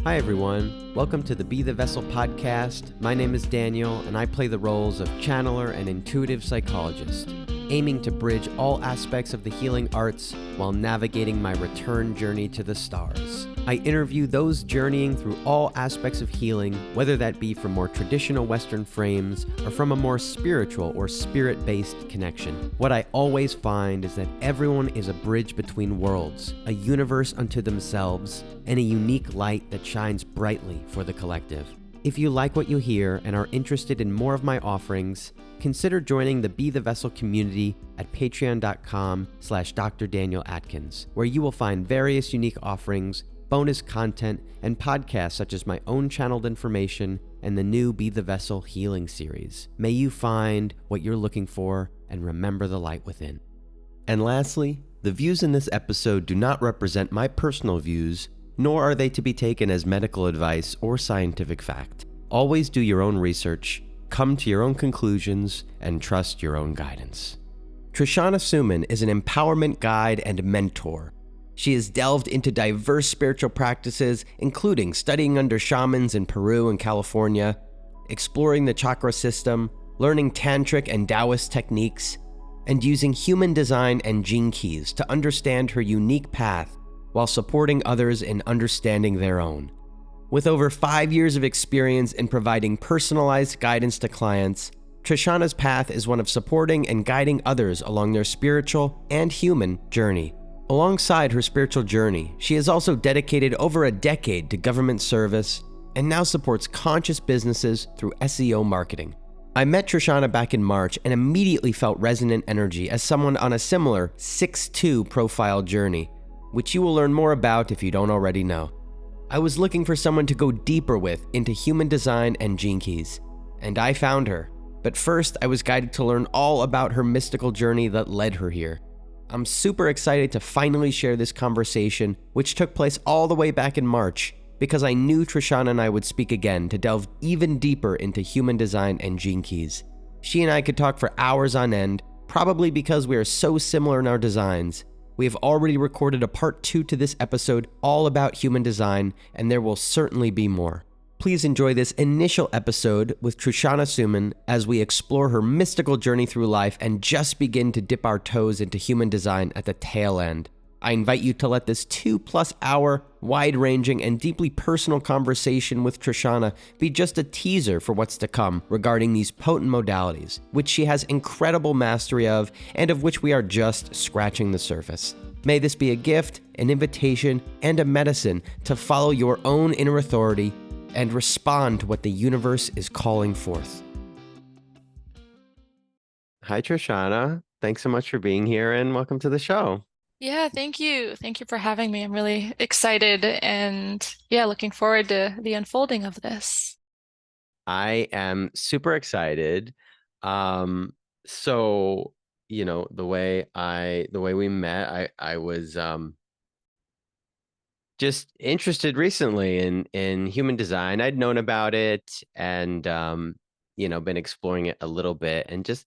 Hi everyone, welcome to the Be the Vessel podcast. My name is Daniel and I play the roles of channeler and intuitive psychologist, aiming to bridge all aspects of the healing arts while navigating my return journey to the stars. I interview those journeying through all aspects of healing, whether that be from more traditional Western frames or from a more spiritual or spirit-based connection. What I always find is that everyone is a bridge between worlds, a universe unto themselves, and a unique light that shines brightly for the collective. If you like what you hear and are interested in more of my offerings, consider joining the Be the Vessel community at patreon.com/Dr. Daniel Atkins, where you will find various unique offerings, bonus content, and podcasts such as my own channeled information and the new Be the Vessel healing series. May you find what you're looking for and remember the light within. And lastly, the views in this episode do not represent my personal views, nor are they to be taken as medical advice or scientific fact. Always do your own research, come to your own conclusions, and trust your own guidance. Trishana Suman is an empowerment guide and mentor. She has delved into diverse spiritual practices, including studying under shamans in Peru and California, exploring the Chakra System, learning Tantric and Taoist techniques, and using human design and gene keys to understand her unique path while supporting others in understanding their own. With over 5 years of experience in providing personalized guidance to clients, Trishana's path is one of supporting and guiding others along their spiritual and human journey. Alongside her spiritual journey, she has also dedicated over a decade to government service and now supports conscious businesses through SEO Marketing. I met Trishana back in March and immediately felt resonant energy as someone on a similar 6'2" profile journey, which you will learn more about if you don't already know. I was looking for someone to go deeper with into human design and gene keys, and I found her. But first, I was guided to learn all about her mystical journey that led her here. I'm super excited to finally share this conversation, which took place all the way back in March, because I knew Trishana and I would speak again to delve even deeper into human design and gene keys. She and I could talk for hours on end, probably because we are so similar in our designs. We have already recorded a part 2 to this episode all about human design, and there will certainly be more. Please enjoy this initial episode with Trishana Suman as we explore her mystical journey through life and just begin to dip our toes into human design at the tail end. I invite you to let this 2+ hour, wide-ranging, and deeply personal conversation with Trishana be just a teaser for what's to come regarding these potent modalities, which she has incredible mastery of, and of which we are just scratching the surface. May this be a gift, an invitation, and a medicine to follow your own inner authority and respond to what the universe is calling forth. Hi, Trishana. Thanks so much for being here and welcome to the show. Yeah, thank you. Thank you for having me. I'm really excited and looking forward to the unfolding of this. I am super excited. So, the way we met, I was just interested recently in human design. I'd known about it and been exploring it a little bit, and just,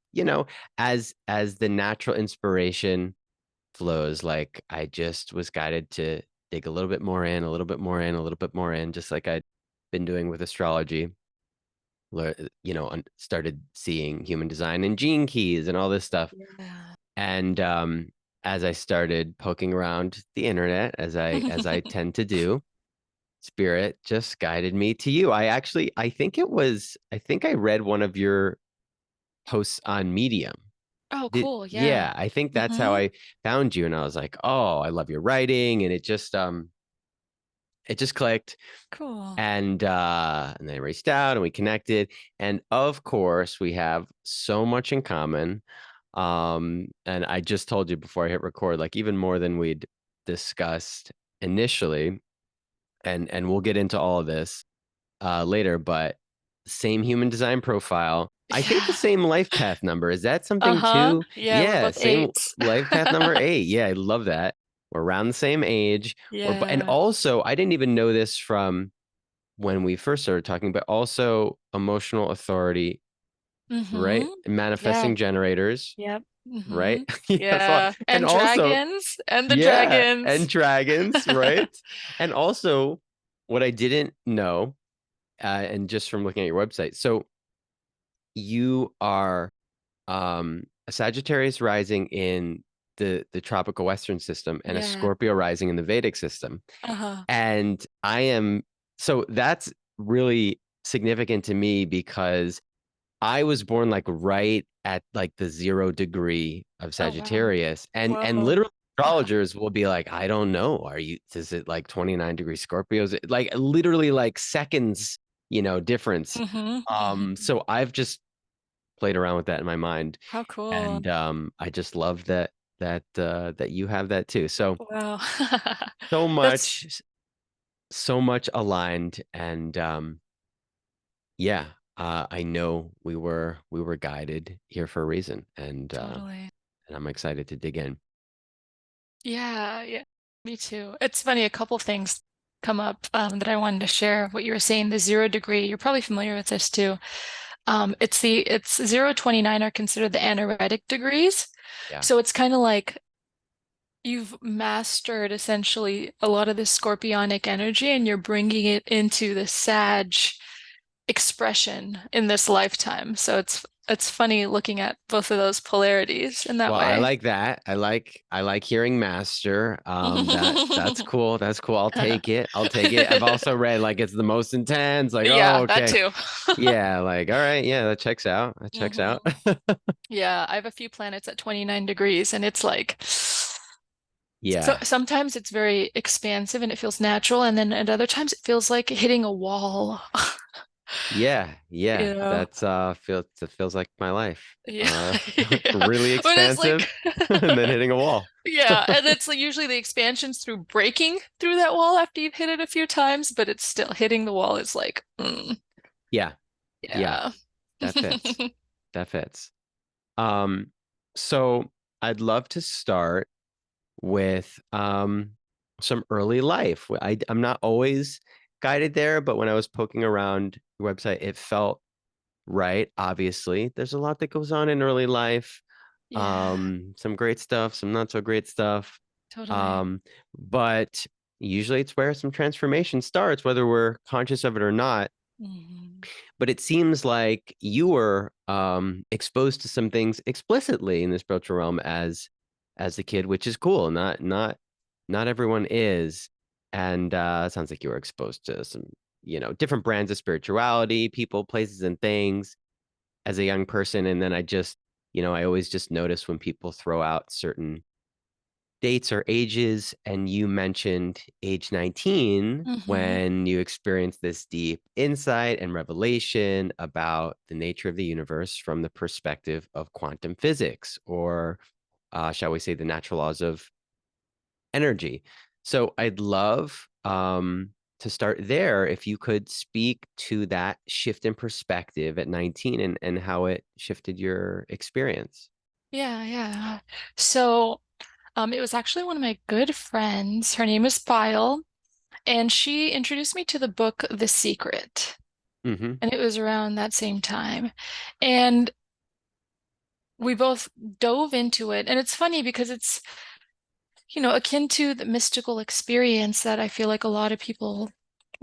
as the natural inspiration flows, like I just was guided to dig a little bit more in, a little bit more in, a little bit more in, just like I'd been doing with astrology. Started seeing human design and gene keys and all this stuff. Yeah. And as I started poking around the internet, as I tend to do, Spirit just guided me to you. I think I read one of your posts on Medium. Oh, cool. Yeah, Yeah. I think that's how I found you, and I was like, oh, I love your writing, and it just clicked. Cool. And then I reached out and we connected, and of course we have so much in common. And I just told you before I hit record, like even more than we'd discussed initially, and we'll get into all of this later, but same human design profile. I think the Yeah. same life path number. Is that something Uh-huh. too? Yeah, we're Yeah, both same eights. life path number 8. Yeah, I love that. We're around the same age. And Yeah. also, I didn't even know this from when we first started talking, but also emotional authority, right? Yeah. Manifesting generators, Yep. right? Yes. Yeah. And And also, dragons and the yeah, and dragons. dragons, right? And also, what I didn't know, and just from looking at your website, so you are a Sagittarius rising in the tropical Western system and a Yeah. Scorpio rising in the Vedic system. Uh-huh. And I am, so that's really significant to me because I was born like right at like the 0 degree of Oh, wow. Sagittarius. And Whoa. literally astrologers will be like, I don't know. Is it like 29-degree Scorpios? Like literally like seconds, difference. Mm-hmm. Mm-hmm. So I've just played around with that in my mind. How cool. And I just love that you have that too. Wow. So That's much, so much aligned. And yeah, I know we were guided here for a reason, totally. and I'm excited to dig in. Yeah, yeah. Me too. It's funny, a couple things come up that I wanted to share. What you were saying, the 0 degree, you're probably familiar with this too. It's 0, 29 are considered the anaretic degrees. Yeah. So it's kind of like you've mastered essentially a lot of this scorpionic energy and you're bringing it into the Sag expression in this lifetime. So it's funny looking at both of those polarities in that Well, I way. like that. I like hearing master. That's cool. That's cool. I'll take it. I'll take it. I've also read like it's the most intense. Like, oh, Yeah, that okay. too. Yeah, like, all right, yeah, that checks out. That checks hmm out. Yeah, I have a few planets at 29 degrees, and it's like so Yeah. sometimes it's very expansive and it feels natural, and then at other times it feels like hitting a wall. Yeah, yeah. You know? That feels like my life. Yeah, yeah. Really But it's expansive like and then hitting a wall. yeah, and it's like usually the expansion's through breaking through that wall after you've hit it a few times, but it's still hitting the wall is like, Yeah, yeah, yeah. that fits. That fits. Um, so I'd love to start with some early life. I'm not always guided there, but when I was poking around your website, it felt right. Obviously, there's a lot that goes on in early life. Yeah, Some great stuff, some not so great stuff. totally. But usually it's where some transformation starts, whether we're conscious of it or not. Mhm. But it seems like you were exposed to some things explicitly in the spiritual realm as a kid, which is cool. Not everyone is. And it sounds like you were exposed to some, different brands of spirituality, people, places, and things as a young person. And then I always just notice when people throw out certain dates or ages, and you mentioned age 19 hmm when you experienced this deep insight and revelation about the nature of the universe from the perspective of quantum physics, or shall we say, the natural laws of energy. So I'd love to start there if you could speak to that shift in perspective at 19 and how it shifted your experience. Yeah, yeah. So, it was actually one of my good friends. Her name is File, and she introduced me to the book The Secret. Hmm. And it was around that same time. And we both dove into it. And it's funny because it's, akin to the mystical experience that I feel like a lot of people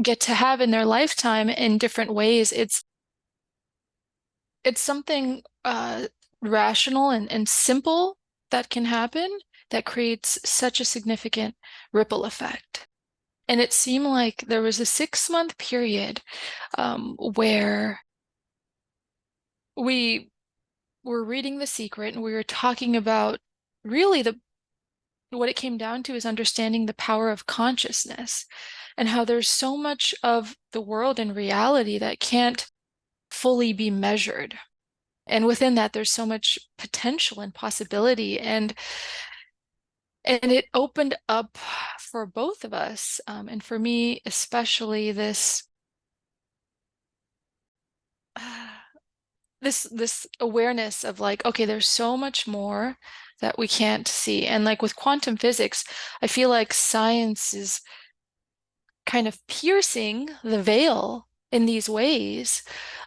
get to have in their lifetime in different ways. It's something rational and simple that can happen that creates such a significant ripple effect. And it seemed like there was a 6-month period where we were reading The Secret and we were talking about really the what it came down to is understanding the power of consciousness and how there's so much of the world and reality that can't fully be measured. And within that, there's so much potential and possibility. And it opened up for both of us, and for me especially, this awareness of like, okay, there's so much more that we can't see. And like with quantum physics, I feel like science is kind of piercing the veil in these ways,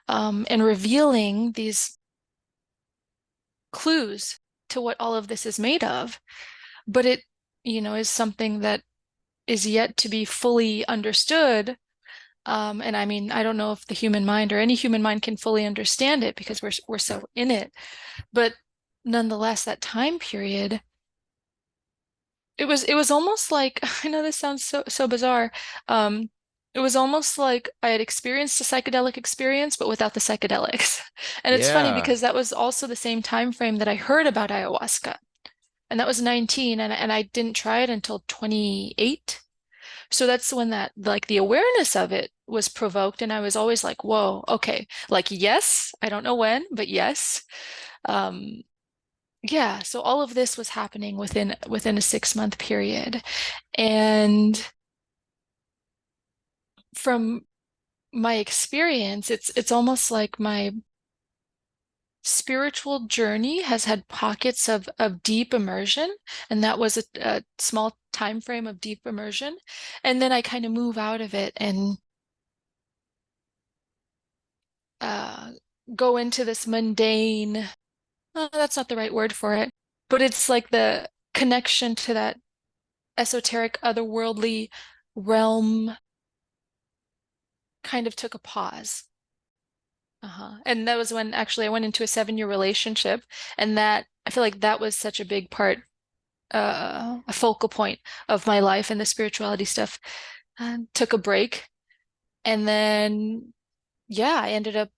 and revealing these clues to what all of this is made of. But it, is something that is yet to be fully understood And I mean, I don't know if the human mind or any human mind can fully understand it because we're so in it. But nonetheless, that time period, it was almost like I know this sounds so bizarre. Um, it was almost like I had experienced a psychedelic experience, but without the psychedelics. And it's funny Yeah. because that was also the same time frame that I heard about ayahuasca. And that was 19, and I didn't try it until 28. So that's when that like the awareness of it was provoked, and I was always like, whoa, okay. Like yes, I don't know when, but yes. Um, yeah, so all of this was happening within a 6 month period. And from my experience, it's almost like my spiritual journey has had pockets of deep immersion, and that was a small time frame of deep immersion. And then I kind of move out of it and uh, go into this mundane, that's not the right word for it, but it's like the connection to that esoteric, otherworldly realm kind of took a pause. And that was when actually I went into a 7 year relationship, and that I feel like that was such a big part, a focal point of my life, and the spirituality stuff took a break. And then, yeah, I ended up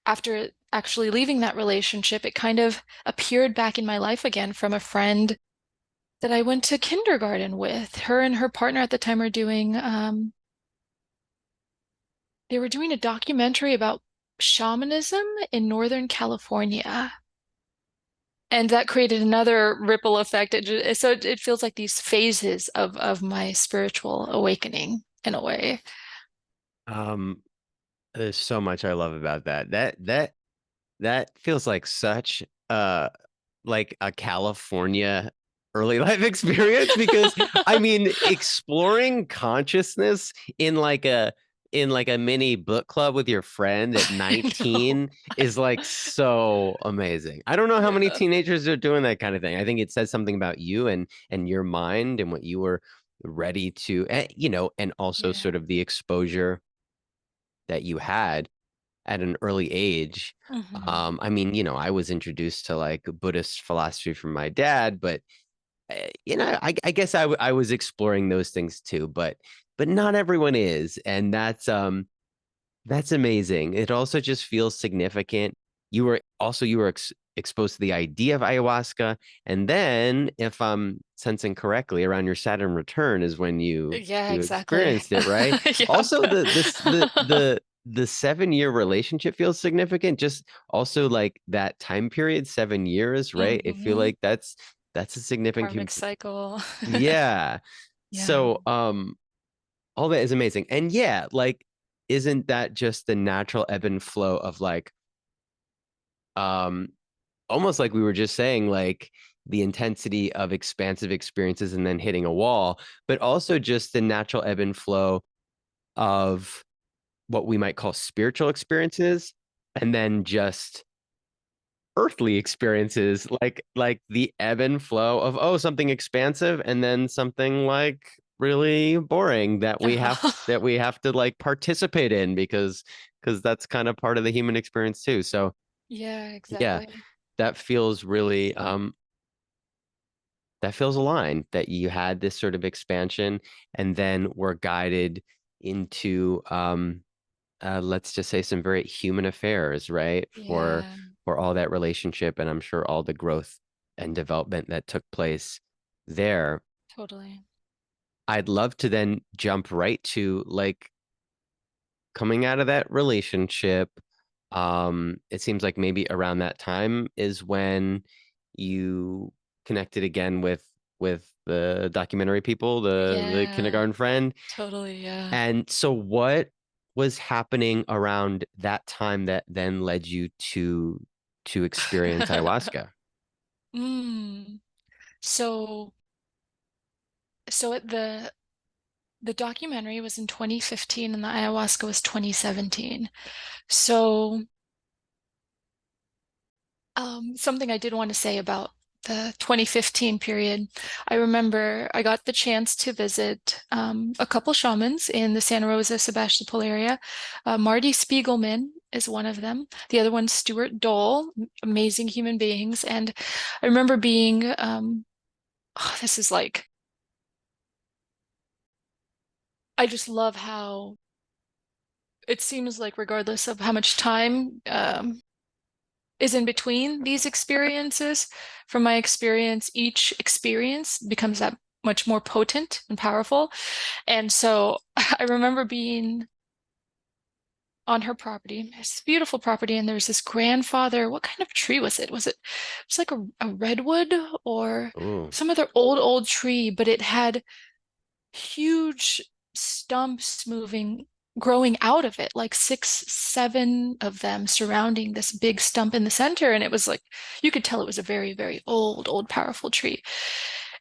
after actually leaving that relationship, it kind of appeared back in my life again from a friend that I went to kindergarten with. Her and her partner at the time they were doing a documentary about shamanism in Northern California. And that created another ripple effect. So it feels like these phases of my spiritual awakening in a way. Um, there's so much I love about that. That feels like a California early life experience because I mean exploring consciousness in like a mini book club with your friend at I know. 19 is like so amazing. I don't know how many Yeah. teenagers are doing that kind of thing. I think it says something about you and your mind and what you were ready to and also Yeah. sort of the exposure that you had at an early age. Hmm. I mean, I was introduced to like Buddhist philosophy from my dad, but I guess I was exploring those things too, but not everyone is, and that's amazing. It also just feels significant. You were exposed to the idea of ayahuasca, and then, if I'm sensing correctly, around your Saturn return is when you Yeah, you exactly. experienced it, right? Also, Yep. the 7 year relationship feels significant. Just also like that time period, 7 years, right? I feel Hmm. like that's a Karmic significant, cycle. yeah. Yeah. So, all that is amazing. And yeah, like, isn't that just the natural ebb and flow of like, um, almost like we were just saying, like the intensity of expansive experiences and then hitting a wall, but also just the natural ebb and flow of what we might call spiritual experiences and then just earthly experiences, like the ebb and flow of, oh, something expansive and then something like really boring that we have to like participate in because that's kind of part of the human experience too. So Yeah, yeah, exactly. that feels really that feels aligned, that you had this sort of expansion and then were guided into let's just say some very human affairs, right? For Yeah, for all that relationship and I'm sure all the growth and development that took place there. totally. I'd love to then jump right to like coming out of that relationship. It seems like maybe around that time is when you connected again with the documentary people, the Yeah, kindergarten friend. totally. Yeah. And so what was happening around that time that then led you to experience ayahuasca? Mm. So, so the documentary was in 2015 and the ayahuasca was 2017. So, something I did want to say about the 2015 period, I remember I got the chance to visit a couple shamans in the Santa Rosa, Sebastopol area. Marty Spiegelman is one of them. The other one's Stuart Dole, amazing human beings. And I remember being, this is like, I just love how it seems like regardless of how much time is in between these experiences, from my experience, each experience becomes that much more potent and powerful. And so I remember being on her property. It's a beautiful property, and there's this grandfather. What kind of tree was it? Was it like a redwood or Ooh. some other old tree, but it had huge stumps growing out of it, like 6, 7 of them surrounding this big stump in the center. And it was like, you could tell it was a very, very old, powerful tree.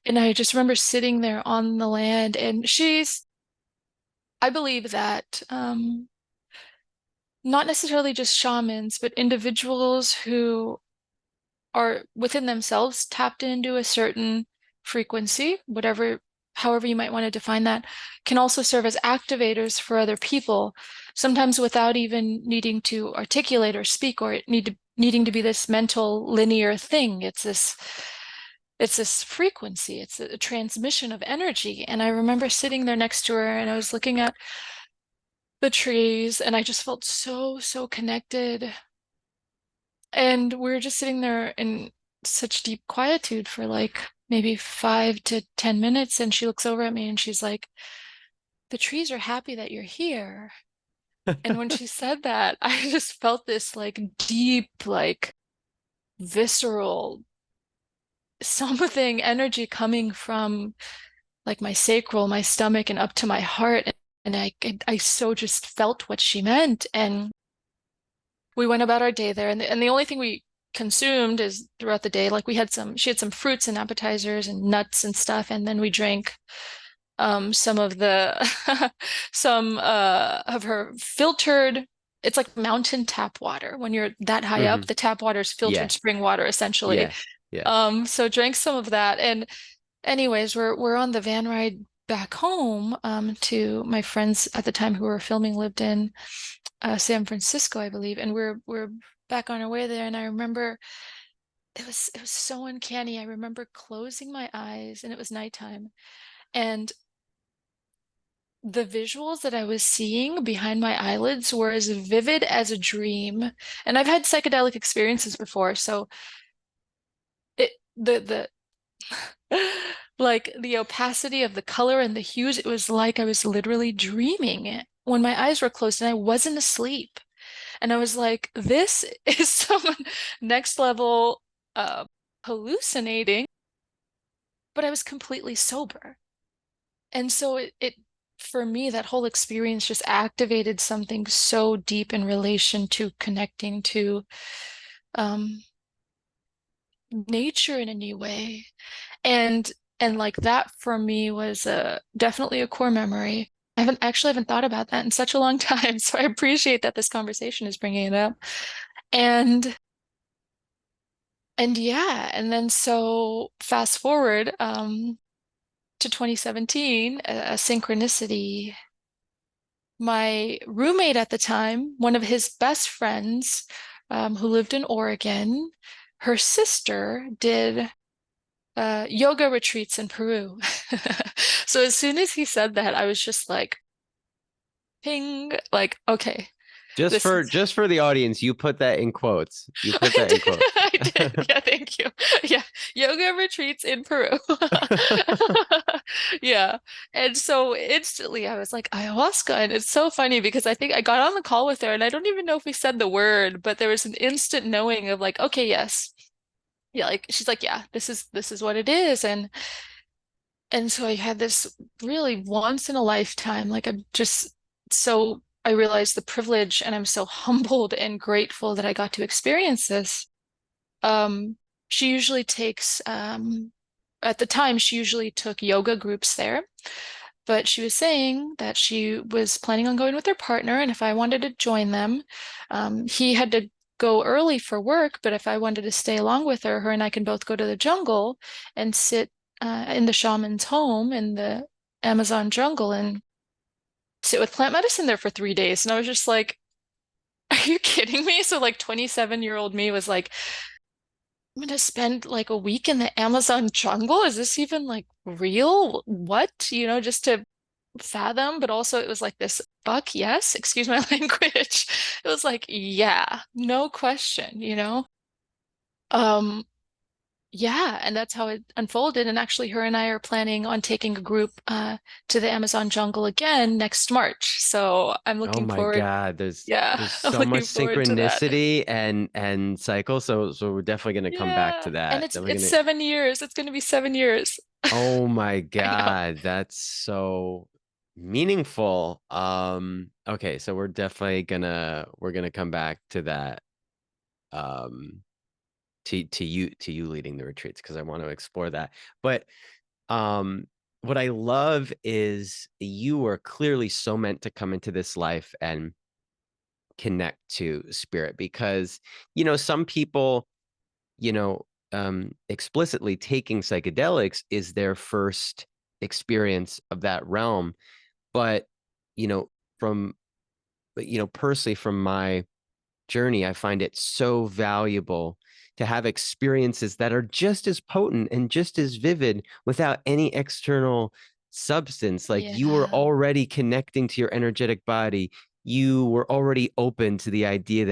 And I just remember sitting there on the land, and I believe that not necessarily just shamans, but individuals who are within themselves tapped into a certain frequency, however you might want to define that, can also serve as activators for other people, sometimes without even needing to articulate or speak or needing to be this mental linear thing. It's this frequency, it's a transmission of energy. And I remember sitting there next to her, and I was looking at the trees, and I just felt so connected. And we were just sitting there in such deep quietude for like maybe 5 to 10 minutes. And she looks over at me and she's like, "The trees are happy that you're here." And when she said that, I just felt this like deep, like visceral something energy coming from like my sacral, my stomach, and up to my heart. And I so just felt what she meant. And we went about our day there, and the only thing we consumed is throughout the day, like she had some fruits and appetizers and nuts and stuff, and then we drank some of some of her filtered, it's like mountain tap water. When you're that high up, the tap water is filtered Yeah. spring water essentially. Yeah. Yeah. So drank some of that. And anyways, we're on the van ride back home to my friends at the time who were filming lived in San Francisco, I believe, and we're back on our way there. And I remember it was so uncanny. I remember closing my eyes, and it was nighttime, and the visuals that I was seeing behind my eyelids were as vivid as a dream. And I've had psychedelic experiences before, so the like the opacity of the color and the hues, it was like I was literally dreaming when my eyes were closed and I wasn't asleep. And I was like, this is some next level hallucinating, but I was completely sober. And so it for me, that whole experience just activated something so deep in relation to connecting to nature in a new way. And like that for me was definitely a core memory. I haven't thought about that in such a long time, so I appreciate that this conversation is bringing it up. And yeah, and then so fast forward to 2017, a synchronicity. My roommate at the time, one of his best friends, who lived in Oregon, her sister did yoga retreats in Peru. So as soon as he said that, I was just like, ping, like, okay, Just this for is. just for the audience, you put that in quotes. You put I that in did. quotes. I did. Yeah, thank you. Yeah, yoga retreats in Peru. Yeah. And so instantly I was like, ayahuasca. And it's so funny because I think I got on the call with her and I don't even know if we said the word, but there was an instant knowing of like, okay, yes. Yeah, like she's like, yeah, this is what it is. And so I had this really once in a lifetime, like I realized the privilege, and I'm so humbled and grateful that I got to experience this. Um, she usually takes, at the time, she usually took yoga groups there, but she was saying that she was planning on going with her partner, and if I wanted to join them, he had to go early for work, but if I wanted to stay along with her, her and I can both go to the jungle and sit in the shaman's home in the Amazon jungle and sit with plant medicine there for 3 days. And I was just like, are you kidding me? So like 27-year-old me was like, I'm gonna spend like a week in the Amazon jungle? Is this even like real? What? Just to fathom, but also it was like this fuck yes, excuse my language. It was like, yeah, no question. Um, yeah, and that's how it unfolded. And actually her and I are planning on taking a group to the Amazon jungle again next March. So I'm Oh looking my forward, God, yeah, there's I'm so much looking forward to that. synchronicity and cycle. So we're definitely gonna come back Yeah, to and that. Definitely it's gonna 7 years. It's gonna be 7 years. Oh my I know. God, that's so meaningful. Okay, so we're gonna come back to that. Um, to you leading the retreats because I want to explore that. But um, what I love is you are clearly so meant to come into this life and connect to spirit because some people you know, explicitly taking psychedelics is their first experience of that realm. But, you know, from, personally from my journey, I find it so valuable to have experiences that are just as potent and just as vivid without any external substance. Like you were Yeah, already connecting to your energetic body. You were already open to the idea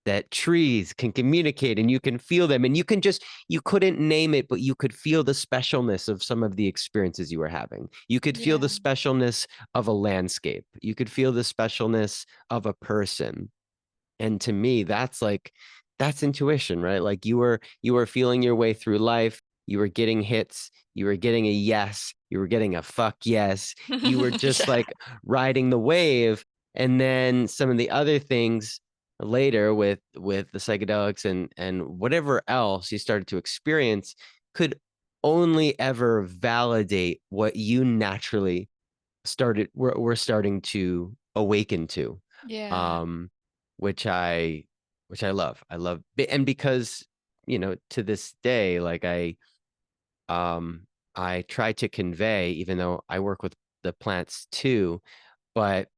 that trees can communicate and you can feel them and you couldn't name it, but you could feel the specialness of some of the experiences you were having. You could feel the yeah, specialness of a landscape. You could feel the specialness of a person. And to me, that's intuition, right? Like you were feeling your way through life. You were getting hits. You were getting a yes. You were getting a fuck yes. You were just yeah, like riding the wave. And then some of the other things later with the psychedelics and whatever else you started to experience could only ever validate what you naturally we're starting to awaken to, yeah, um which I love. And because to this day, like I try to convey, even though I work with the plants too, but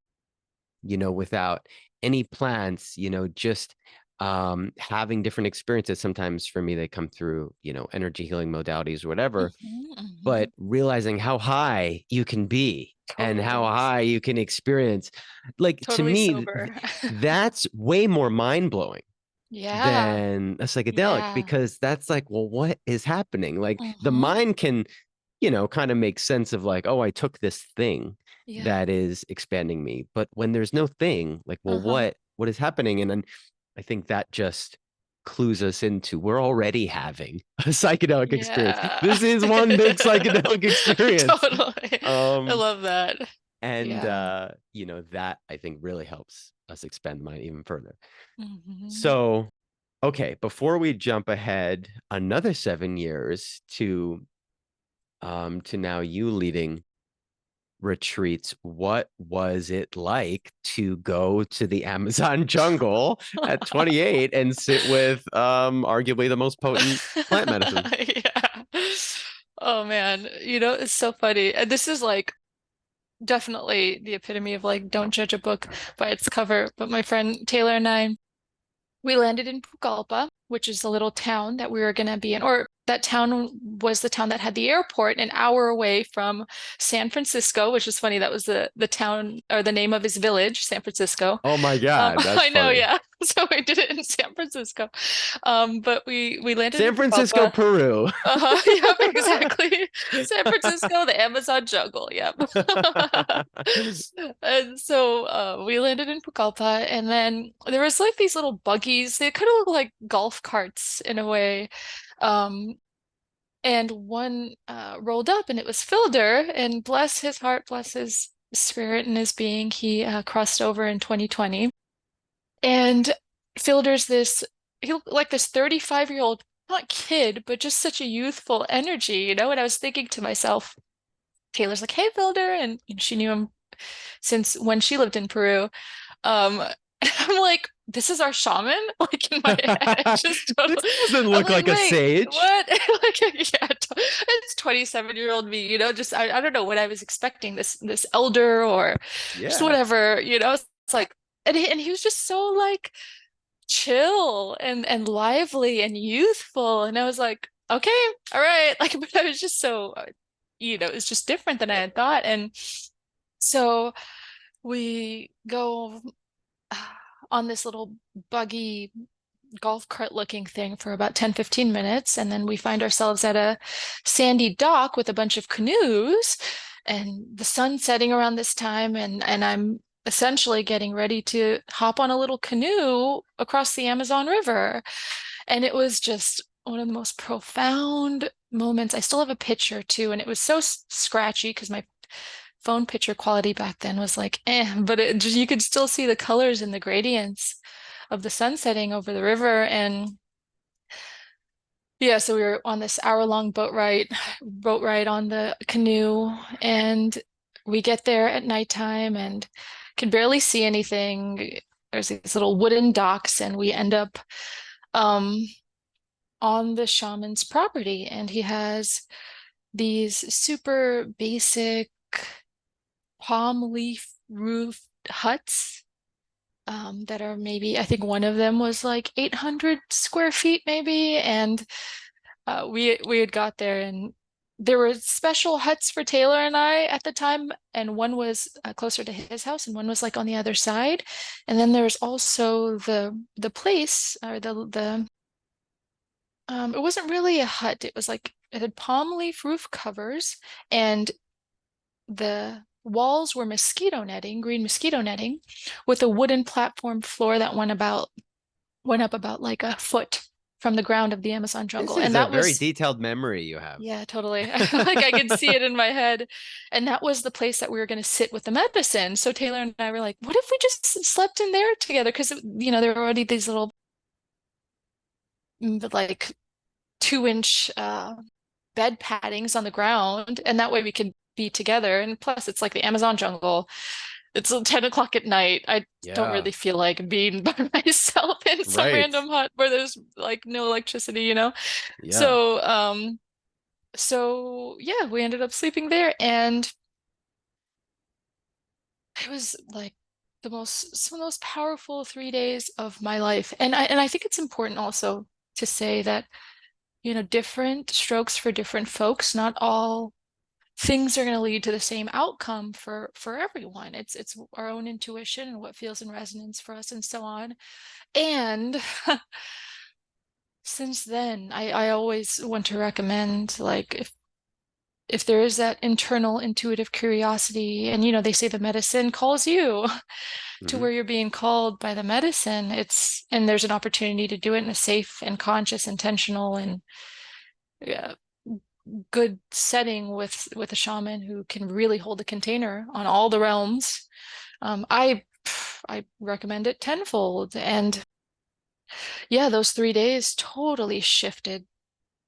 without any plants, just having different experiences. Sometimes for me they come through energy healing modalities or whatever, hmm hmm but realizing how high you can be and how Totally, high you can experience, like to totally me, sober. that's way more mind-blowing Yeah, than a psychedelic yeah, because that's like, well, what is happening? Like the hmm mind can, kind of make sense of like, oh, I took this thing yeah, that is expanding me. But when there's no thing, like, well, uh-huh, what is happening? And then I think that just clues us into we're already having a psychedelic experience. yeah. This is one big psychedelic experience. Totally. I Um, love that. and Yeah. that I think really helps us expand the mind even further. hmm So, okay, before we jump ahead another 7 years to now you leading retreats, what was it like to go to the Amazon jungle at 28 and sit with arguably the most potent plant medicine? Yeah. Oh man, it's so funny. And this is like definitely the epitome of like don't judge a book by its cover. But my friend Taylor and I, we landed in Pucallpa, which is the little town that we were going to be in, or that town was the town that had the airport an hour away from San Francisco, which is funny. That was the town or the name of his village, San Francisco. Oh my God, that's I know, funny. yeah. So we did it in San Francisco. But we landed in San Francisco, Pucallpa. Peru. Yep, exactly. San Francisco, the Amazon jungle. Yep. And so we landed in Pucallpa, and then there was like these little buggies. They kind of look like golf carts in a way. Um, and one rolled up, and it was Filder. And bless his heart, bless his spirit and his being, he crossed over in 2020. And Fielder's he looked like this 35-year-old, not kid, but just such a youthful energy. And I was thinking to myself, Taylor's like, hey, Fielder. And she knew him since when she lived in Peru. Um, I'm like, this is our shaman? Like in my head, just This totally, doesn't I'm look like, like a wait, sage. what? Like, yeah, it's 27-year-old me, just I don't know what I was expecting, this elder or just Yeah. whatever, It's like, and he was just so like chill and lively and youthful, and I was like, okay, all right, like, but I was just so, it's just different than I had thought, and so we go on this little buggy golf cart looking thing for about 10-15 minutes. And then we find ourselves at a sandy dock with a bunch of canoes and the sun setting around this time. And I'm essentially getting ready to hop on a little canoe across the Amazon River. And it was just one of the most profound moments. I still have a picture too, and it was so scratchy because my phone picture quality back then was like, but you could still see the colors and the gradients of the sun setting over the river. And yeah, so we were on this hour-long boat ride on the canoe, and we get there at nighttime and can barely see anything. There's these little wooden docks, and we end up um, on the shaman's property, and he has these super basic palm leaf roofed huts that are maybe, I think one of them was like 800 square feet maybe. And we had got there, and there were special huts for Taylor and I at the time, and one was closer to his house, and one was like on the other side. And then there's also the place, or the it wasn't really a hut. It was like it had palm leaf roof covers, and the walls were mosquito netting, green mosquito netting, with a wooden platform floor that went up about like a foot from the ground of the Amazon This jungle. is And a that very was, detailed memory you have. yeah, totally. Like I could see it in my head. And that was the place that we were going to sit with the medicine. So Taylor and I were like, what if we just slept in there together? Because, there were already these little, like 2-inch bed paddings on the ground. And that way we could be together. And plus, it's like the Amazon jungle. It's 10 o'clock at night. I don't Yeah. really feel like being by myself in some Right. random hut where there's like no electricity. Yeah. So yeah, we ended up sleeping there, and it was like some of the most powerful 3 days of my life. And I think it's important also to say that, different strokes for different folks. Not all things are going to lead to the same outcome for everyone. It's our own intuition and what feels in resonance for us and so on. And since then, I always want to recommend, like, if there is that internal intuitive curiosity, and they say the medicine calls you to Hmm. where you're being called by the medicine, and there's an opportunity to do it in a safe and conscious, intentional, and yeah, good setting with a shaman who can really hold the container on all the realms. I recommend it tenfold. And yeah, those 3 days totally shifted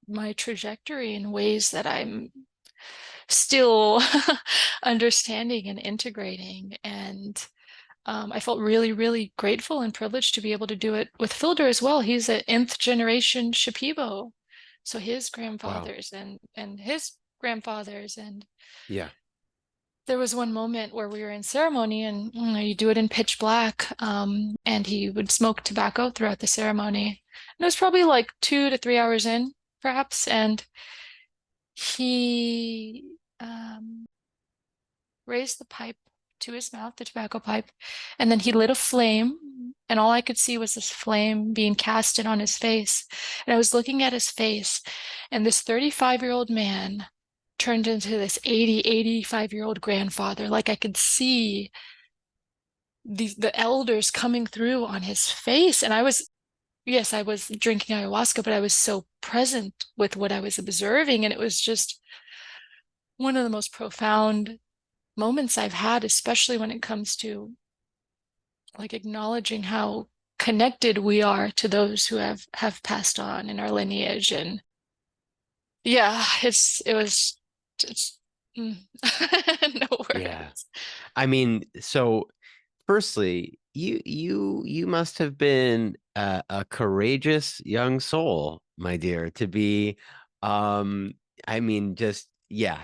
my trajectory in ways that I'm still understanding and integrating. And I felt really, really grateful and privileged to be able to do it with Filder as well. He's an nth generation Shipibo. So his Wow. grandfathers and his grandfathers. And Yeah. there was one moment where we were in ceremony, and you do it in pitch black, and he would smoke tobacco throughout the ceremony. And it was probably like 2 to 3 hours in, perhaps, and he raised the pipe to his mouth, the tobacco pipe, and then he lit a flame, and all I could see was this flame being casted on his face. And I was looking at his face, and this 35-year-old man turned into this 85-year-old grandfather. Like I could see the elders coming through on his face. And yes, I was drinking ayahuasca, but I was so present with what I was observing. And it was just one of the most profound moments I've had, especially when it comes to like acknowledging how connected we are to those who have passed on in our lineage. And yeah, it's mm, no Yeah. words. I mean, so firstly, you must have been a courageous young soul, my dear, to be, um, I mean, just yeah,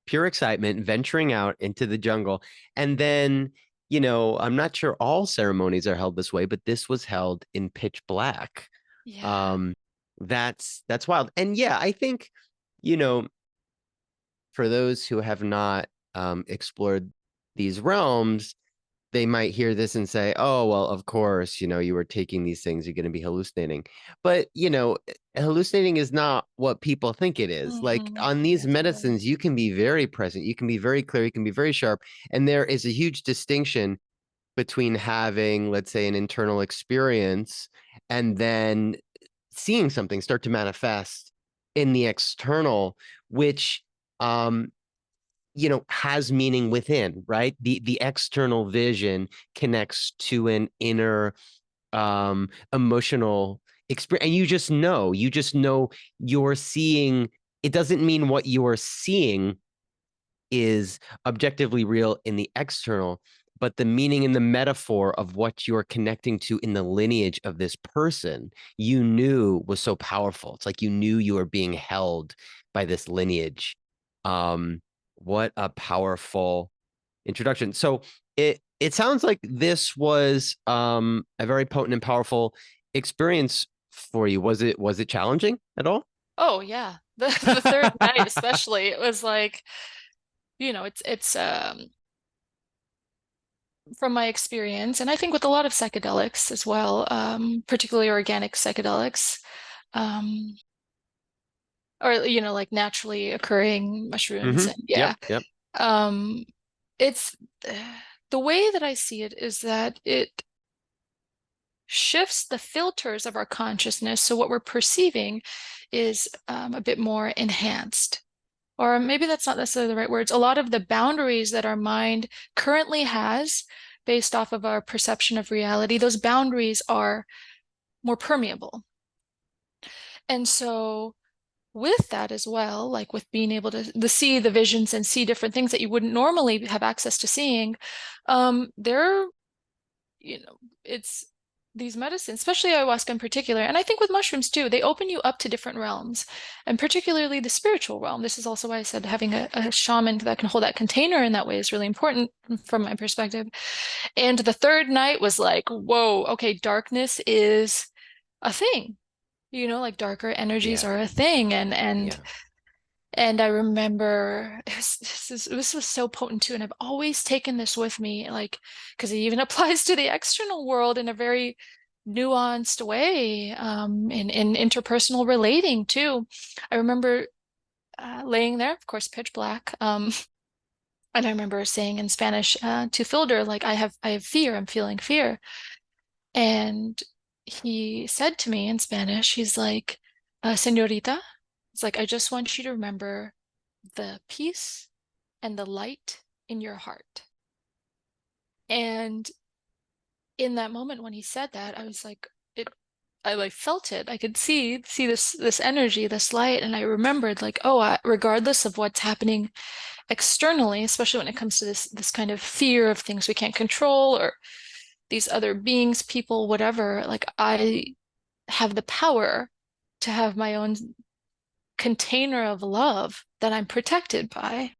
pure excitement, venturing out into the jungle. And then, I'm not sure all ceremonies are held this way, but this was held in pitch black. Yeah. Um, that's wild. And yeah, I think, you know, for those who have not explored these realms, they might hear this and say, "Oh, well, of course, you were taking these things, you're going to be hallucinating." But, hallucinating is not what people think it is. Like on these Yes, right. medicines, you can be very present, you can be very clear, you can be very sharp, and there is a huge distinction between having, let's say, an internal experience and then seeing something start to manifest in the external, which um has meaning within, right? The external vision connects to an inner emotional experience. And you just know you're seeing. It doesn't mean what you are seeing is objectively real in the external, but the meaning and the metaphor of what you're connecting to in the lineage of this person you knew was so powerful. It's like you knew you were being held by this lineage. What a powerful introduction. So it sounds like this was a very potent and powerful experience for you. Was it challenging at all? Oh yeah. The third night especially, it was like, it's from my experience, and I think with a lot of psychedelics as well, particularly organic psychedelics, um, or like naturally occurring mushrooms, and Yep, yeah, yep. um, it's the way that I see it is that it shifts the filters of our consciousness, so what we're perceiving is a bit more enhanced. Or maybe that's not necessarily the right words. A lot of the boundaries that our mind currently has based off of our perception of reality, those boundaries are more permeable. And so with that as well, like with being able to see the visions and see different things that you wouldn't normally have access to seeing, there, you know, it's these medicines, especially ayahuasca in particular, and I think with mushrooms too, they open you up to different realms, and particularly the spiritual realm. This is also why I said having a shaman that can hold that container in that way is really important from my perspective. And the third night was like, whoa, okay, darkness is a thing. Like darker energies Yeah, are a thing, and yeah. and I remember this was so potent too, and I've always taken this with me, like, because it even applies to the external world in a very nuanced way, in interpersonal relating too. I remember laying there, of course, pitch black, and I remember saying in Spanish to Filder, like, I have fear, I'm feeling fear, and he said to me in Spanish, he's like, "Señorita," it's like, "I just want you to remember the peace and the light in your heart." And in that moment when he said that, I was like, I like felt it. I could see this energy, this light, and I remembered like, oh, regardless of what's happening externally, especially when it comes to this kind of fear of things we can't control or these other beings, people, whatever, like I have the power to have my own container of love that I'm protected by.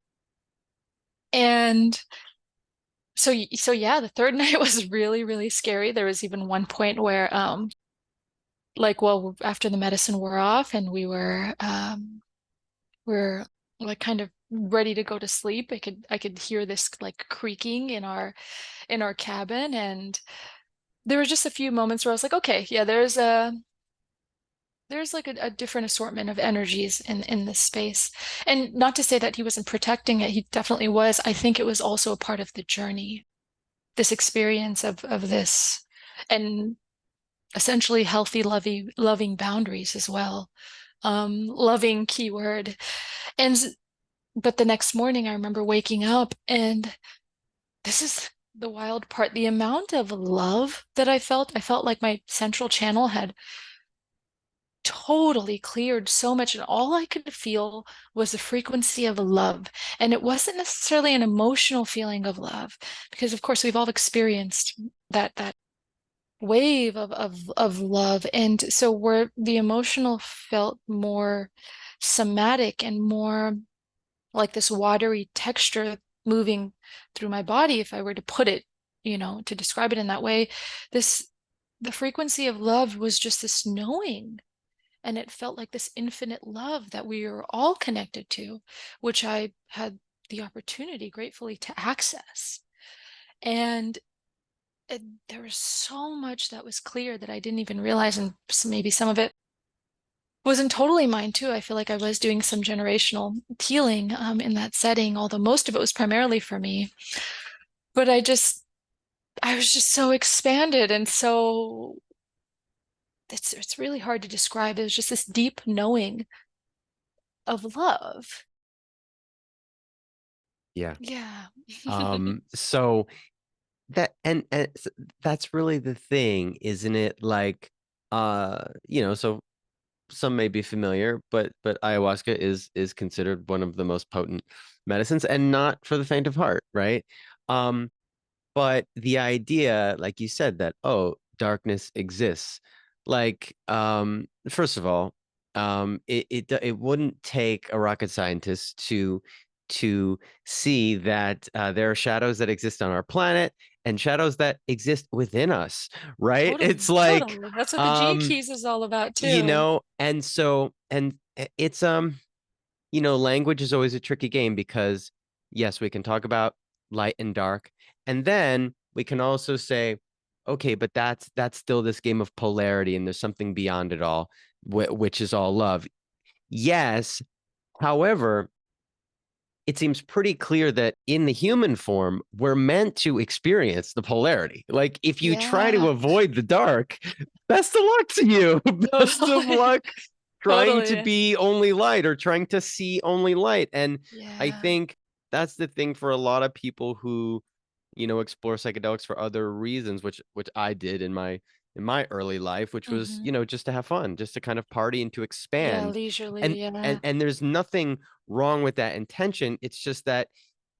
And so yeah, the third night was really, really scary. There was even one point where like, well, after the medicine wore off and we're like kind of ready to go to sleep. I could hear this like creaking in our cabin, and there were just a few moments where I was like, okay, yeah, there's like a different assortment of energies in this space. And not to say that he wasn't protecting it, he definitely was. I think it was also a part of the journey, this experience of this, and essentially healthy, loving boundaries as well. Loving keyword. And but the next morning I remember waking up, and this is the wild part, the amount of love that I felt like my central channel had totally cleared so much, and all I could feel was the frequency of love. And it wasn't necessarily an emotional feeling of love, because of course we've all experienced that wave of love. And so where the emotional felt more somatic and more like this watery texture moving through my body, if I were to put it, to describe it in that way, the frequency of love was just this knowing. And it felt like this infinite love that we are all connected to, which I had the opportunity gratefully to access. And there was so much that was clear that I didn't even realize. And maybe some of it wasn't totally mine too. I feel like I was doing some generational healing in that setting, although most of it was primarily for me. But I was just so expanded, and so it's really hard to describe. It was just this deep knowing of love. Yeah. Yeah. So that's really the thing, isn't it? Like, so some may be familiar, but ayahuasca is considered one of the most potent medicines, and not for the faint of heart, right? Um, but the idea, like you said, that, oh, darkness exists, like, first of all, it wouldn't take a rocket scientist to see that there are shadows that exist on our planet and shadows that exist within us, right? It's Totally, like, totally. That's what the G um, keys is all about too. and so, and it's, language is always a tricky game, because yes, we can talk about light and dark, and then we can also say, okay, but that's still this game of polarity, and there's something beyond it all, which is all love. Yes, however, it seems pretty clear that in the human form, we're meant to experience the polarity. Like, if you try to Yeah, avoid the dark, best of luck to you. Best of totally, luck trying to totally. be only light, or trying to see only light. And I Yeah. think that's the thing for a lot of people who, explore psychedelics for other reasons, which I did in my early life, which was, Hmm. just to have fun, just to kind of party and to Yeah, expand. leisurely. And Yeah. and there's nothing wrong with that intention. It's just that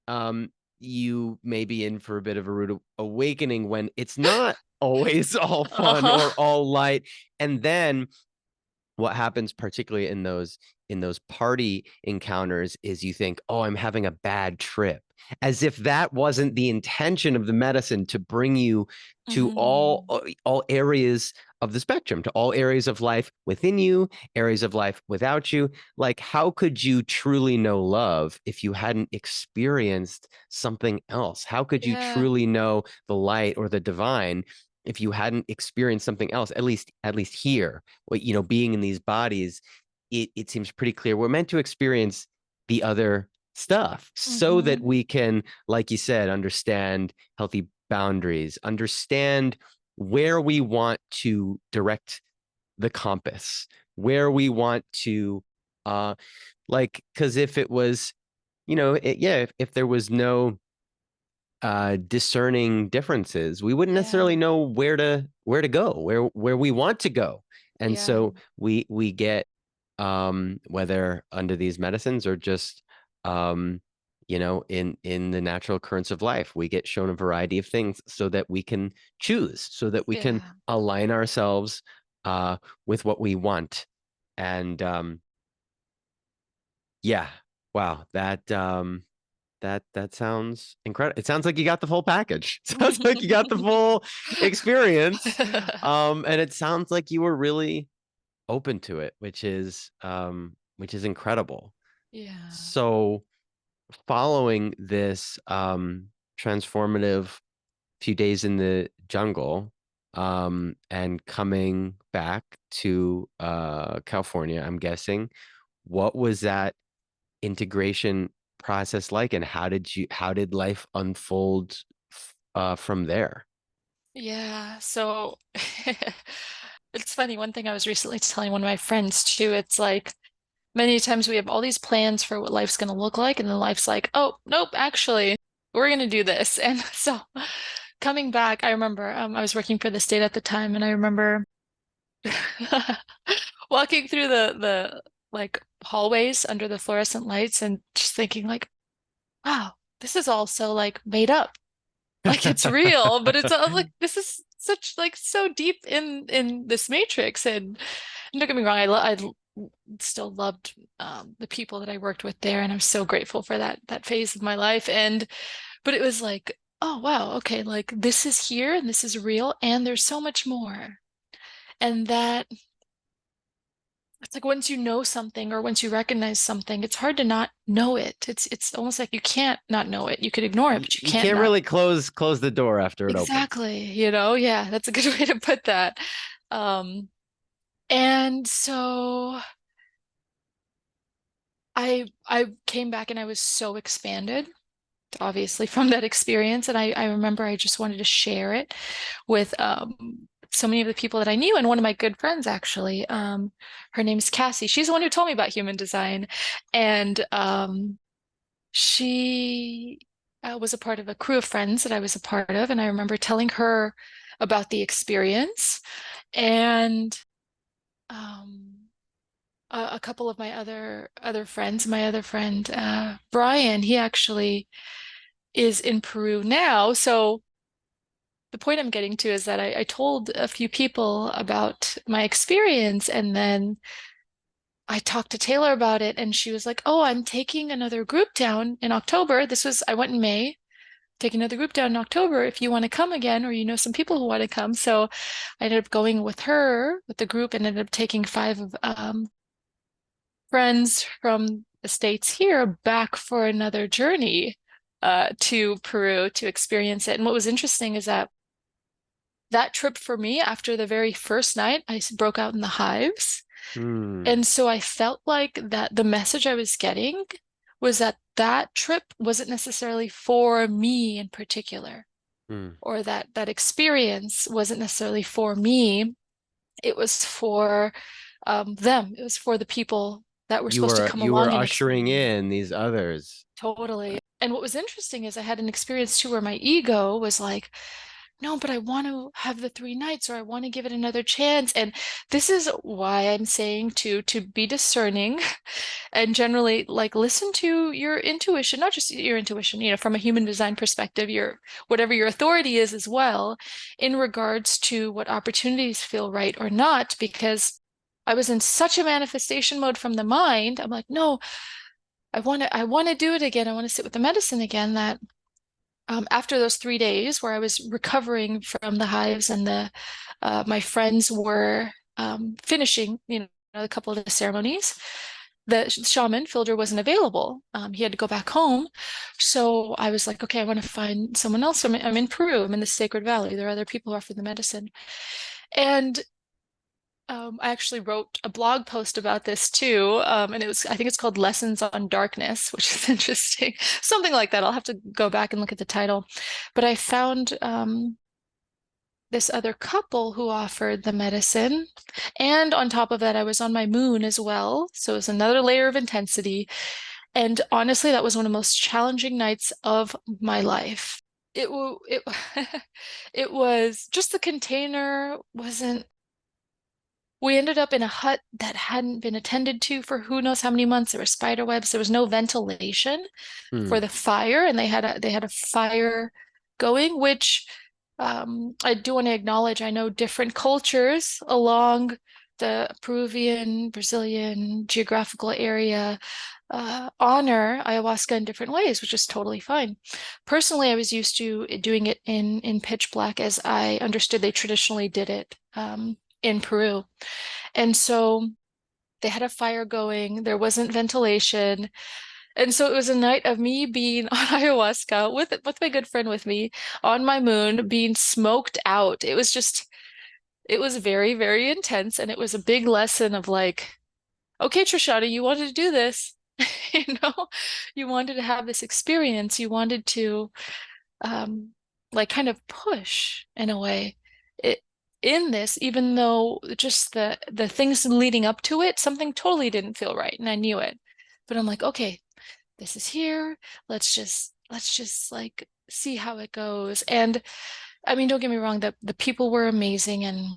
um you may be in for a bit of a rude awakening when it's not always all fun Uh-huh. or all light. And then what happens, particularly in those party encounters, is you think, oh, I'm having a bad trip, as if that wasn't the intention of the medicine, to bring you to all Hmm. all areas of the spectrum, to all areas of life within you, areas of life without you. Like, how could you truly know love if you hadn't experienced something else? How could you Yeah. truly know the light or the divine if you hadn't experienced something else? At least here, being in these bodies, it seems pretty clear we're meant to experience the other stuff, so that Hmm. we can, like you said, understand healthy boundaries, understand where we want to direct the compass, where we want to, uh like, because if it was, yeah, if there was no discerning differences, we wouldn't necessarily Yeah. know where to go, where we want to go. And Yeah. so we get, whether under these medicines or just, in the natural currents of life, we get shown a variety of things so that we can choose, so that we can Yeah. align ourselves with what we want. And yeah, wow, that sounds incredible. It sounds like you got the full package. Sounds like you got the full experience. And it sounds like you were really open to it, which is incredible. Yeah. So, following this transformative few days in the jungle, and coming back to California, I'm guessing, what was that integration process like, and how did life unfold from there? Yeah. So it's funny. One thing I was recently telling one of my friends too, it's like many times we have all these plans for what life's going to look like, and then life's like, oh, nope, actually, we're going to do this. And so coming back, I remember I was working for the state at the time, and I remember, well, walking through the like hallways under the fluorescent lights and just thinking like, wow, this is all so like made up. Like it's real, but it's all like this is such like so deep in this matrix. And don't get me wrong, I still loved the people that I worked with there, and I'm so grateful for that phase of my life. And but it was like, oh wow, okay, like this is here and this is real, and there's so much more. And that it's like once you know something or once you recognize something, it's hard to not know it. It's almost like you can't not know it. You could ignore it, but you You can't can't not. really close the door after it opens. Exactly, yeah, that's a good way to put that. Um, and so I came back and I was so expanded, obviously, from that experience. And I remember I just wanted to share it with so many of the people that I knew. And one of my good friends, actually, her name's Cassie. She's the one who told me about human design. And she was a part of a crew of friends that I was a part of. And I remember telling her about the experience. And a couple of my other friends, my other friend Brian, he actually is in Peru now. So the point I'm getting to is that I told a few people about my experience, and then I talked to Taylor about it, and she was like, "Oh, I'm taking another group down in October." I went in May, taking another group down in October if you want to come again, or you know some people who want to come. So I ended up going with her, with the group, and ended up taking five of friends from the States here back for another journey to Peru to experience it. And what was interesting is that that trip for me, after the very first night, I broke out in the hives. Hmm. And so I felt like that the message I was getting was that that trip wasn't necessarily for me in particular, Hmm. or that that experience wasn't necessarily for me. It was for them. It was for the people that were supposed to come You were along and ushering experience. in these others. Totally. And what was interesting is I had an experience too where my ego was like, no, but I want to have the 3 nights, or I want to give it another chance. And this is why I'm saying to be discerning and generally like listen to your intuition, not just your intuition, from a human design perspective, your whatever your authority is as well, in regards to what opportunities feel right or not, because I was in such a manifestation mode from the mind. I'm like, no, I want to do it again. I want to sit with the medicine again. That after those 3 days where I was recovering from the hives and the my friends were finishing, a couple of the ceremonies, the shaman Filder wasn't available. He had to go back home. So I was like, okay, I want to find someone else. I'm in Peru. I'm in the Sacred Valley. There are other people who offer the medicine. And I actually wrote a blog post about this too, and I think it's called Lessons on Darkness, which is interesting. Something like that. I'll have to go back and look at the title. But I found this other couple who offered the medicine. And on top of that, I was on my moon as well. So it was another layer of intensity. And honestly, that was one of the most challenging nights of my life. It it was just the container wasn't we ended up in a hut that hadn't been attended to for who knows how many months. There were spider webs. There was no ventilation for Hmm. the fire, and they had a fire going, which I do want to acknowledge. I know different cultures along the Peruvian, Brazilian geographical area honor ayahuasca in different ways, which is totally fine. Personally, I was used to doing it in pitch black, as I understood they traditionally did it in Peru. And so they had a fire going, there wasn't ventilation. And so it was a night of me being on ayahuasca with my good friend with me on my moon, being smoked out. It was very, very intense. And it was a big lesson of like, okay, Trishana, you wanted to do this. You know, you wanted to have this experience. You wanted to um, like kind of push in a way it, in this, even though just the things leading up to it, something totally didn't feel right, and I knew it. But I'm like, okay, this is here. Let's just like see how it goes. And I mean, don't get me wrong, the people were amazing, and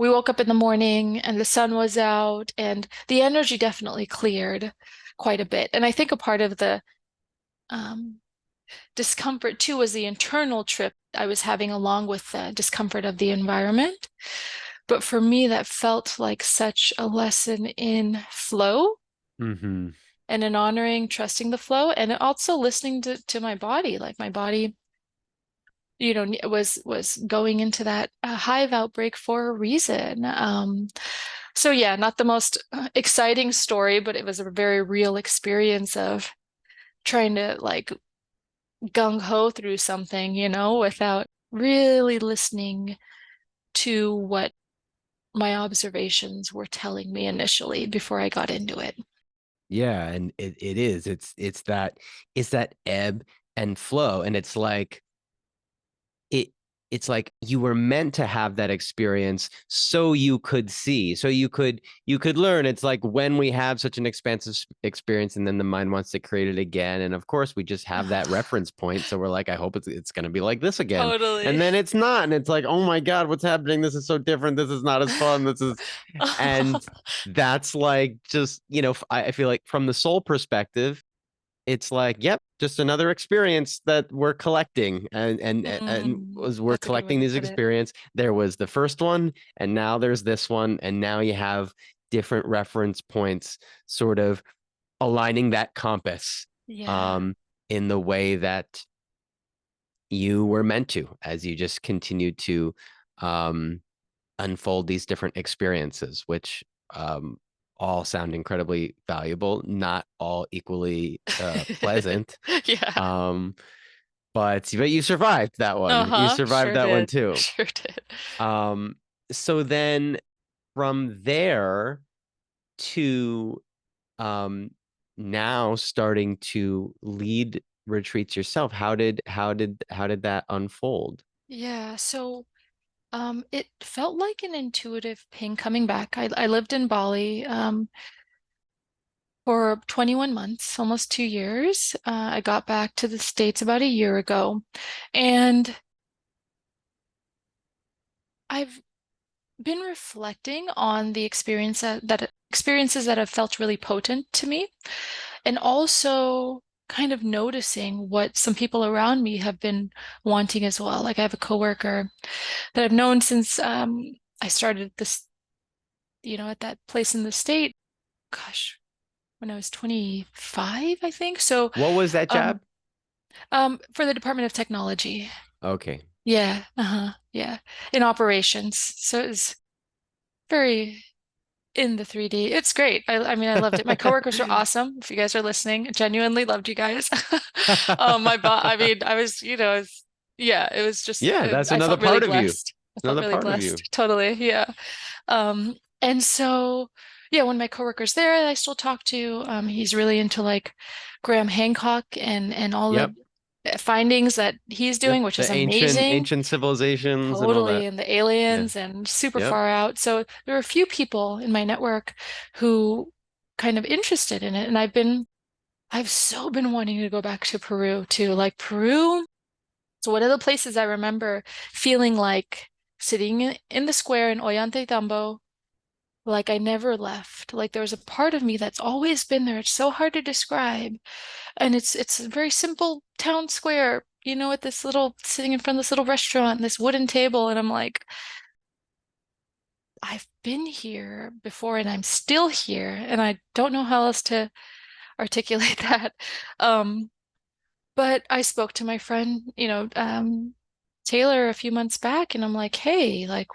we woke up in the morning and the sun was out and the energy definitely cleared quite a bit. And I think a part of the um, discomfort too was the internal trip I was having along with the discomfort of the environment. But for me, that felt like such a lesson in flow Mm-hmm. and in honoring, trusting the flow, and also listening to my body. Like my body, was going into that hive outbreak for a reason. So yeah, not the most exciting story, but it was a very real experience of trying to like gung ho through something, without really listening to what my observations were telling me initially before I got into it. Yeah, and it is. It's that ebb and flow. And it it's like you were meant to have that experience so you could see, so you could learn. It's like when we have such an expansive experience and then the mind wants to create it again, and of course we just have that reference point, so we're like, I hope it's going to be like this again, and Totally. then it's not, and it's like, oh my god, what's happening? This is so different. This is not as fun. This is And that's like, just, I feel like from the soul perspective, it's like, yep, just another experience that we're collecting, and as we're That's a good way collecting to these put it. experience, there was the first one, and now there's this one, and now you have different reference points, sort of aligning that compass, Yeah. um, in the way that you were meant to, as you just continue to um, unfold these different experiences, which all sound incredibly valuable, not all equally pleasant. Yeah. Um, but you survived that one. You Uh-huh. survived Sure that one did. too. Sure did. Um, so then from there to um, now starting to lead retreats yourself, how did that unfold? Yeah. So it felt like an intuitive ping coming back. I lived in Bali for 21 months, almost 2 years. I got back to the States about a year ago, and I've been reflecting on the experiences that have felt really potent to me, and also kind of noticing what some people around me have been wanting as well. Like I have a coworker that I've known since I started this, at that place in the state, gosh, when I was 25, I think. So, What was that um, job? for the Department of Technology. Okay. Yeah, yeah, in operations. So it's very in the 3D. It's great. I mean, I loved it. My coworkers are awesome. If you guys are listening, I genuinely loved you guys. I mean, I was, yeah, it was just, Yeah, that's I another felt really part of you. blessed. I felt Another really part of blessed. you. Totally. Yeah. And so, yeah, when my coworker's there, I still talk to, he's really into like Graham Hancock and all the Yep. findings that he's Yep. doing, which The is ancient amazing. ancient civilizations and all Totally, that. and the Yeah. aliens and super Yep. far out. So there are a few people in my network who kind of interested in it. And I've so been wanting to go back to Peru too. Like Peru, so one of the places I remember feeling like sitting in the square in Ollantaytambo, like I never left. Like there was a part of me that's always been there. It's so hard to describe. And it's a very simple town square, with this little sitting in front of this little restaurant, this wooden table, and I'm like, I've been here before and I'm still here, and I don't know how else to articulate that. Um, but I spoke to my friend, Taylor a few months back, and I'm like, hey, like,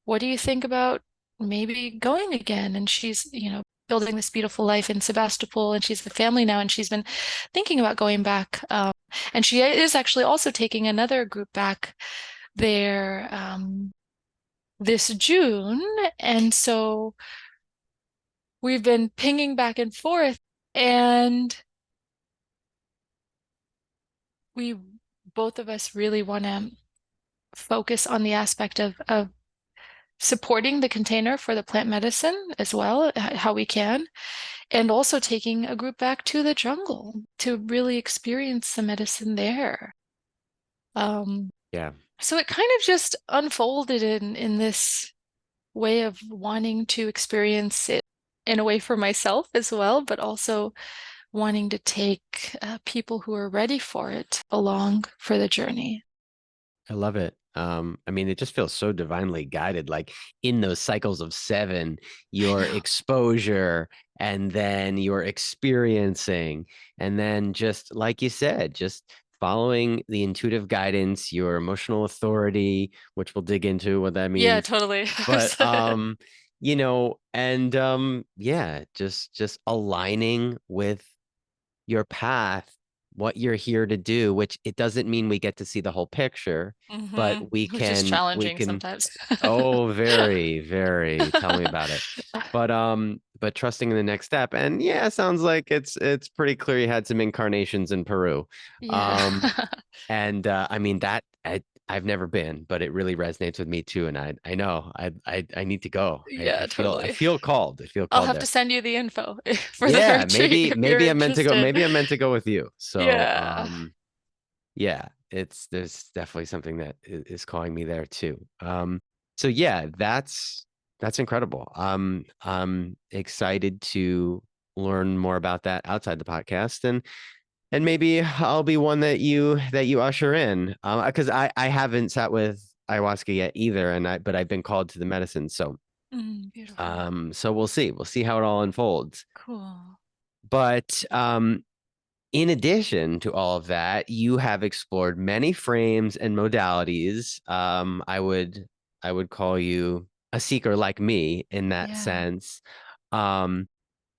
what do you think about maybe going again? And she's, building this beautiful life in Sebastopol, and she's the family now, and she's been thinking about going back. And she is actually also taking another group back there this June. And so we've been pinging back and forth, and we both of us really want to focus on the aspect of supporting the container for the plant medicine as well, how we can, and also taking a group back to the jungle to really experience the medicine there. Um, Yeah. so it kind of just unfolded in this. way of wanting to experience it in a way for myself as well, but also wanting to take people who are ready for it along for the journey. I love it. I mean, it just feels so divinely guided, like in those cycles of 7, I your know. exposure and then your experiencing, and then just like you said, just following the intuitive guidance, your emotional authority, which we'll dig into what that Yeah, means. totally. But and yeah, just aligning with your path, what you're here to do, which it doesn't mean we get to see the whole picture, but Which is we challenging can, sometimes. oh, very, very, tell me about it. But trusting in the next step. And yeah, it sounds like it's pretty clear you had some incarnations in Peru. Yeah. Um, and I mean I've never been, but it really resonates with me too. And I know I need to go. Yeah, I totally. feel called. I feel I'll called have to there. send you the info for the Yeah, retreat if you're maybe I'm meant to go. interested. Maybe I'm meant to go with you. So Yeah. yeah, there's definitely something that is calling me there too. So yeah, that's incredible. I'm excited to learn more about that outside the podcast, and maybe I'll be one that you usher in. Because I haven't sat with ayahuasca yet either, but I've been called to the medicine. So Beautiful. so we'll see how it all unfolds. Cool. But in addition to all of that, you have explored many frames and modalities. I would call you a seeker like me in that Yeah. sense. Um,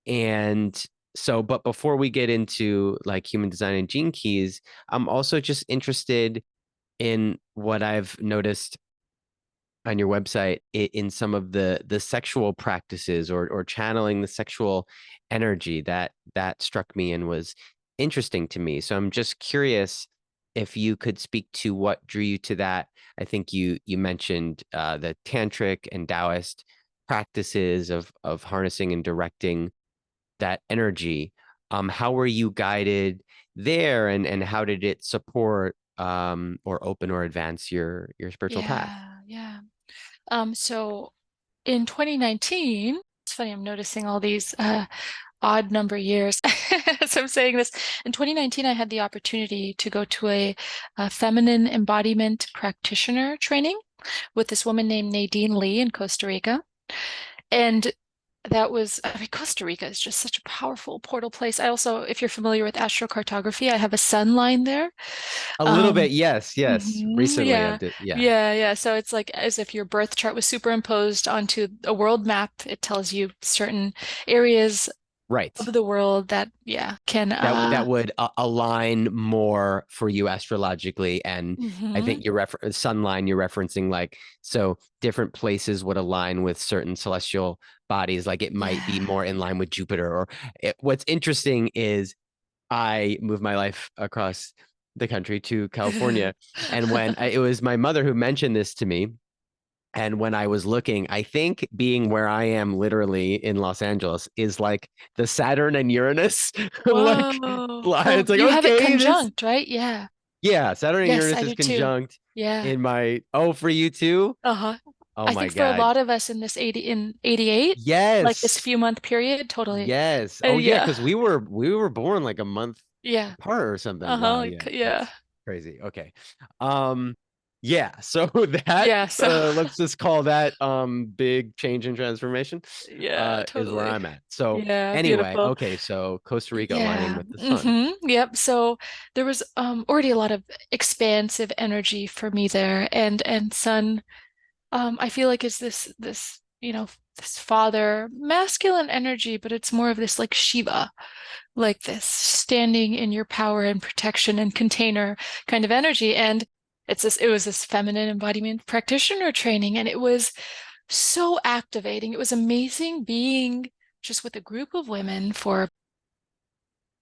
and so, but before we get into like human design and gene keys, I'm also just interested in what I've noticed on your website in some of the sexual practices or channeling the sexual energy that struck me and was interesting to me. So I'm just curious if you could speak to what drew you to that. I think you mentioned the Tantric and Taoist practices of harnessing and directing that energy. How were you guided there, and how did it support or open or advance your spiritual path? Yeah. Yeah. So in 2019, it's funny, I'm noticing all these odd number years as I'm saying this. In 2019, I had the opportunity to go to a feminine embodiment practitioner training with this woman named Nadine Lee in Costa Rica. And that was, I mean, Costa Rica is just such a powerful portal place. I also, if you're familiar with astrocartography, I have a sun line there. A little bit, Um, yes, yes. Recently, yeah, yeah, yeah. So it's like as if your birth chart was superimposed onto a world map. It tells you certain areas right. of the world that, yeah, can, That would align more for you astrologically, and I mhm, think your sun line you're referencing, like, so different places would align with certain celestial bodies, like it might be yeah. more in line with Jupiter. Or what's interesting is I moved my life across the country to California, and it was my mother who mentioned this to me. And when I was looking, I think being where I am literally in Los Angeles is like the Saturn and Uranus. Like, Whoa. Oh, it's like, you have it okay, this, conjunct, right? Yeah. yeah, Saturn and Yes, Uranus I is do too. conjunct Yeah. in my, oh, for you too? Uh-huh. Oh I my think for a God. lot of us in this 88, like this Yes. few month period, totally. Yes. Oh yeah, Yeah. because we were born like a month Yeah. apart or something. Uh-huh. Wow, yeah, Like, yeah. that's crazy. Okay. Um, yeah, so that Yeah. So, let's just call that big change and transformation yeah, is where totally. I'm at. So Yeah. anyway, Beautiful. okay, so Costa Rica aligning Yeah. with the sun. Yep. So there was already a lot of expansive energy for me there, and sun, I feel like is this, this father masculine energy, but it's more of this like Shiva, like this standing in your power and protection and container kind of energy. And it was this feminine embodiment practitioner training, and it was so activating. It was amazing being just with a group of women for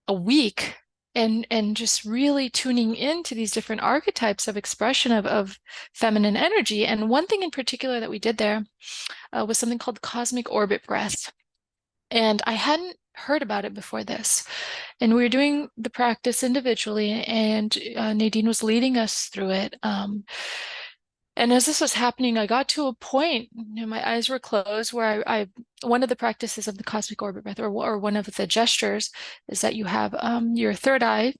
a week and just really tuning into these different archetypes of expression of feminine energy. And one thing in particular that we did there was something called cosmic orbit breath. And I hadn't heard about it before this. And we were doing the practice individually, and Nadine was leading us through it. And as this was happening, I got to a point, my eyes were closed, where one of the practices of the cosmic orbit breath, or one of the gestures, is that you have your third eye,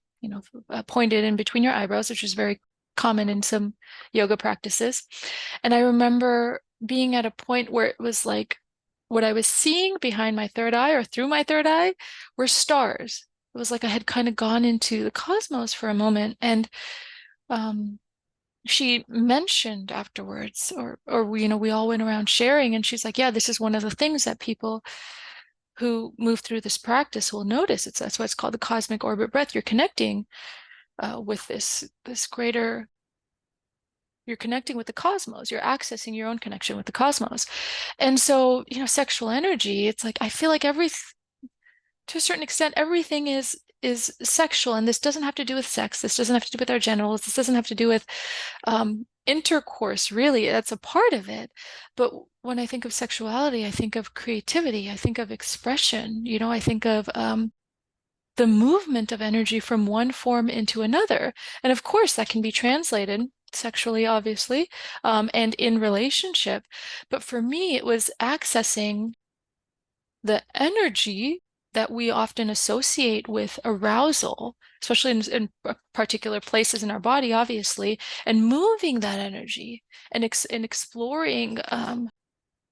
pointed in between your eyebrows, which is very common in some yoga practices. And I remember being at a point where it was like what I was seeing behind my third eye or through my third eye were stars. It was like I had kind of gone into the cosmos for a moment. And um, she mentioned afterwards, or we all went around sharing, and she's like, yeah, this is one of the things that people who move through this practice will notice. That's why it's called the cosmic orbit breath. You're connecting with this greater, you're connecting with the cosmos. You're accessing your own connection with the cosmos. And so, sexual energy, it's like I feel like to a certain extent, everything is sexual, and this doesn't have to do with sex. This doesn't have to do with our genitals. This doesn't have to do with intercourse, really. That's a part of it. But when I think of sexuality, I think of creativity. I think of expression. I think of the movement of energy from one form into another. And of course, that can be translated sexually, obviously, and in relationship. But for me, it was accessing the energy that we often associate with arousal, especially in particular places in our body, obviously, and moving that energy and exploring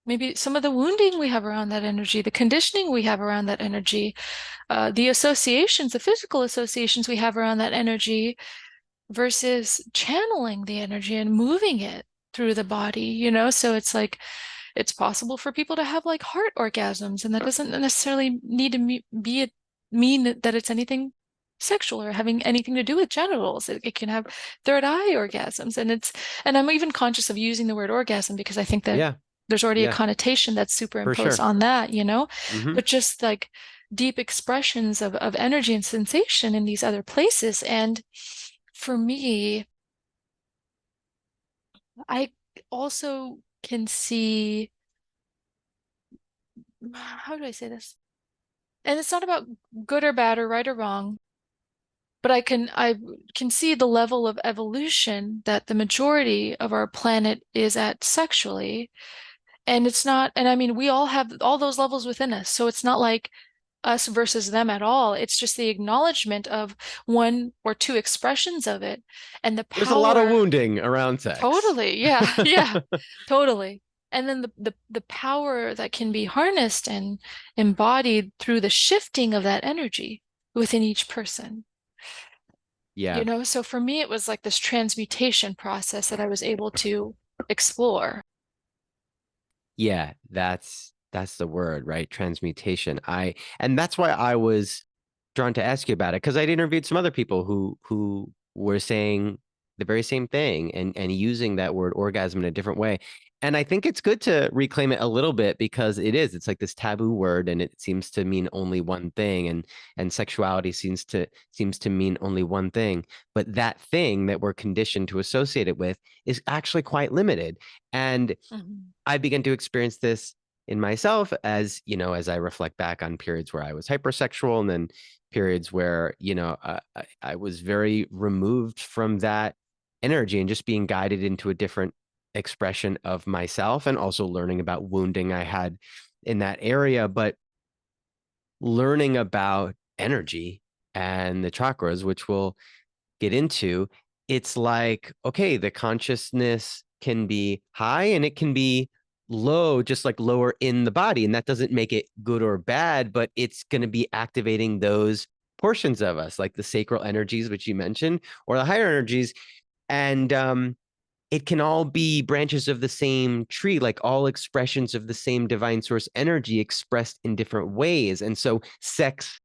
maybe some of the wounding we have around that energy, the conditioning we have around that energy, the associations, the physical associations we have around that energy, versus channeling the energy and moving it through the body. So it's like it's possible for people to have like heart orgasms, and that doesn't necessarily need to mean that it's anything sexual or having anything to do with genitals. It can have third eye orgasms, and I'm even conscious of using the word orgasm because I think that Yeah. there's already a Yeah. connotation that's For superimposed sure. on that, Mm-hmm. but just like deep expressions of energy and sensation in these other places. And for me, I also can see, how do I say this? And it's not about good or bad or right or wrong, but I can see the level of evolution that the majority of our planet is at sexually. And it's not, and I mean, we all have all those levels within us. So it's not like us versus them at all. It's just the acknowledgement of one or two expressions of it and the There's a lot of power. wounding around sex. Totally. Yeah. Yeah. Totally. And then the power that can be harnessed and embodied through the shifting of that energy within each person. Yeah. So for me, it was like this transmutation process that I was able to explore. Yeah, that's the word, right? Transmutation. And that's why I was drawn to ask you about it, because I'd interviewed some other people who were saying the very same thing and using that word orgasm in a different way. And I think it's good to reclaim it a little bit, because it's like this taboo word, and it seems to mean only one thing, and sexuality seems to mean only one thing. But that thing that we're conditioned to associate it with is actually quite limited. And Mhm. I began to experience this in myself, as I reflect back on periods where I was hypersexual, and then periods where, I was very removed from that energy and just being guided into a different expression of myself, and also learning about wounding I had in that area. But learning about energy and the chakras, which we'll get into, it's like, okay, the consciousness can be high and it can be low, just like lower in the body. And that doesn't make it good or bad, but it's going to be activating those portions of us, like the sacral energies, which you mentioned, or the higher energies. And it can all be branches of the same tree, like all expressions of the same divine source energy expressed in different ways. And so sex,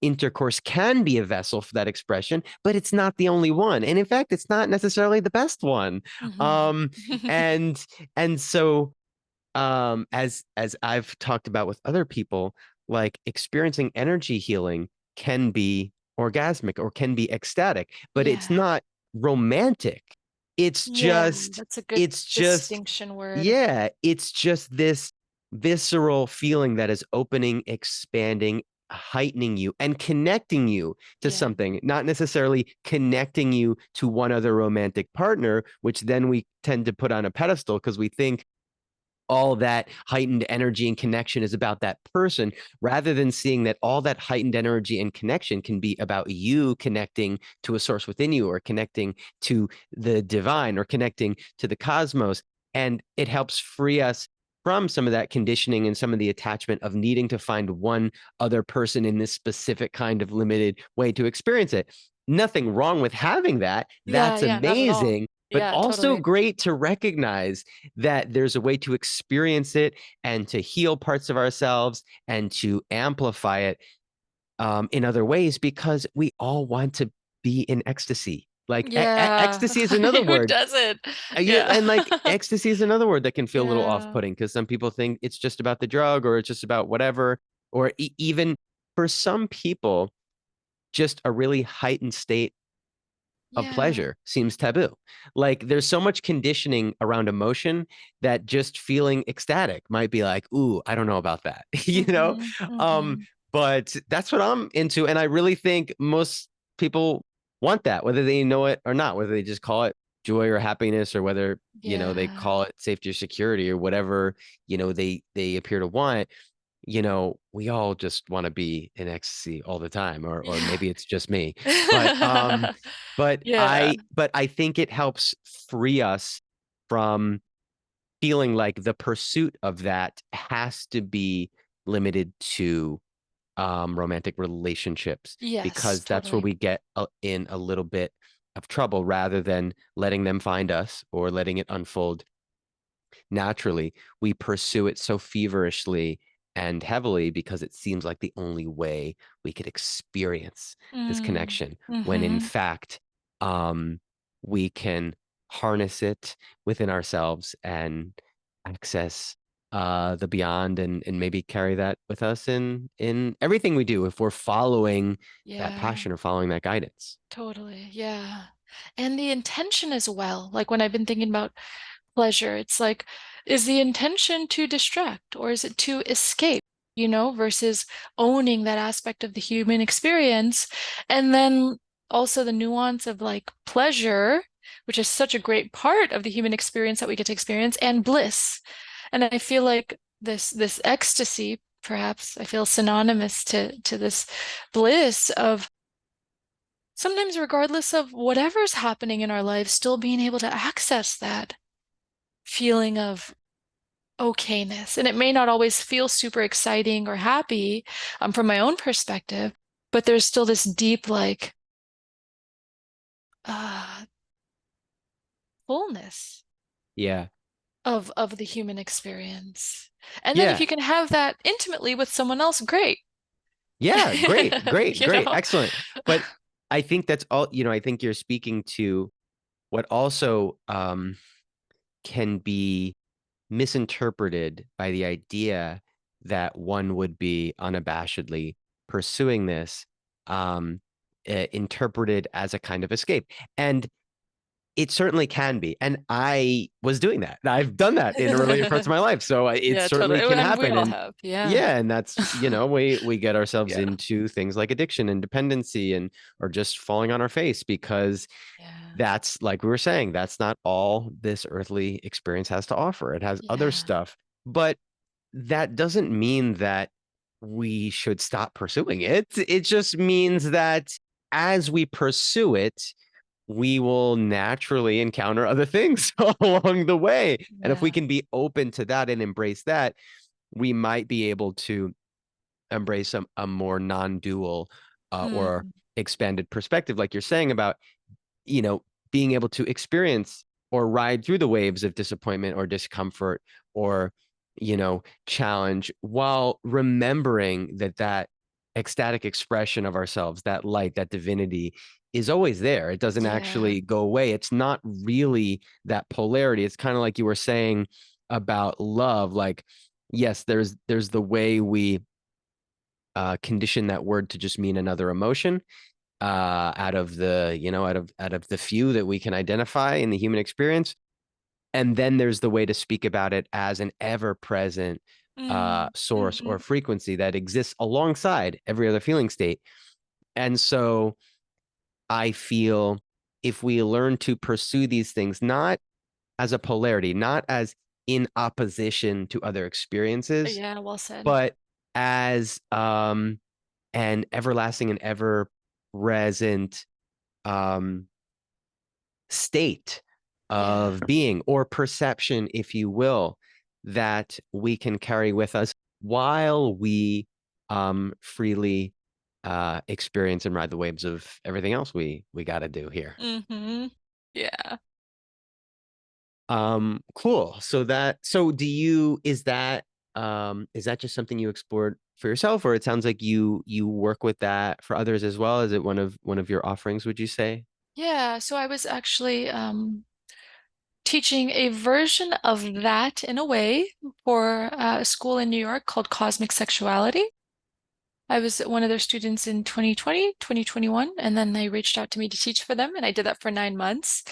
intercourse can be a vessel for that expression, but it's not the only one. And in fact, it's not necessarily the best one. Mhm. Um, and and so as I've talked about with other people, like experiencing energy healing can be orgasmic or can be ecstatic, but it's Yeah. not romantic. It's Yeah, just, that's a good it's just, distinction word. yeah, it's just this visceral feeling that is opening, expanding, heightening you and connecting you to Yeah. something, not necessarily connecting you to one other romantic partner, which then we tend to put on a pedestal because we think all that heightened energy and connection is about that person, rather than seeing that all that heightened energy and connection can be about you connecting to a source within you, or connecting to the divine, or connecting to the cosmos. And it helps free us from some of that conditioning and some of the attachment of needing to find one other person in this specific kind of limited way to experience it. Nothing wrong with having that. Yeah, That's yeah, not at all. amazing, but Yeah, also totally. great to recognize that there's a way to experience it and to heal parts of ourselves and to amplify it in other ways, because we all want to be in ecstasy. Like Yeah. ecstasy is another Who word. doesn't? Yeah, Yeah. and like ecstasy is another word that can feel a little Yeah. off-putting, because some people think it's just about the drug, or it's just about whatever, or even for some people, just a really heightened state of Yeah. pleasure seems taboo. Like there's so much conditioning around emotion that just feeling ecstatic might be like, ooh, I don't know about that, you know? Mm-hmm. Um, Mm-hmm. but that's what I'm into. And I really think most people want that, whether they know it or not, whether they just call it joy or happiness, or whether, they Yeah. call it safety or security, or whatever, they appear to want. We all just want to be in ecstasy all the time, or Yeah. maybe it's just me. But but Yeah. I think it helps free us from feeling like the pursuit of that has to be limited to romantic relationships, Yes, because that's where totally. we get in a little bit of trouble, rather than letting them find us or letting it unfold naturally. We pursue it so feverishly and heavily because it seems like the only way we could experience this Mm. connection, when in Mm-hmm. fact, um, we can harness it within ourselves and access the beyond, and maybe carry that with us in everything we do, if we're following that Yeah, passion or following that guidance. totally. Yeah. And the intention as well. Like when I've been thinking about pleasure, it's like, is the intention to distract or is it to escape, versus owning that aspect of the human experience? And then also the nuance of like pleasure, which is such a great part of the human experience that we get to experience, and bliss. And I feel like this ecstasy, perhaps I feel synonymous to this bliss of sometimes regardless of whatever's happening in our lives, still being able to access that feeling of okayness. And it may not always feel super exciting or happy from my own perspective, but there's still this deep, like, uh, fullness Yeah. of the human experience. And then if Yeah. you can have that intimately with someone else, great. Yeah, great, great, You great, know? excellent. But I think that's all, I think you're speaking to what also can be misinterpreted by the idea that one would be unabashedly pursuing this, um, interpreted as a kind of escape. And it certainly can be. And I was doing that. I've done that in earlier parts of my life. So it Yeah, certainly totally. can And we happen. all And have. Yeah. yeah, and that's, we get ourselves Yeah. into things like addiction and dependency, and or just falling on our face, because Yeah. that's, like we were saying, that's not all this earthly experience has to offer. It has other Yeah. stuff. But that doesn't mean that we should stop pursuing it. It just means that as we pursue it, we will naturally encounter other things along the way. And if we Yeah. can be open to that and embrace that, we might be able to embrace a more non-dual or Mm. expanded perspective, like you're saying about, you know, being able to experience or ride through the waves of disappointment or discomfort, or, challenge, while remembering that ecstatic expression of ourselves, that light, that divinity, is always there. It doesn't Yeah. actually go away. It's not really that polarity. It's kind of like you were saying about love. Like, yes, there's the way we condition that word to just mean another emotion, out of the, out of the few that we can identify in the human experience. And then there's the way to speak about it as an ever present, source Mm-hmm. or frequency that exists alongside every other feeling state. And so I feel if we learn to pursue these things, not as a polarity, not as in opposition to other experiences, Yeah, well said. but as an everlasting and ever present um, state Yeah. of being or perception, if you will, that we can carry with us while we freely experience and ride the waves of everything else we got to do here. Mm-hmm. Yeah. Cool. So do you, is that just something you explored for yourself, or it sounds like you work with that for others as well? Is it one of your offerings, would you say? Yeah. So I was actually teaching a version of that in a way for a school in New York called Cosmic Sexuality. I was one of their students in 2020, 2021, and then they reached out to me to teach for them, and I did that for 9 months.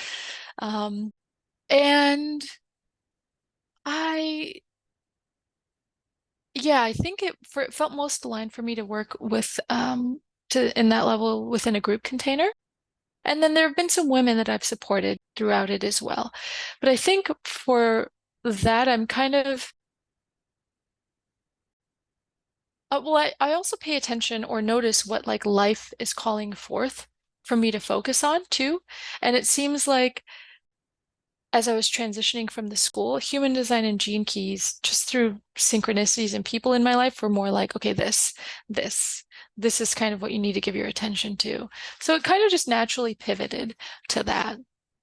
Um, and I, yeah, I think it felt most aligned for me to work with to in that level within a group container. And then there have been some women that I've supported throughout it as well. But I think for that, I'm kind of well, I also pay attention or notice what like life is calling forth for me to focus on too. And it seems like as I was transitioning from the school, human design and gene keys, just through synchronicities and people in my life, were more like, okay, this, this is kind of what you need to give your attention to. So it kind of just naturally pivoted to that.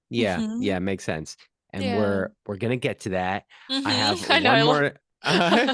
Yeah, Hmm. yeah, makes sense. And Yeah. we're gonna get to that. I have I know. one more. We're I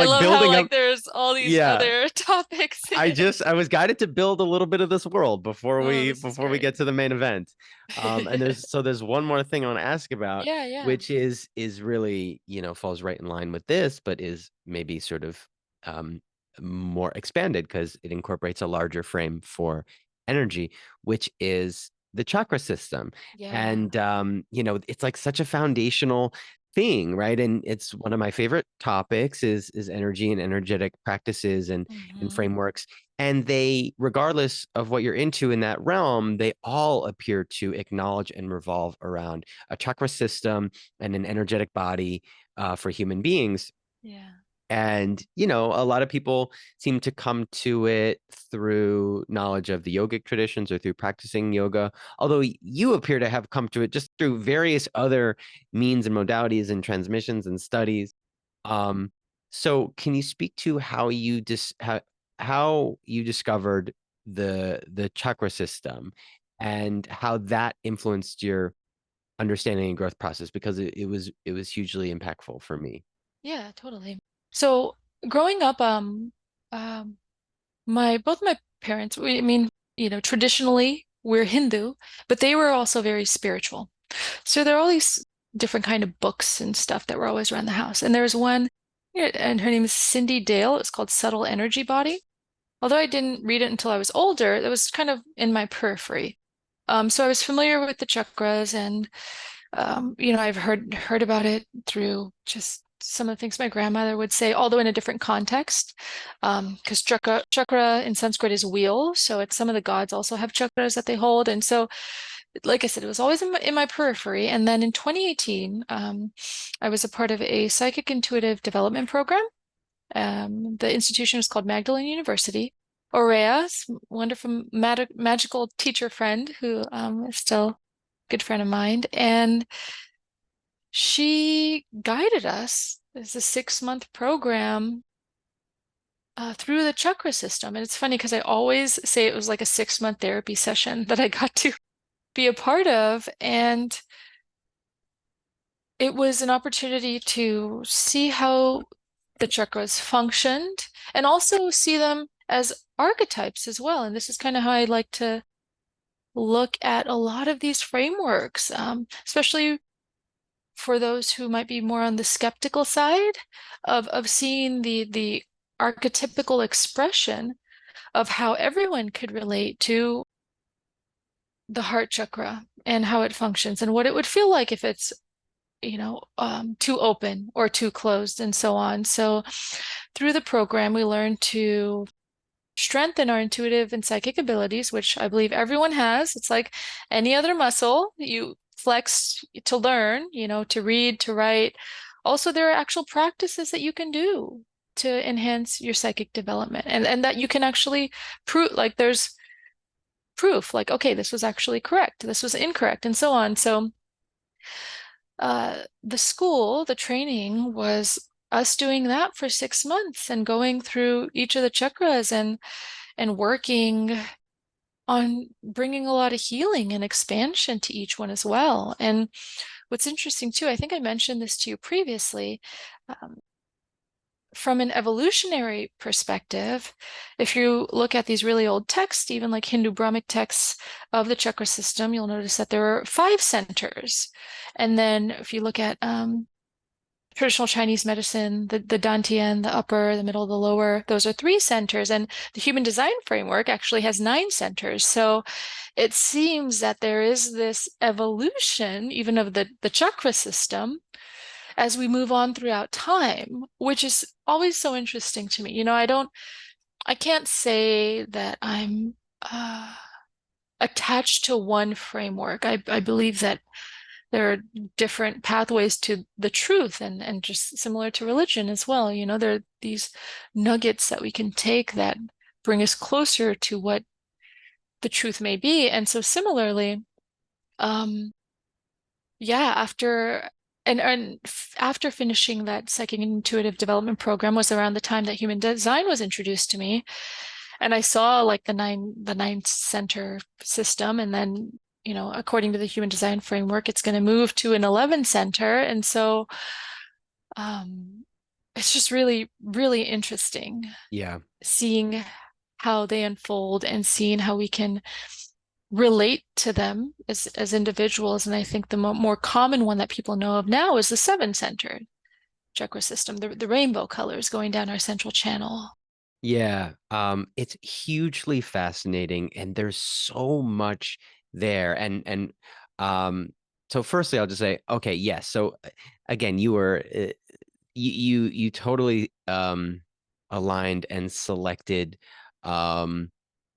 like love how building up. like there's all these Yeah, other topics. I was guided to build a little bit of this world before Oh, we this is before we great. get to the main event. And there's one more thing I want to ask about, Yeah, yeah. which is really, falls right in line with this, but is maybe sort of um more expanded because it incorporates a larger frame for energy, which is the chakra system. Yeah. And it's like such a foundational thing, right? And it's one of my favorite topics is energy and energetic practices and Hmm. frameworks. And they, regardless of what you're into in that realm, they all appear to acknowledge and revolve around a chakra system and an energetic body for human beings. Yeah. And, a lot of people seem to come to it through knowledge of the yogic traditions or through practicing yoga. Although you appear to have come to it just through various other means and modalities and transmissions and studies. Um, so can you speak to how you discovered the chakra system and how that influenced your understanding and growth process? Because it was hugely impactful for me. Yeah, totally. So growing up, um, my both my parents, I mean, traditionally we're Hindu, but they were also very spiritual. So there are all these different kind of books and stuff that were always around the house. And there was one, yeah, and her name is Cindy Dale. It's called Subtle Energy Body. Although I didn't read it until I was older, it was kind of in my periphery. So I was familiar with the chakras and I've heard about it through just some of the things my grandmother would say, although in a different context. Because chakra in Sanskrit is wheel, so it's some of the gods also have chakras that they hold, and so, like I said, it was always in my periphery. And then in 2018, I was a part of a psychic intuitive development program. The institution was called Magdalene University. Aurea, wonderful magical teacher friend who is still a good friend of mine, and she guided us. It's a 6 month program through the chakra system. And it's funny because I always say it was like a 6 month therapy session that I got to be a part of. And it was an opportunity to see how the chakras functioned and also see them as archetypes as well. And this is kind of how I like to look at a lot of these frameworks, especially for those who might be more on the skeptical side of seeing the archetypical expression of how everyone could relate to the heart chakra and how it functions and what it would feel like if it's too open or too closed and so on. So through the program, we learn to strengthen our intuitive and psychic abilities, which I believe everyone has. It's like any other muscle that you flex to learn, to read, to write. Also, there are actual practices that you can do to enhance your psychic development and that you can actually prove, like there's proof, like, okay, this was actually correct, this was incorrect, and so on. So the training was us doing that for 6 months and going through each of the chakras and working on bringing a lot of healing and expansion to each one as well. And what's interesting too, I think I mentioned this to you previously, um, from an evolutionary perspective, if you look at these really old texts, even like Hindu Brahmic texts of the chakra system, you'll notice that there are 5 centers. And then if you look at traditional Chinese medicine, the Dantian, the upper, the middle, the lower, those are 3 centers. And the human design framework actually has 9 centers. So it seems that there is this evolution, even of the chakra system, as we move on throughout time, which is always so interesting to me. I can't say that I'm attached to one framework. I believe that there are different pathways to the truth and just similar to religion as well. There are these nuggets that we can take that bring us closer to what the truth may be. And so similarly, yeah, after finishing that psychic and intuitive development program was around the time that human design was introduced to me. And I saw like the nine center system, and then, according to the human design framework, it's going to move to an 11 center. And so um, it's just really, really interesting Yeah. seeing how they unfold and seeing how we can relate to them as individuals. And I think the more common one that people know of now is the 7 center chakra system, the rainbow colors going down our central channel. Yeah, it's hugely fascinating, and there's so much there. Um, so firstly, I'll just say, okay, yes. So again, you totally aligned and selected um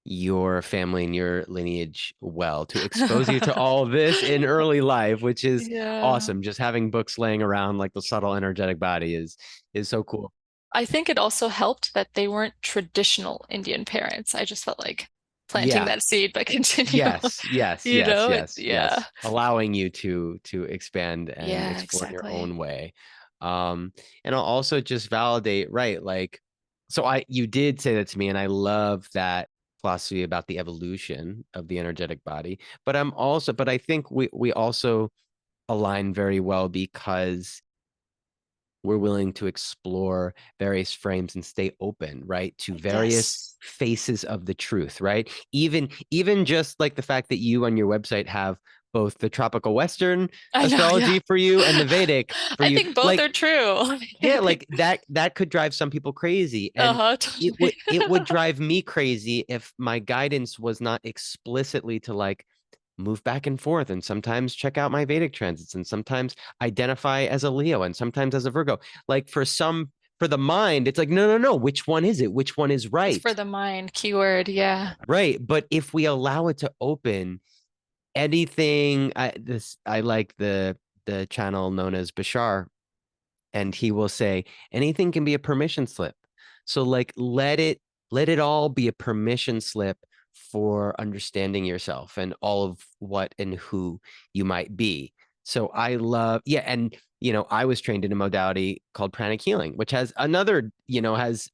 your family and your lineage well to expose you to all this in early life, which is Yeah. awesome. Just having books laying around like the subtle energetic body is so cool. I think it also helped that they weren't traditional Indian parents. I just felt like planting Yeah. that seed, but continue, Yes, yes, yes, yes, yeah. yes. Allowing you to expand and Yeah, explore in your exactly. own way. Um, and I'll also just validate, right? Like, so you did say that to me, and I love that philosophy about the evolution of the energetic body. But I think we also align very well because we're willing to explore various frames and stay open, right, to various Yes. faces of the truth, right? Even just like the fact that you on your website have both the tropical Western I know, yeah. astrology for you and the Vedic for I you, think both like are true. yeah, like that could drive some people crazy, and Uh-huh, it would totally. it would drive me crazy if my guidance was not explicitly to like move back and forth and sometimes check out my Vedic transits and sometimes identify as a Leo and sometimes as a Virgo. Like for the mind, it's like, no, no, no. Which one is it? Which one is It's for right? the mind, keyword, yeah. Right. But if we allow it to open anything, I like the channel known as Bashar, and he will say anything can be a permission slip. So like let it all be a permission slip for understanding yourself and all of what and who you might be. So I love, yeah, and I was trained in a modality called pranic healing, which has another, has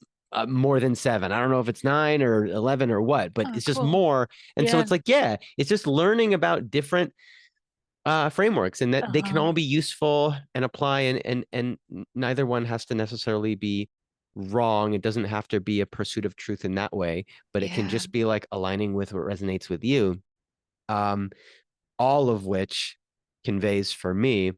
more than 7. I don't know if it's 9 or 11 or what, but Oh, it's just cool. more. And so Yeah. it's like, yeah, it's just learning about different frameworks, and that they can Uh-huh. all be useful and apply, and neither one has to necessarily be wrong. It doesn't have to be a pursuit of truth in that way, but it can Yeah. just be like aligning with what resonates with you. Um, all of which conveys for me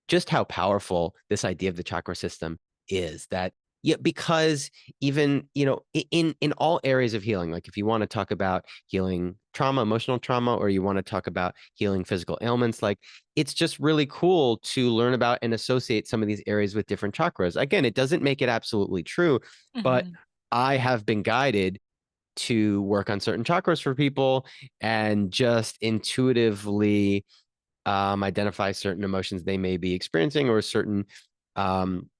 just how powerful this idea of the chakra system is, that Yeah, because even, in all areas of healing, like if you want to talk about healing trauma, emotional trauma, or you want to talk about healing physical ailments, like it's just really cool to learn about and associate some of these areas with different chakras. Again, it doesn't make it absolutely true, but Hmm. I have been guided to work on certain chakras for people and just intuitively identify certain emotions they may be experiencing, or certain um,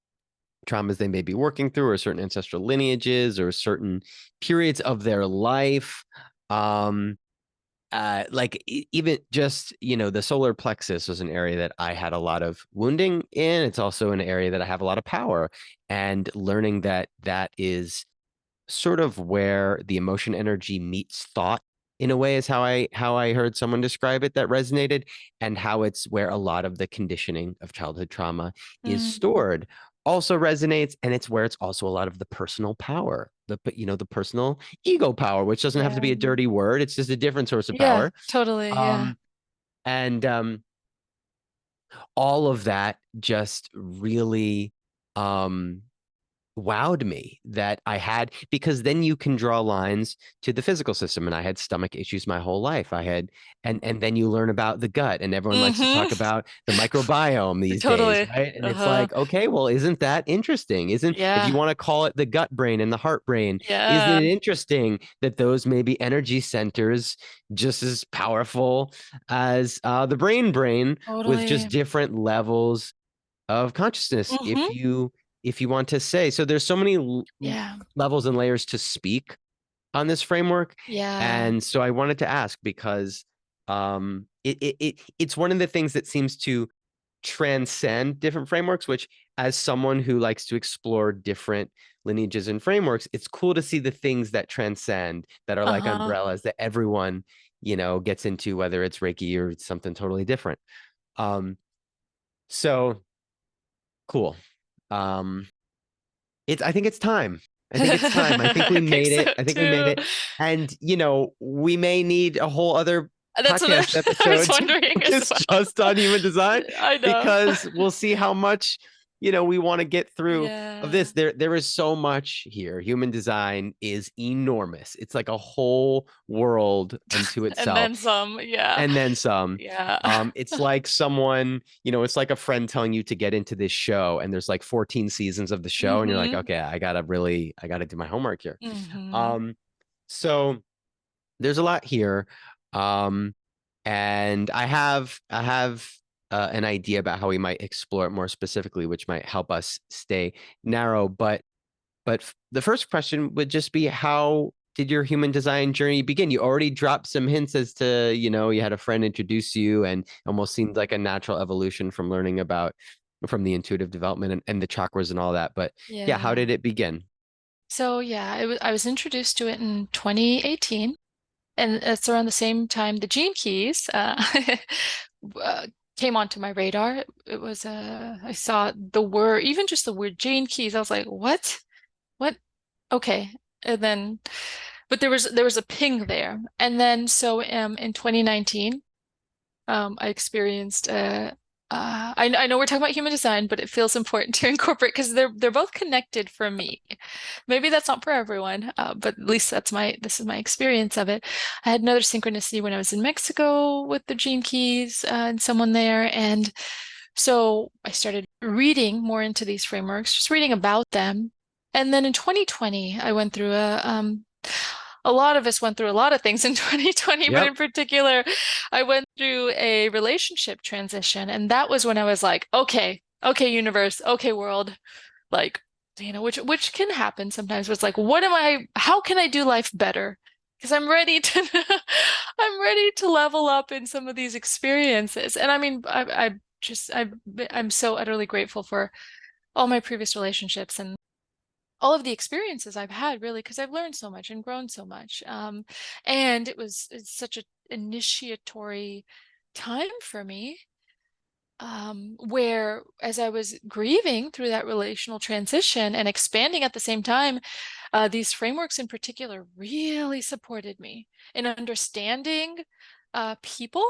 traumas they may be working through, or certain ancestral lineages, or certain periods of their life. Um, like even just, the solar plexus was an area that I had a lot of wounding in. It's also an area that I have a lot of power, and learning that that is sort of where the emotion energy meets thought, in a way, is how I heard someone describe it that resonated, and how it's where a lot of the conditioning of childhood trauma is Mm. stored also resonates. And it's where it's also a lot of the personal power, the personal ego power, which doesn't have to Yeah. be a dirty word. It's just a different source of Yeah, power. totally. Yeah. um and all of that just really um wowed me, that I had, because then you can draw lines to the physical system. And I had stomach issues my whole life. I had, and then you learn about the gut, and everyone likes to Hmm. talk about the microbiome these days, Totally. right? And it's Uh-huh. like, okay, well, isn't that interesting? Isn't, if you Yeah. want to call it the gut brain and the heart brain, isn't Yeah. it interesting that those may be energy centers just as powerful as the brain, with just Totally. different levels of consciousness, Hmm. if you want to say. So there's so many Yeah. levels and layers to speak on this framework. Yeah. And so I wanted to ask, because it's one of the things that seems to transcend different frameworks, which, as someone who likes to explore different lineages and frameworks, it's cool to see the things that transcend, that are like Uh-huh. umbrellas that everyone, gets into, whether it's Reiki or something totally different. um so cool. um I think it's time. I think it's time. I think we I think made so it. I think we made too. it. And, we may need a whole other That's what podcast I was episode to wondering as focus well. just on human design, I know. because we'll see how much, we want to get through of Yeah. this. There is so much here. Human design is enormous. It's like a whole world unto And itself, then some. Yeah. and then some. Yeah. It's like someone, it's like a friend telling you to get into this show, and there's like 14 seasons of the show, and you're like, Hmm. okay, I gotta do my homework here. Hmm. Um, so there's a lot here. Um, and I have an idea about how we might explore it more specifically, which might help us stay narrow. But the first question would just be, how did your human design journey begin? You already dropped some hints as to, you had a friend introduce you, and almost seemed like a natural evolution from learning about from the intuitive development, and the chakras and all that. But yeah, how Yeah. did it begin? So yeah, I was introduced to it in 2018, and it's around the same time the Gene Keys uh, came onto my radar. It was I saw the word, even just the word Gene Keys. I was like, what? What? Okay. And then, but there was a ping there, and then so in 2019. I experienced I know we're talking about human design, but it feels important to incorporate because they're both connected for me. Maybe that's not for everyone, but at least this is my experience of it. I had another synchronicity when I was in Mexico with the Gene Keys and someone there, and so I started reading more into these frameworks, just reading about them. And then in 2020, I went through a lot of us went through a lot of things in 2020, but Yep. in particular, I went through a relationship transition. And that was when I was like, okay, okay, universe, okay, world, like, which can happen sometimes, but it's like, how can I do life better? Because I'm ready to I'm ready to level up in some of these experiences. And I mean, I'm so utterly grateful for all my previous relationships and all of the experiences I've had, really, because I've learned so much and grown so much. And it's such an initiatory time for me, where as I was grieving through that relational transition and expanding at the same time, these frameworks in particular really supported me in understanding people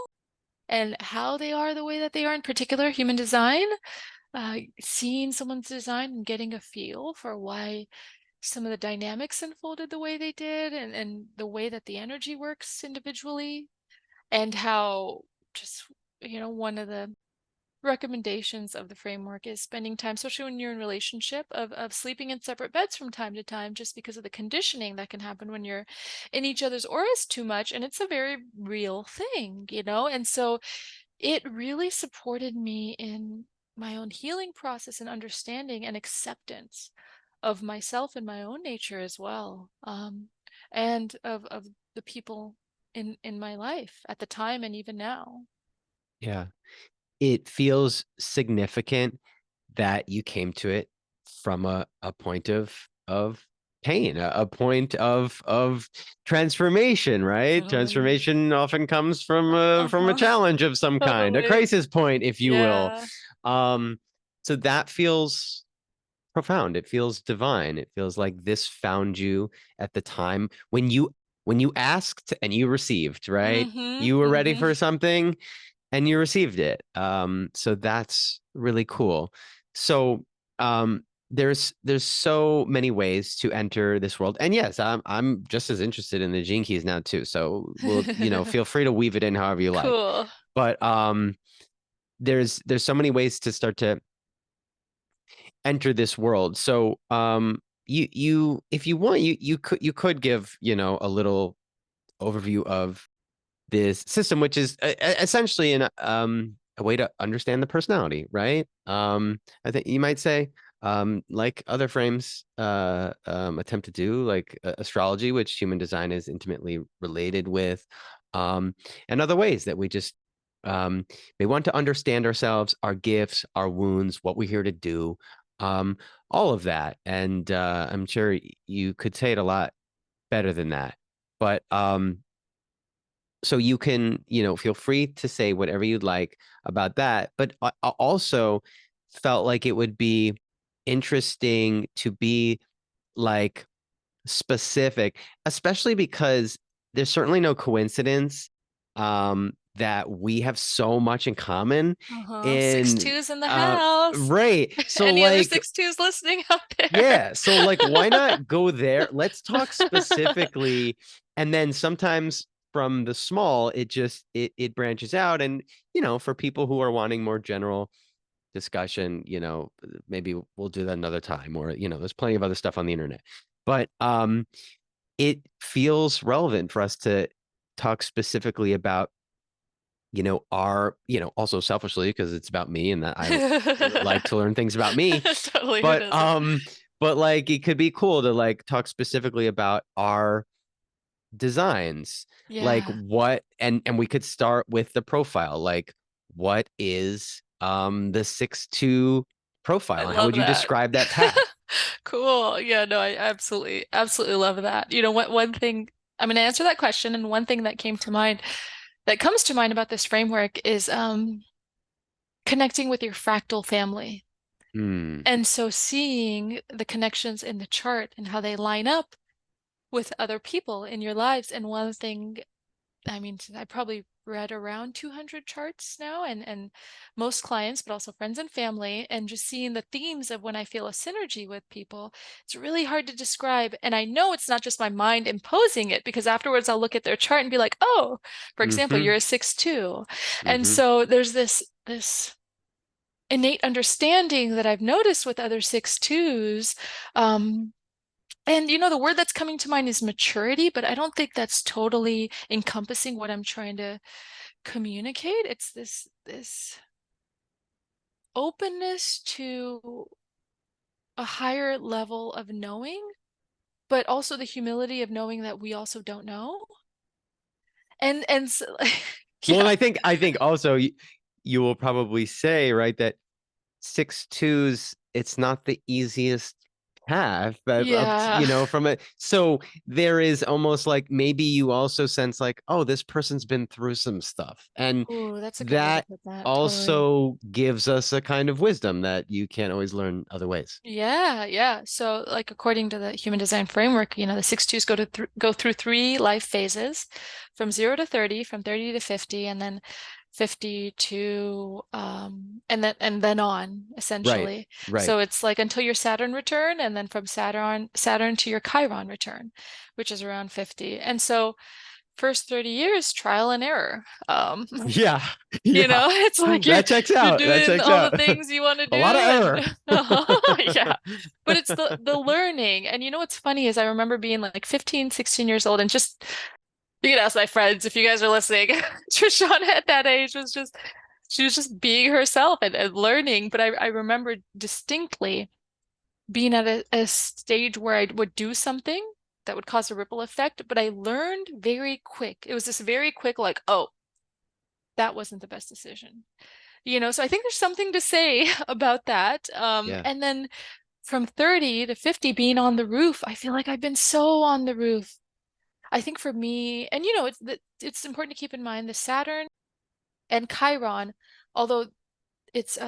and how they are the way that they are, in particular, human design. seeing someone's design and getting a feel for why some of the dynamics unfolded the way they did, and the way that the energy works individually, and how just, one of the recommendations of the framework is spending time, especially when you're in relationship, of sleeping in separate beds from time to time, just because of the conditioning that can happen when you're in each other's auras too much. And it's a very real thing, and so it really supported me in my own healing process and understanding and acceptance of myself and my own nature as well, and of the people in my life at the time and even now. Yeah. It feels significant that you came to it from a point of pain, a point of transformation, right? Totally. Transformation often comes from a Uh-huh. challenge of some kind, a Totally. crisis point, if you will. Yeah. Um, so that feels profound. It feels divine. It feels like this found you at the time when you asked and you received, right? Mm-hmm. You were ready Mm-hmm. for something and you received it. So that's really cool. So there's so many ways to enter this world. And yes, I'm just as interested in the gene keys now too. So we'll, feel free to weave it in however you like. Cool. But there's so many ways to start to enter this world. So you if you want, you could give, a little overview of this system, which is essentially a way to understand the personality, right? I think you might say, like other frames attempt to do, like astrology, which human design is intimately related with, um, and other ways that we just um, may want to understand ourselves, our gifts, our wounds, what we're here to do, um, all of that. And I'm sure you could say it a lot better than that, but so you can, feel free to say whatever you'd like about that. But I also felt like it would be interesting to be like specific, especially because there's certainly no coincidence that we have so much in common Uh-huh. Six in twos in the house. right. So Any other like six twos listening out there? yeah, so like why not go there? Let's talk specifically, and then sometimes from the small it branches out, and for people who are wanting more general discussion, maybe we'll do that another time, or there's plenty of other stuff on the internet. But it feels relevant for us to talk specifically about our also selfishly, because it's about me and that I like to learn things about me, Totally, who but doesn't? like it could be cool to like talk specifically about our designs, like Yeah, what, and we could start with the profile, like what is the 6-2 I profile, and how love would you that. describe that path? Cool. Yeah, no, I absolutely, absolutely love that. One thing, I'm going to answer that question, and one thing that comes to mind about this framework is connecting with your fractal family. Hmm. And so seeing the connections in the chart and how they line up with other people in your lives. And one thing, I mean, I probably read around 200 charts now, and most clients, but also friends and family, and just seeing the themes of when I feel a synergy with people, it's really hard to describe. And I know it's not just my mind imposing it, because afterwards I'll look at their chart and be like, oh, for example, Mm-hmm. you're a 6-2. And Mm-hmm. so there's this innate understanding that I've noticed with other 6-2s. And the word that's coming to mind is maturity, but I don't think that's totally encompassing what I'm trying to communicate. It's this openness to a higher level of knowing, but also the humility of knowing that we also don't know. And so, Well, and yeah, I think also you will probably say, right, that 6-2s, it's not the easiest path that up to, yeah. from it. So there is almost like maybe you also sense like, oh, this person's been through some stuff. And Ooh, that's a good way to that put that. Totally. also gives us a kind of wisdom that you can't always learn other ways. Yeah, yeah. So, like according to the human design framework, the 6-2s go through three life phases, from 0 to 30, from 30 to 50, and then 50 to and then on, Right. essentially. Right. So it's like until your Saturn return, and then from Saturn to your Chiron return, which is around 50. And so first 30 years, trial and error. Yeah. You Yeah. know, it's like That checks you're out. That doing checks all the out. things you want to A lot of do, error. and yeah. But it's the learning. And you know what's funny is I remember being like 15, 16 years old, and just, you can ask my friends if you guys are listening. Trishana at that age was just, she was just being herself and learning. But I remember distinctly being at a stage where I would do something that would cause a ripple effect, but I learned very quick. It was this very quick, like, oh, that wasn't the best decision. You know, so I think there's something to say about that. Yeah. And then from 30 to 50 being on the roof, I feel like I've been so on the roof. I think for me, and you know, it's important to keep in mind the Saturn and Chiron, although it's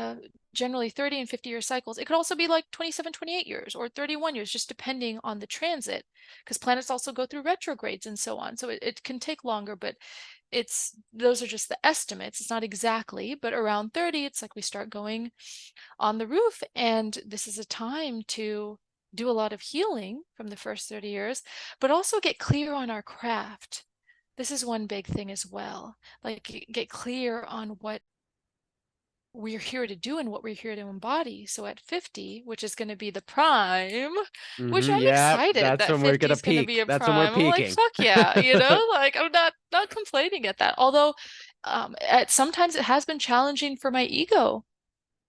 generally 30 and 50-year cycles. It could also be like 27, 28 years or 31 years, just depending on the transit, because planets also go through retrogrades and so on. So it can take longer, but those are just the estimates. It's not exactly, but around 30, it's like we start going on the roof. And this is a time to do a lot of healing from the first 30 years, but also get clear on our craft. This is one big thing as well. Like get clear on what we're here to do and what we're here to embody. So at 50, which is going to be the prime, which I'm Yeah. excited That's that when we're 50 gonna is going to be peak. a That's when we're prime. I'm like, peaking. fuck yeah, you know, like I'm not complaining at that. Although at sometimes it has been challenging for my ego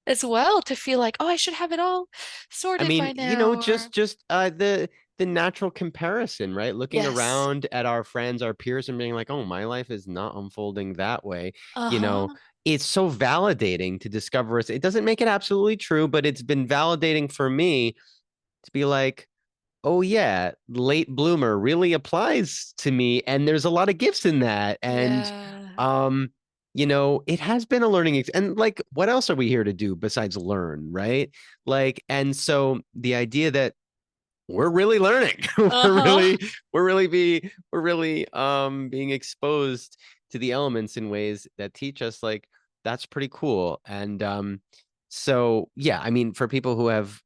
as well to feel like, oh, I should have it all I sorted mean, by now, or just the natural comparison, right? Looking yes. around at our friends, our peers, and being like, "Oh, my life is not unfolding that way." You know, Uh-huh. it's so validating to discover it. It doesn't make it absolutely true, but it's been validating for me to be like, "Oh yeah, late bloomer really applies to me, and there's a lot of gifts in that." And Yeah. um, it has been a and like, what else are we here to do besides learn, right? Like, and so the idea that we're really learning. Uh-huh. We're really being exposed to the elements in ways that teach us, like, that's pretty cool. And so yeah, I mean, for people who have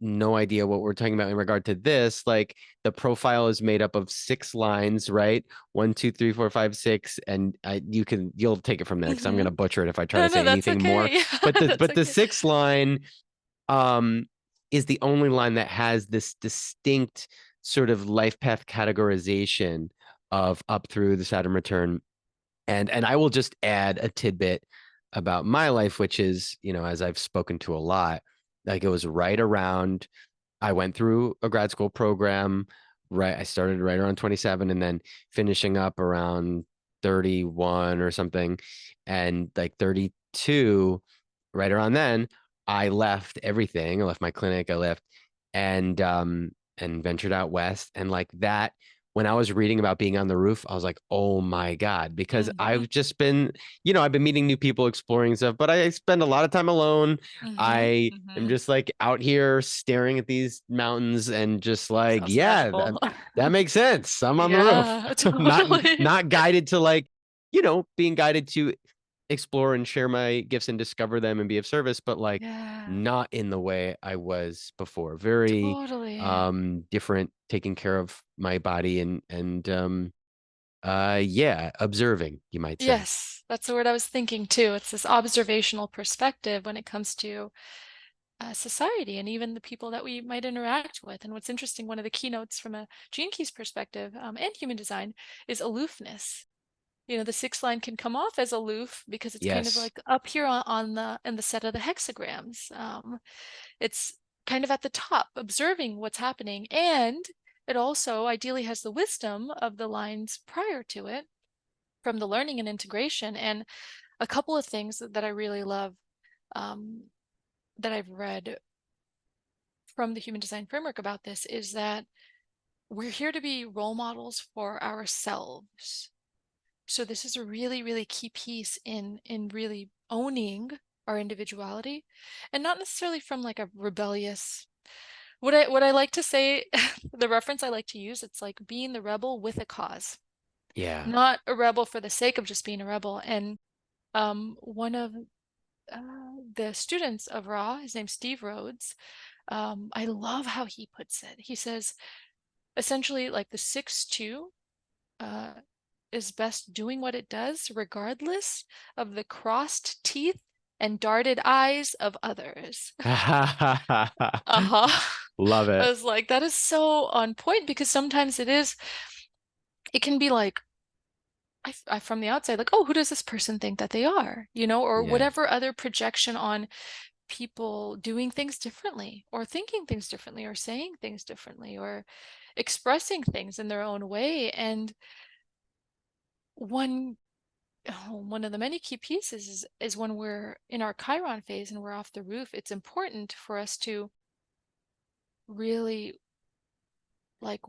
no idea what we're talking about in regard to this, like, the profile is made up of 6 lines, right? 1, 2, 3, 4, 5, 6, and you'll take it from there because I'm Hmm. gonna butcher it if I try No, to no, say that's anything more. okay. But the That's but the okay. 6th line um is the only line that has this distinct sort of life path categorization of up through the Saturn return. And I will just add a tidbit about my life, which is, as I've spoken to a lot, like, it was right around, I went through a grad school program, right? I started right around 27 and then finishing up around 31 or something. And like 32, right around then, I left everything. I left my clinic, I left and ventured out west. And like that, when I was reading about being on the roof, I was like, oh my God, because Hmm. I've just been, I've been meeting new people, exploring stuff, but I spend a lot of time alone. Hmm. I am Hmm. just like out here staring at these mountains and just like, Sounds yeah, magical. that makes sense. I'm on the roof. Yeah, not totally. not guided to, like, being guided to explore and share my gifts and discover them and be of service, but like Yeah, not in the way I was before. Very totally. different, taking care of my body and yeah, observing, you might say. Yes, that's the word I was thinking too. It's this observational perspective when it comes to society and even the people that we might interact with. And what's interesting, one of the keynotes from a Gene Keys perspective and human design is aloofness. You know, the 6th line can come off as aloof because it's kind of Yes. like up here on the in the set of the hexagrams. It's kind of at the top, observing what's happening, and it also ideally has the wisdom of the lines prior to it from the learning and integration. And a couple of things that I really love um, that I've read from the human design framework about this is that we're here to be role models for ourselves. So this is a really, really key piece in really owning our individuality, and not necessarily from like a rebellious. What I like to say, the reference I like to use, it's like being the rebel with a cause, Yeah. not a rebel for the sake of just being a rebel. And One of the students of Ra, his name's Steve Rhodes. I love how he puts it. He says, essentially, like the 6-2 is best doing what it does, regardless of the crossed teeth and darted eyes of others. Uh-huh. Love I it. was like, that is so on point, because sometimes it can be like, from the outside, like, oh, who does this person think that they are? Or Yeah. whatever other projection on people doing things differently, or thinking things differently, or saying things differently, or expressing things in their own way. And one one of the many key pieces is when we're in our Chiron phase and we're off the roof, it's important for us to really, like,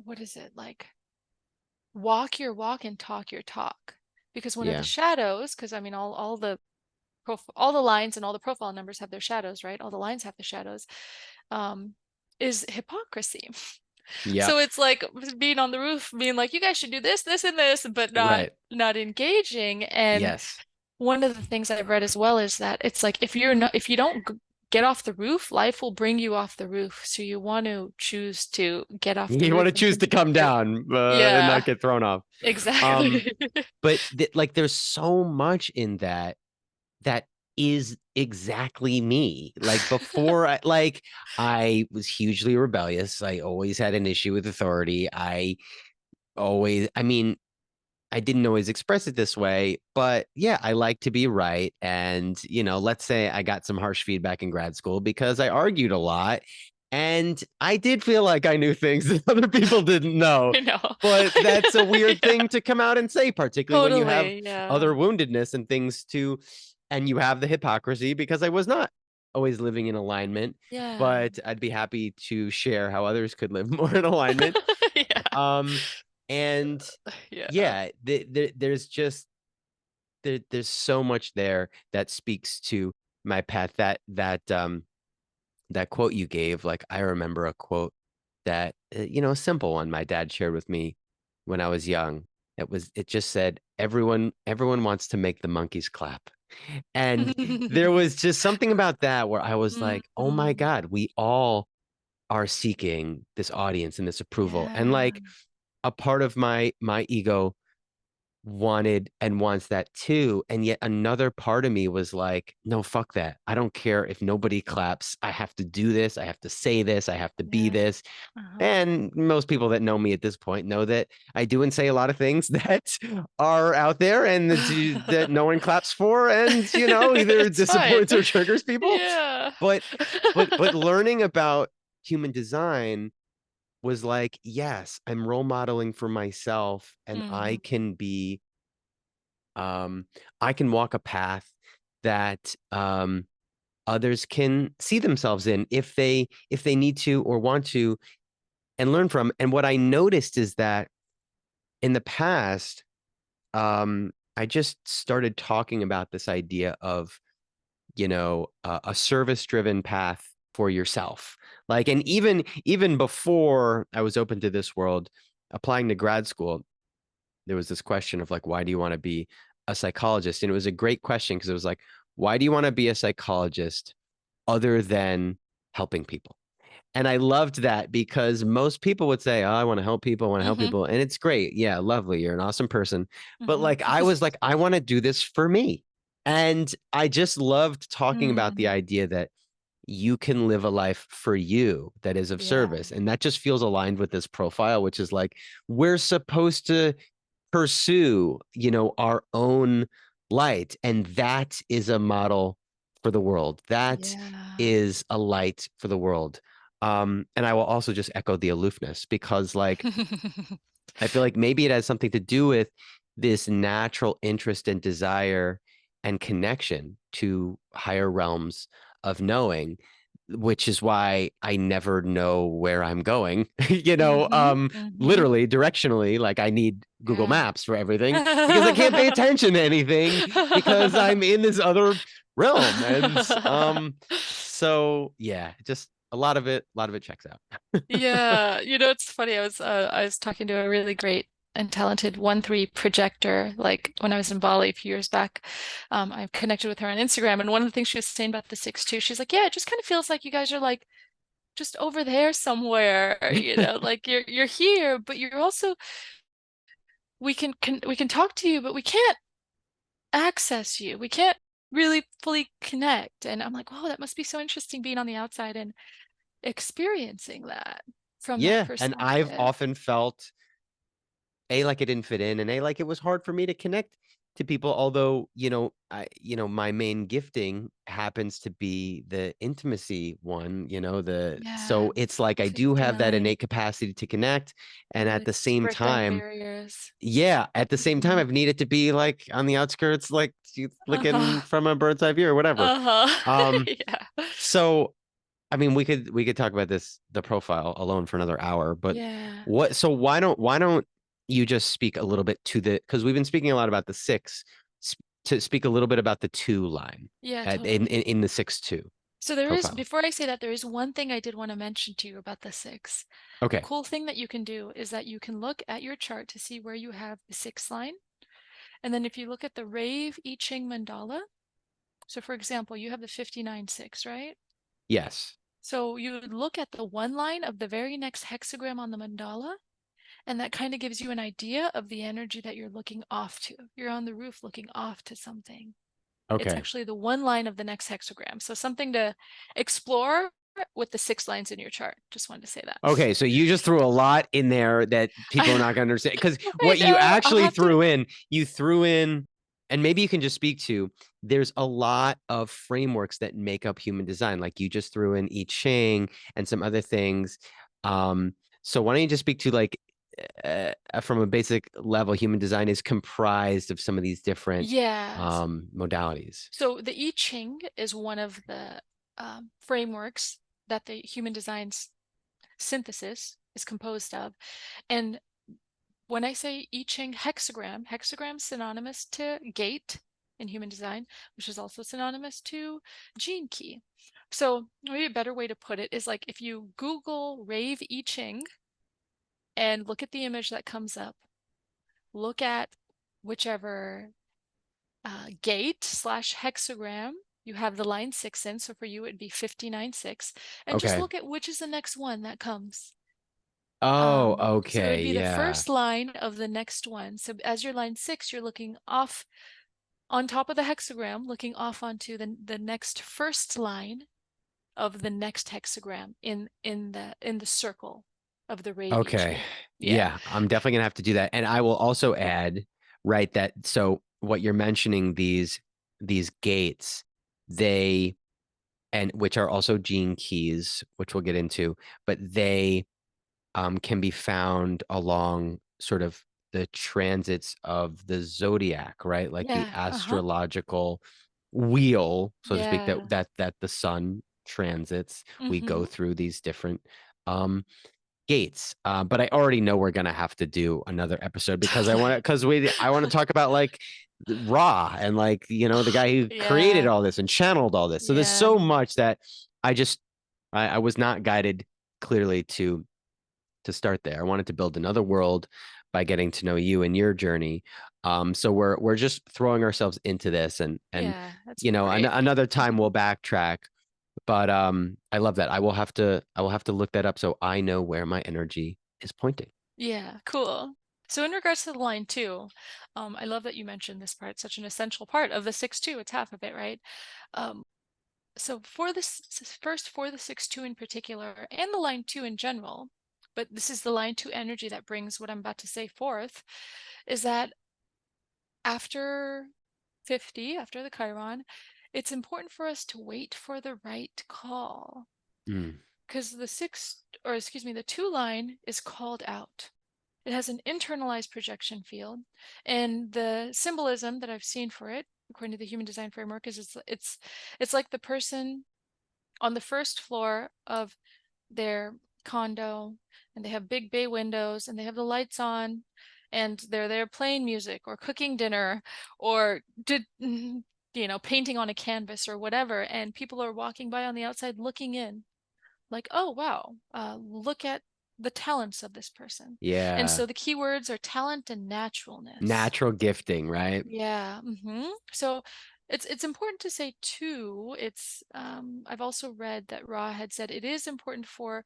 what is it? Like, walk your walk and talk your talk. Because one of the Yeah. shadows, because I mean, all the lines and all the profile numbers have their shadows, right? All the lines have the shadows, um, is hypocrisy. Yeah. So it's like being on the roof, being like, you guys should do this, this, and this, but Right. not engaging. And Yes. one of the things I've read as well is that it's like, if you don't get off the roof, life will bring you off the roof. So you want to choose to get off the You want roof to and choose to come continue. down and not Yeah, get thrown off. Um, exactly. but like there's so much in that that is exactly me. Like before I was hugely rebellious. I always had an issue with authority. I mean, I didn't always express it this way, but yeah, I like to be right. And, let's say I got some harsh feedback in grad school because I argued a lot. And I did feel like I knew things that other people didn't know. I know. But that's a weird Yeah, thing to come out and say, particularly when you have totally. Yeah. other woundedness and things to, and you have the hypocrisy because I was not always living in alignment. Yeah. But I'd be happy to share how others could live more in alignment. Yeah. Um, and Yeah. yeah, there's just there's so much there that speaks to my path. That quote you gave, like I remember a quote that a simple one my dad shared with me when I was young. It just said, everyone wants to make the monkeys clap. And there was just something about that where I was like, oh my Mhm. God, we all are seeking this audience and this approval. And Yeah. like a part of my ego wanted and wants that too. And yet another part of me was like, no, fuck that. I don't care if nobody claps. I have to do this. I have to say this. I have to be Yeah. this. Uh-huh. And most people that know me at this point know that I do and say a lot of things that are out there and that no one claps for, and either It's fine. disappoints or triggers people. Yeah. But but learning about human design was like, yes, I'm role modeling for myself, and Mhm. I can walk a path that others can see themselves in if they need to or want to and learn from. And what I noticed is that in the past, I just started talking about this idea of a service driven path for yourself. Like, and even before I was open to this world, applying to grad school, there was this question of like, why do you want to be a psychologist? And it was a great question because it was like, why do you want to be a psychologist other than helping people? And I loved that because most people would say, oh, I want to help people, I want to help Mhm. people. And it's great. Yeah, lovely. You're an awesome person. But Mhm. like, I was like, I want to do this for me. And I just loved talking about the Mm. idea that you can live a life for you that is of Yeah. service. And that just feels aligned with this profile, which is like, we're supposed to pursue, our own light. And that is a model for the world. That Yeah. is a light for the world. And I will also just echo the aloofness because like I feel like maybe it has something to do with this natural interest and desire and connection to higher realms of knowing, which is why I never know where I'm going, Mhm. Mhm. literally directionally, like I need Google Yeah. Maps for everything because I can't pay attention to anything because I'm in this other realm. And so yeah, just a lot of it checks out. Yeah, it's funny. I was talking to a really great and talented 1/3 projector. Like when I was in Bali a few years back, I connected with her on Instagram, and one of the things she was saying about the 6/2, she's like, yeah, it just kind of feels like you guys are like just over there somewhere, like you're here, but you're also we can talk to you, but we can't access you. We can't really fully connect. And I'm like, oh, that must be so interesting being on the outside and experiencing that from that Yeah, and I've perspective. often felt A, like it didn't fit in, and A, like it was hard for me to connect to people, although, my main gifting happens to be the intimacy one, Yeah, so it's like I do have that 69. innate capacity to connect, and at Totally the same break down time, barriers. yeah, at the same time, Mhm. I've needed to be like on the outskirts, like looking Uh-huh. from a bird's eye view or whatever. Uh-huh. Um, Yeah. so I mean, we could talk about the profile alone for another hour, but Yeah. so why don't you just speak a little bit to because we've been speaking a lot about the six, to speak a little bit about the two line Yeah, at in, totally. in the 6-2 So there is, profile. before I say that, there is one thing I did want to mention to you about the six. A Okay. cool thing that you can do is that you can look at your chart to see where you have the six line. And then if you look at the Rave I Ching mandala, so for example, you have the 59-6, right? Yes. So you would look at the one line of the very next hexagram on the mandala, and that kind of gives you an idea of the energy that you're looking off to. You're on the roof looking off to something. It's Okay. actually the one line of the next hexagram. So something to explore with the six lines in your chart. Just wanted to say that. Okay, so you just threw a lot in there that people are not going to understand. Because I what you know. I'll actually have to. threw in, and maybe you can just speak to, there's a lot of frameworks that make up human design. Like you just threw in I Ching and some other things. So why don't you just speak to like, from a basic level, human design is comprised of some of these different Yes. modalities. So the I Ching is one of the frameworks that the human design synthesis is composed of. And when I say I Ching hexagram, hexagram synonymous to gate in human design, which is also synonymous to gene key. So maybe a better way to put it is like if you Google Rave I Ching and look at the image that comes up, look at whichever gate slash hexagram you have the line 6 in. So for you, it'd be 59-6. And just Okay. look at which is the next one that comes. Oh, So it would okay. be the Yeah. first line of the next one. So as your line 6, you're looking off on top of the hexagram, looking off onto the next first line of the next hexagram in the circle of the Rave I Okay. Ching. Yeah. Yeah, I'm definitely gonna have to do that. And I will also add, right, that so what you're mentioning, these gates, they and which are also gene keys, which we'll get into, but they can be found along sort of the transits of the zodiac, right? Like the Yeah. Uh-huh. astrological wheel, so to speak, that Yeah. the sun transits. We go Mm-hmm. through these different um gates. But I already know we're gonna have to do another episode because Totally. I want to talk about like Ra and like the guy who created Yeah. all this and channeled all this. So there's Yeah. so much that I just I was not guided clearly to start there. I wanted to build another world by getting to know you and your journey. So we're just throwing ourselves into this, and Yeah. That's great. another time Mhm. we'll backtrack, but I love that. I will have to look that up so I know where my energy is pointing. Yeah, cool. So in regards to the line two, I love that you mentioned this part, such an essential part of the 6-2. It's half of it, right? Um, so for this first, for the 6-2 in particular, and the line two in general, but this is the line two energy that brings what I'm about to say forth, is that after 50, after the Chiron, it's important for us to wait for the right call. Mm, Because the six, or excuse me, the two line is called out. It has an internalized projection field, and the symbolism that I've seen for it, according to the human design framework, is it's like the person on the first floor of their condo, and they have big bay windows, and they have the lights on, and they're there playing music or cooking dinner or painting on a canvas or whatever, and people are walking by on the outside looking in, like, oh wow, look at the talents of this person. And Yeah. so the keywords are talent and naturalness. Natural gifting, right? Yeah. So it's important to say too, it's I've also read that Ra had said it is important for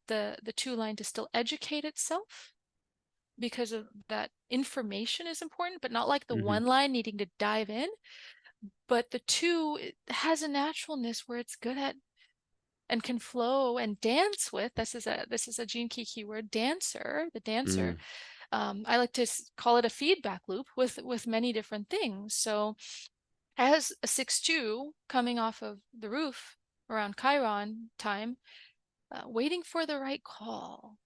the two line to still educate itself because of that information is important, but not like the Hmm. one line needing to dive in. But the two it has a naturalness where it's good at and can flow and dance with. This is a Gene Key keyword, dancer, the dancer. Mm. I like to call it a feedback loop with many different things. So as a 6-2 coming off of the roof around Chiron time, waiting for the right call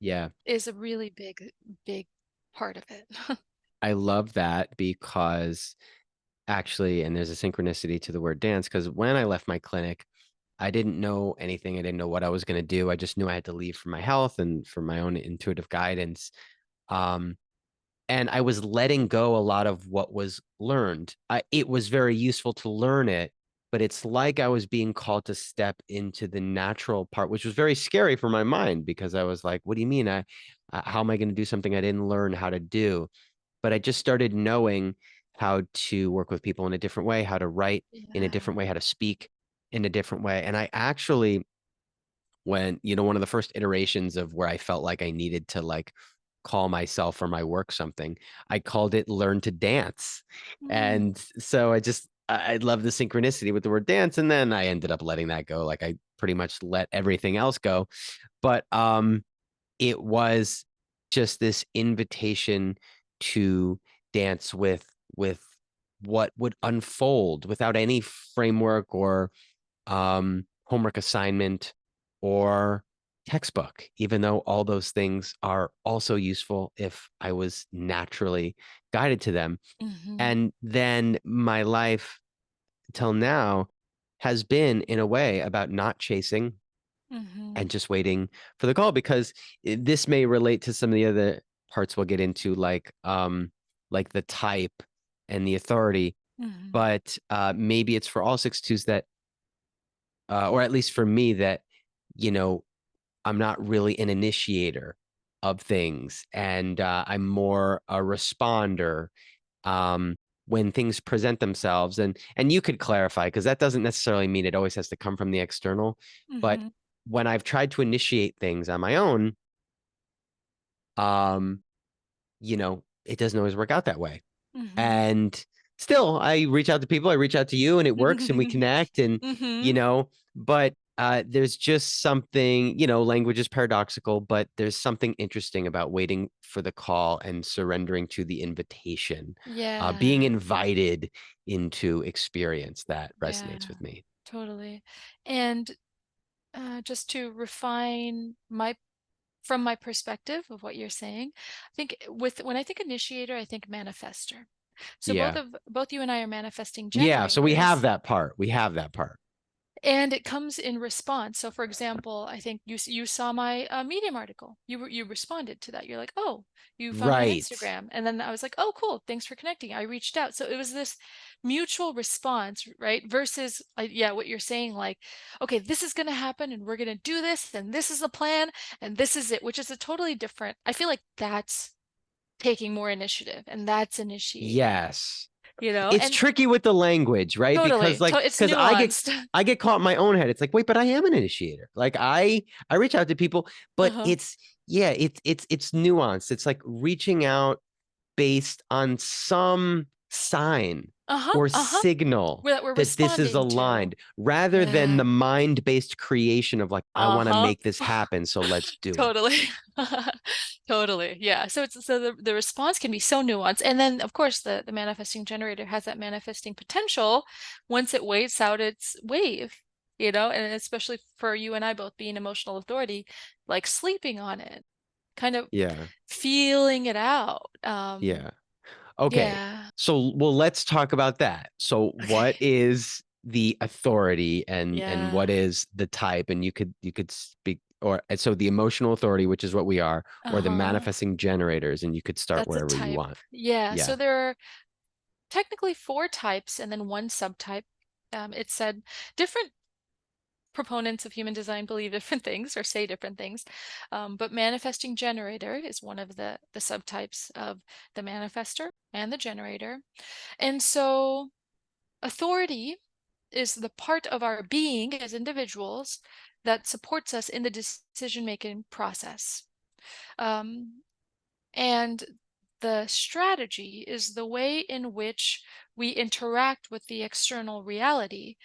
Yeah. is a really big part of it. I love that because actually, and there's a synchronicity to the word dance, because when I left my clinic, I didn't know anything. I didn't know what I was going to do. I just knew I had to leave for my health and for my own intuitive guidance. Um, and I was letting go a lot of what was learned. It was very useful to learn it, but it's like I was being called to step into the natural part, which was very scary for my mind because I was like, "What do you mean? How am I going to do something I didn't learn how to do?" But I just started knowing how to work with people in a different way, how to write in a different Yeah. way, how to speak in a different way. And I actually, when, one of the first iterations of where I felt like I needed to like call myself or my work something, I called it learn to dance. Mm, And so I love the synchronicity with the word dance. And then I ended up letting that go. Like I pretty much let everything else go. But it was just this invitation to dance with what would unfold without any framework or homework assignment or textbook, even though all those things are also useful if I was naturally guided to them. hmm And then my life till now has been, in a way, about not chasing hmm and just waiting for the call, because this may relate to some of the other parts we'll get into, like the type and the authority. hmm But maybe it's for all 6-2s that or at least for me, that you know I'm not really an initiator of things, and I'm more a responder when things present themselves. And you could clarify, because that doesn't necessarily mean it always has to come from the external. But hmm when I've tried to initiate things on my own, um, it doesn't always work out that way. hmm And still, I reach out to people, I reach out to you, and it works, and we connect, and hmm you know, but there's just something, language is paradoxical, but there's something interesting about waiting for the call and surrendering to the invitation, Yeah. being invited into experience that Yeah. resonates with me. Totally. And just to refine my from my perspective of what you're saying, I think when I think initiator, I think manifester. So Yeah. both you and I are manifesting Yeah. So we have generators. that part. We have that part. And it comes in response. So, for example, I think you saw my Medium article. You responded to that. You're like, oh, you found my Right. Instagram, and then I was like, oh, cool, thanks for connecting. I reached out, so it was this mutual response, right? Versus, yeah, what you're saying, like, okay, this is going to happen, and we're going to do this, and this is the plan, and this is it, which is a totally different. I feel like that's taking more initiative, and that's initiating, Yes. It's and tricky with the language, right? Because totally, like, it's because nuanced. I get caught in my own head. It's like, wait, but I am an initiator. Like I reach out to people, but Uh-huh. it's nuanced. It's like reaching out based on some sign Uh-huh. or Uh-huh. signal That we're that this is responding to. aligned, rather than the Yeah. mind-based creation of like, I want to Uh-huh. make this happen, so let's do it. Totally. Totally. Yeah. So the response can be so nuanced. And then of course the manifesting generator has that manifesting potential once it waits out its wave, and especially for you and I both being emotional authority, like sleeping on it, kind of Yeah. feeling it out. Yeah. Okay. Yeah. So, well, let's talk about that. So, Okay. what is the authority, and what Yeah. is the type? And you could speak, or so the emotional authority, which is what we are, or the Uh-huh. manifesting generators, and you could start That's a wherever you type. want. Yeah. Yeah. So there are technically four types and then one subtype. It said different proponents of human design believe different things or say different things. But manifesting generator is one of the subtypes of the manifester and the generator. And so authority is the part of our being as individuals that supports us in the decision-making process. And the strategy is the way in which we interact with the external reality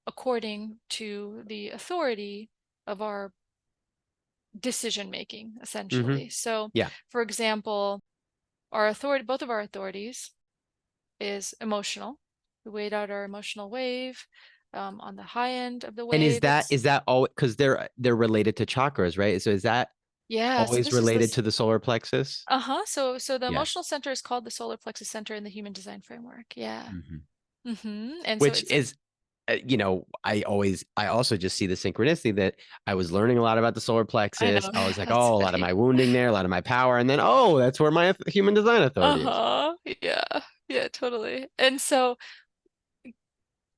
according to the authority of our decision making, essentially. So, Yeah. for example, our authority, both of our authorities, is emotional. We weighed out our emotional wave. On the high end of the And wave, is that all, because they're related to chakras, right? So is that so always this is related this. to the solar plexus? So the Yeah. emotional center is called the solar plexus center in the human design framework. Yeah. And so Which it's is, I also just see the synchronicity that I was learning a lot about the solar I plexus. know, I was like, that's oh, a lot of funny. my wounding there, a lot of my power. And then, oh, that's where my human design authority is. Yeah. Yeah, totally. And so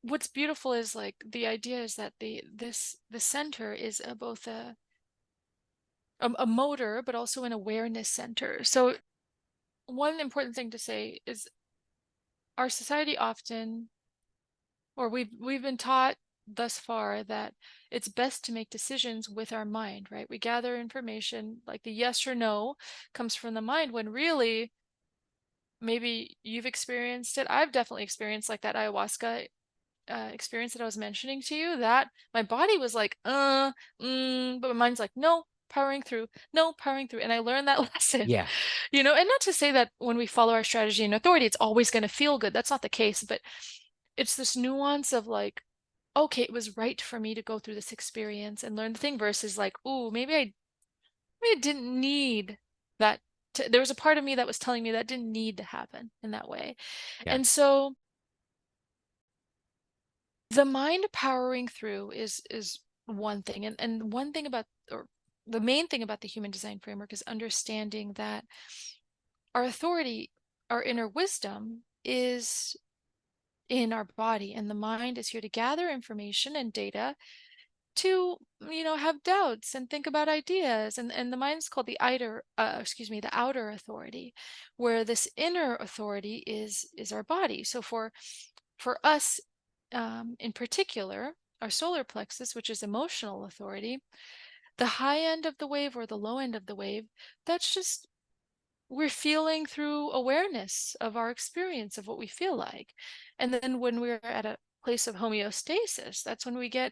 what's beautiful is like the idea is that the center is both a motor, but also an awareness center. So one important thing to say is our society often, or we've been taught thus far that it's best to make decisions with our mind, right? We gather information, like the yes or no comes from the mind, when really maybe you've experienced it. I've definitely experienced like that ayahuasca experience that I was mentioning to you, that my body was like, but my mind's like, no, powering through, no, powering through. And I learned that lesson, Yeah. and not to say that when we follow our strategy and authority, it's always going to feel good. That's not the case, but it's this nuance of like, okay, it was right for me to go through this experience and learn the thing versus like, ooh, maybe I didn't need that. There was a part of me that was telling me that didn't need to happen in that way. Yeah. And so the mind powering through is one thing. And one thing about, or the main thing about the human design framework is understanding that our authority, our inner wisdom is in our body, and the mind is here to gather information and data to have doubts and think about ideas. And the mind is called the outer authority, where this inner authority is our body. So for us, in particular, our solar plexus, which is emotional authority, the high end of the wave or the low end of the wave, that's just we're feeling through awareness of our experience of what we feel like. And then when we're at a place of homeostasis, that's when we get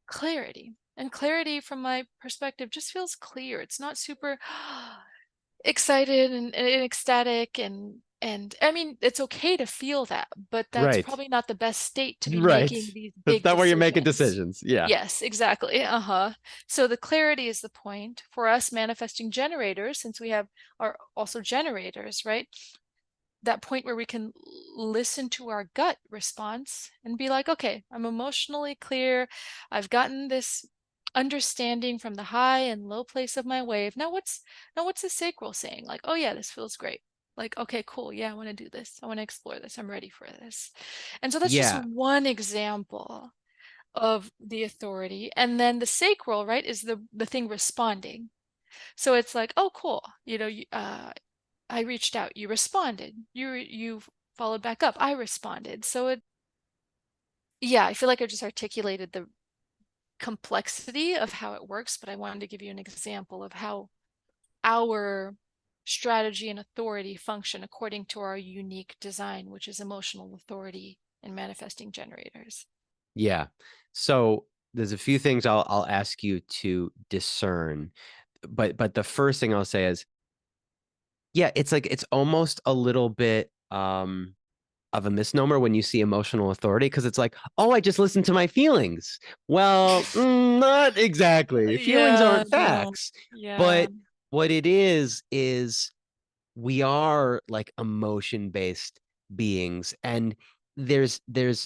clarity. And clarity, from my perspective, just feels clear. It's not super excited and ecstatic, and I mean, it's okay to feel that, but that's Right. probably not the best state to be Right. making these That's big not where you're making decisions. decisions. Yeah. Yes, exactly. So the clarity is the point for us manifesting generators, since we are also generators, right? That point where we can listen to our gut response and be like, okay, I'm emotionally clear. I've gotten this understanding from the high and low place of my wave. Now what's the sacral saying? Like, oh yeah, this feels great. Like, okay, cool. Yeah, I want to do this. I want to explore this. I'm ready for this. And so that's just Yeah. one example of the authority. And then the sacral, right, is the thing responding. So it's like, oh, cool. I reached out, you responded. You followed back up, I responded. So yeah, I feel like I just articulated the complexity of how it works, but I wanted to give you an example of how our strategy and authority function according to our unique design, which is emotional authority and manifesting generators. Yeah. So there's a few things I'll ask you to discern. But the first thing I'll say is, yeah, it's like it's almost a little bit of a misnomer when you see emotional authority, because it's like, oh, I just listen to my feelings. Well, not exactly. Feelings Yeah, aren't no. facts. Yeah. But what it is we are like emotion based beings, and there's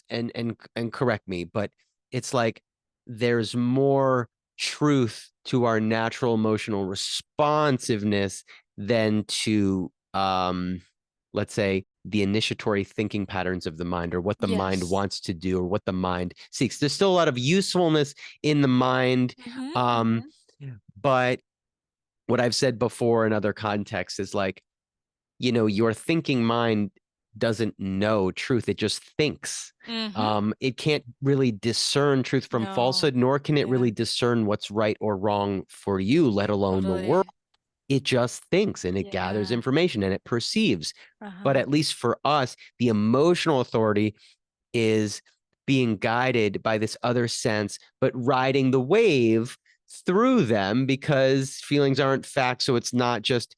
and correct me, but it's like there's more truth to our natural emotional responsiveness than to let's say the initiatory thinking patterns of the mind, or what the mind Yes. wants to do, or what the mind seeks. There's still a lot of usefulness in the mind. Mm-hmm. But what I've said before in other contexts is like, your thinking mind doesn't know truth. It just thinks. Mm-hmm. It can't really discern truth from No. falsehood, nor can it Yeah, really discern what's right or wrong for you, let alone the world. totally. It just thinks, and it gathers Yeah. information, and it perceives. But Uh-huh. at least for us, the emotional authority is being guided by this other sense, but riding the wave through them, because feelings aren't facts. So it's not just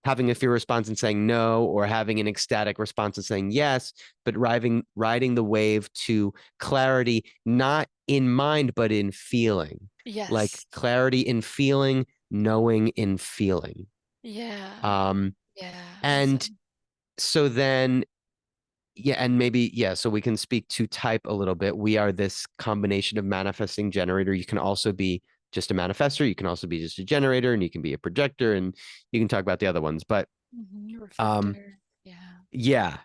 having a fear response and saying no, or having an ecstatic response and saying yes, but riding the wave to clarity, not in mind, but in feeling. Like Yes. clarity in feeling, knowing in feeling. Yeah. Um, Yeah. and Awesome. so then, yeah, and maybe, yeah, so we can speak to type a little bit. We are this combination of manifesting generator. You can also be just a manifester. You can also be just a generator, and you can be a projector, and you can talk about the other ones. But Reflector. Yeah. yeah,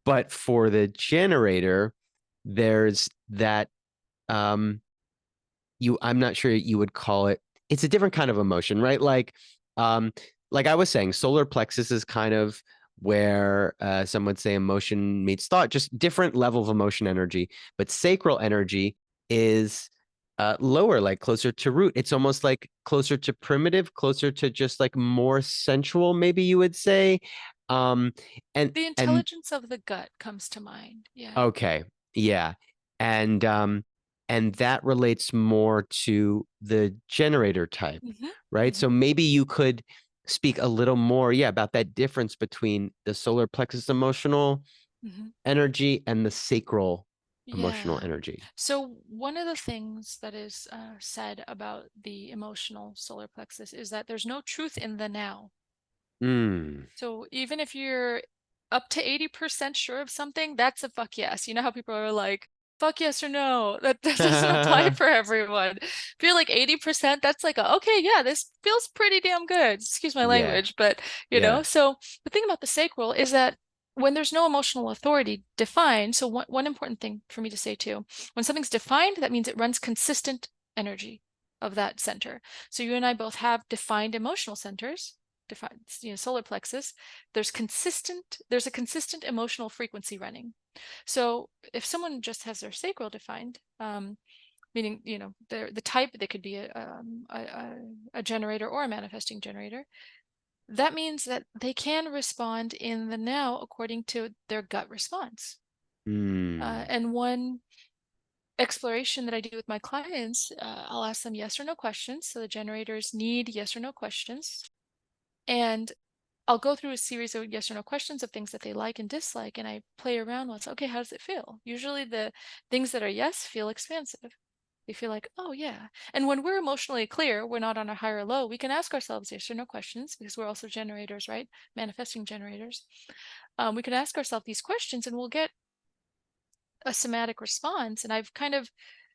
but for the generator, there's that um I'm not sure you would call it, it's a different kind of emotion, right? Like I was saying, solar plexus is kind of where some would say emotion meets thought, just different level of emotion energy. But sacral energy is lower, like closer to root. It's almost like closer to primitive, closer to just like more sensual, maybe you would say. Um, The and intelligence of the gut comes to mind. Yeah. Okay. Yeah. And that relates more to the generator type, Mm-hmm. right? So Mm-hmm. maybe you could speak a little more, yeah, about that difference between the solar plexus emotional Mm-hmm. energy and the sacral emotional Yeah. energy. So one of the things that is said about the emotional solar plexus is that there's no truth in the now. Mm. So even if you're up to 80% sure of something, that's a fuck yes. You know how people are like, fuck yes or no? That doesn't apply for everyone. If you're like 80%, that's like, okay, yeah, this feels pretty damn good. Excuse my Yeah. language, but Yeah. so the thing about the sacral is that when there's no emotional authority defined, so one important thing for me to say too, when something's defined, that means it runs consistent energy of that center. So you and I both have defined emotional centers, defined, solar plexus. There's a consistent emotional frequency running. So if someone just has their sacral defined, meaning the type, they could be a generator or a manifesting generator. That means that they can respond in the now according to their gut response. Mm. And one exploration that I do with my clients, I'll ask them yes or no questions. So the generators need yes or no questions. And I'll go through a series of yes or no questions of things that they like and dislike, and I play around with, okay, how does it feel? Usually the things that are yes feel expansive. They feel like, oh yeah. And when we're emotionally clear, we're not on a high or low, we can ask ourselves yes or no questions, because we're also generators, right? Manifesting generators. We can ask ourselves these questions and we'll get a somatic response. And I've kind of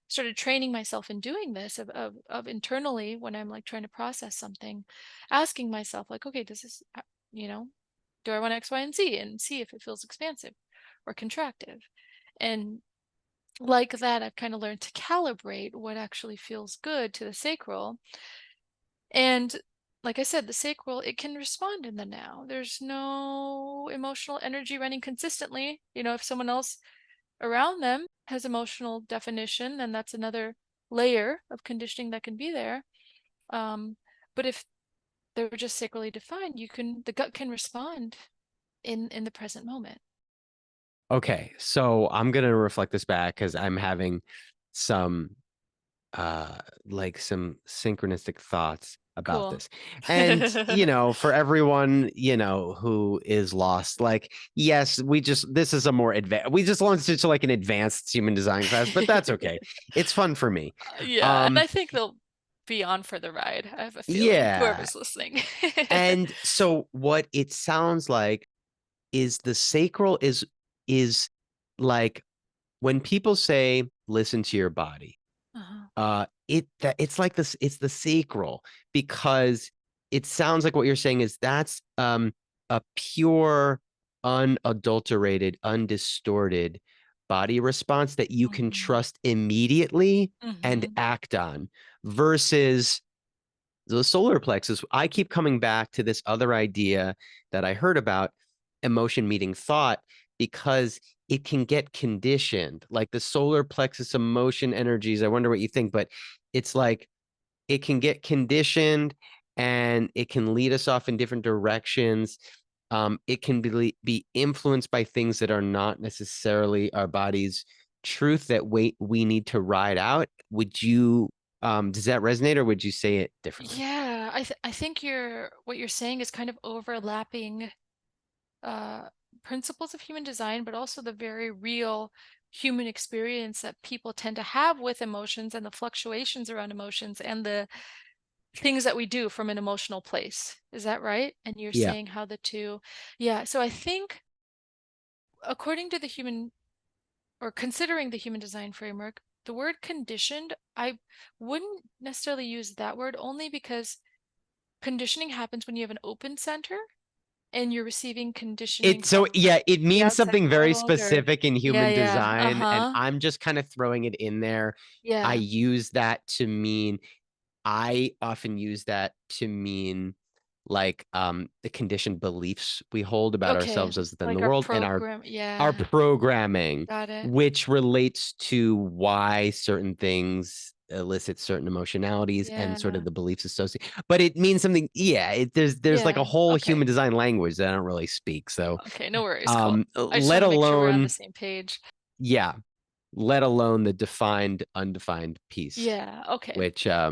started training myself in doing this of internally, when I'm like trying to process something, asking myself like, okay, does this, you know, do I want X, Y, and Z, and see if it feels expansive or contractive. And like that, I've kind of learned to calibrate what actually feels good to the sacral. And like I said, the sacral, it can respond in the now. There's no emotional energy running consistently. If someone else around them has emotional definition, then that's another layer of conditioning that can be there. But if they're just sacrally defined, the gut can respond in the present moment. Okay. So I'm gonna reflect this back because I'm having some like some synchronistic thoughts about Cool. this. And for everyone who is lost, like, yes, this is a more advanced, we just launched it to like an advanced human design class, but that's okay. It's fun for me. Yeah, and um I think they'll be on for the ride. I have a feeling, yeah. whoever's listening. And so what it sounds like is the sacral is like, when people say listen to your body, Uh-huh. it's like this, it's the sacral, because it sounds like what you're saying is that's a pure unadulterated, undistorted body response that you can Mm-hmm. trust immediately and Mm-hmm. act on versus the solar plexus. I keep coming back to this other idea that I heard about emotion meeting thought because it can get conditioned. Like the solar plexus emotion energies, I wonder what you think, but it's like it can get conditioned and it can lead us off in different directions. It can be influenced by things that are not necessarily our body's truth that we need to ride out. Would you does that resonate or would you say it differently? Yeah, I think what you're saying is kind of overlapping uh, principles of human design, but also the very real human experience that people tend to have with emotions and the fluctuations around emotions and the things that we do from an emotional place. Is that right? And you're Yeah. saying how the two, yeah. So I think according to the human or considering the human design framework, the word conditioned, I wouldn't necessarily use that word only because conditioning happens when you have an open center and you're receiving conditioning So from yeah, it the means outside something very world or specific in yeah, human yeah. design, and Uh-huh. I'm just kind of throwing it in there. I Yeah. use that to mean I often use that to mean like the conditioned beliefs we hold about Okay. ourselves as within the Like our world and program. our Yeah. programming, Got it. which relates to why certain things elicit certain emotionalities and sort Yeah. of the beliefs associated. But it means something. Yeah, there's like a Yeah. whole Okay. human design language that I don't really speak. So Okay. No worries. Cool. I just want let to make sure we're on the alone, same page. yeah, let alone the defined undefined piece, Yeah. Okay. which I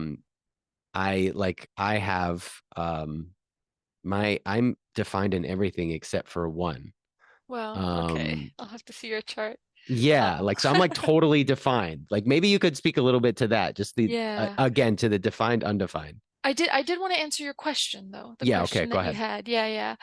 have I'm defined in everything except for one. Well, okay. Um I'll have to see your chart. yeah, Um, like so I'm like totally defined. Like maybe you could speak a little bit to that, just the yeah. again to the defined undefined. I did want to answer your question though. The Yeah, okay, question go that you ahead. had. Yeah, yeah.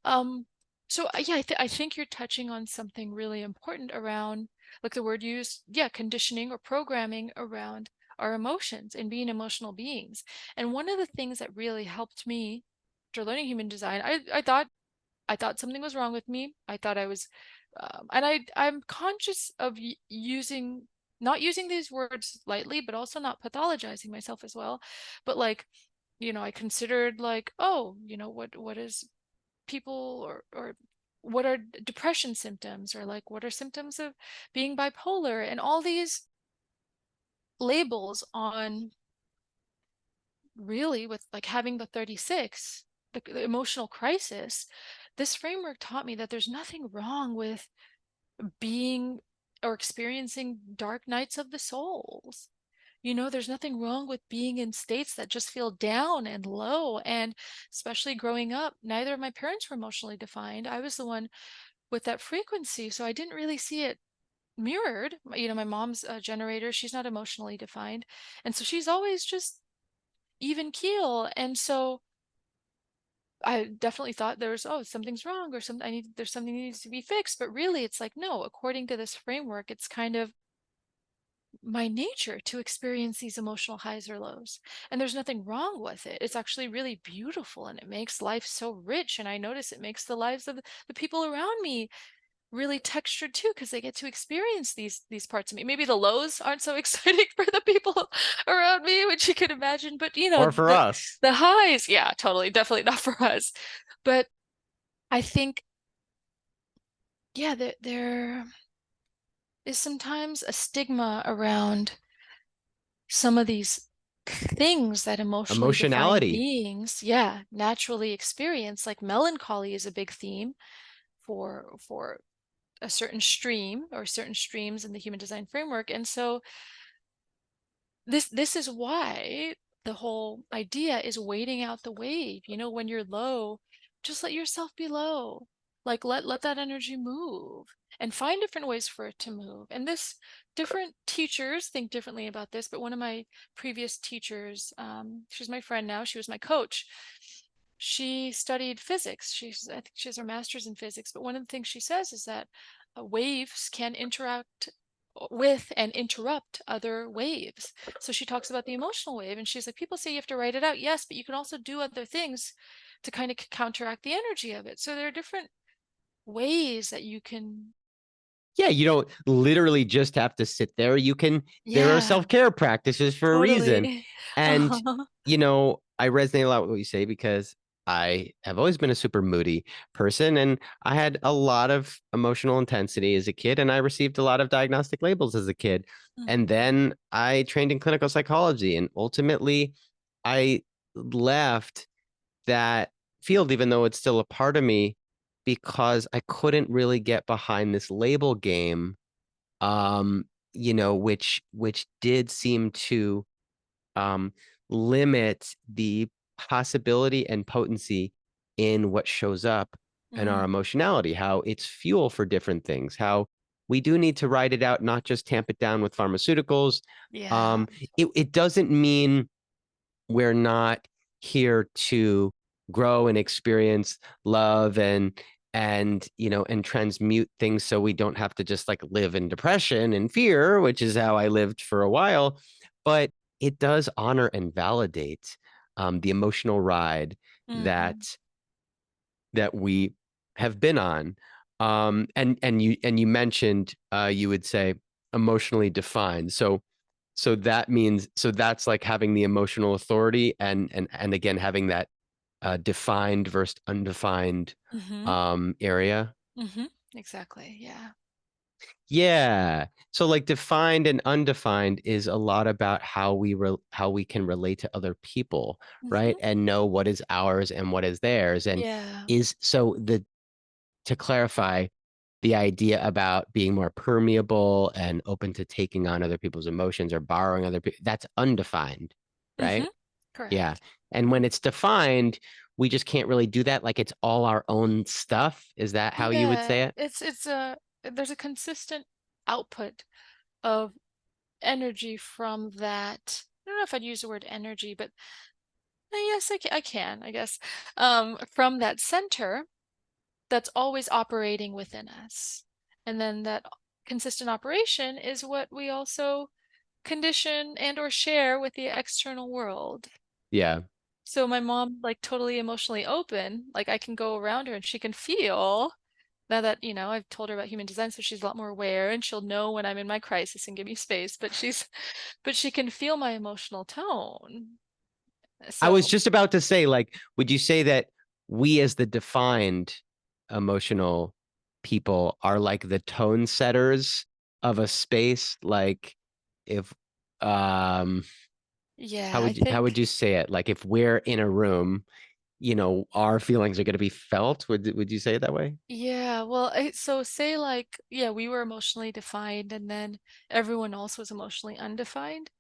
Um, so yeah, I think you're touching on something really important around like the word used, yeah, conditioning or programming around our emotions and being emotional beings. And one of the things that really helped me after learning human design, I thought something was wrong with me. I thought I was, and I'm conscious of not using these words lightly, but also not pathologizing myself as well. But like, I considered like, oh, what is people or what are depression symptoms or like what are symptoms of being bipolar and all these labels on really with like having the 36, the emotional crisis. This framework taught me that there's nothing wrong with being or experiencing dark nights of the souls. There's nothing wrong with being in states that just feel down and low. And especially growing up, neither of my parents were emotionally defined. I was the one with that frequency. So I didn't really see it mirrored. My mom's a generator. She's not emotionally defined. And so she's always just even keel. And so I definitely thought something's wrong or there's something that needs to be fixed. But really, it's like, no, according to this framework, it's kind of my nature to experience these emotional highs or lows. And there's nothing wrong with it. It's actually really beautiful and it makes life so rich. And I notice it makes the lives of the people around me really textured too, because they get to experience these parts of me. Maybe the lows aren't so exciting for the people around me, which you can imagine, but Or for us. the highs, yeah, totally, definitely not for us. But I think, yeah, there is sometimes a stigma around some of these things that emotionally defined Emotionality. beings, yeah, naturally experience. Like melancholy is a big theme for a certain stream or certain streams in the human design framework. And so this is why the whole idea is waiting out the wave. When you're low, just let yourself be low. Like let that energy move and find different ways for it to move. And this different teachers think differently about this, but one of my previous teachers, she's my friend now, she was my coach. She studied physics. I think she has her master's in physics, but one of the things she says is that waves can interact with and interrupt other waves. So she talks about the emotional wave and she's like, people say you have to write it out. Yes, but you can also do other things to kind of counteract the energy of it. So there are different ways that you can. Yeah, you don't literally just have to sit there. There are Yeah, self-care practices for a reason. totally. And, Uh-huh. I resonate a lot with what you say because I have always been a super moody person and I had a lot of emotional intensity as a kid and I received a lot of diagnostic labels as a kid. And Mhm. then I trained in clinical psychology and ultimately I left that field, even though it's still a part of me, because I couldn't really get behind this label game, um, which did seem to um, limit the possibility and potency in what shows up in our Mhm. emotionality, how it's fuel for different things, how we do need to write it out, not just tamp it down with pharmaceuticals. Yeah. It doesn't mean we're not here to grow and experience love and transmute things so we don't have to just like live in depression and fear, which is how I lived for a while. But it does honor and validate the emotional ride Mhm. that we have been on. And you mentioned you would say emotionally defined. So that means that's like having the emotional authority and again having that defined versus undefined Mhm. area. Mhm. Exactly. Yeah. Yeah. So like defined and undefined is a lot about how we can relate to other people, right? Mhm. And know what is ours and what is theirs. And Yeah. is so the to clarify the idea about being more permeable and open to taking on other people's emotions or borrowing other people, that's undefined, right? Mhm. Yeah. Correct. And when it's defined, we just can't really do that. Like it's all our own stuff. Is that how you would say Yeah, it? it's a there's a consistent output of energy from that. I don't know if I'd use the word energy, but yes, I can, I guess. From that center that's always operating within us. And then that consistent operation is what we also condition and or share with the external world. Yeah. So my mom, like totally emotionally open, like I can go around her and she can feel now that, I've told her about human design, so she's a lot more aware and she'll know when I'm in my crisis and give me space, but but she can feel my emotional tone. I was So just about to say, like, would you say that we as the defined emotional people are like the tone setters of a space? Like if um yeah, I how would think, you say it? Like if we're in a room, our feelings are going to be felt. Would you say it that way? yeah, well, so say like, yeah, we were emotionally defined and then everyone else was emotionally undefined,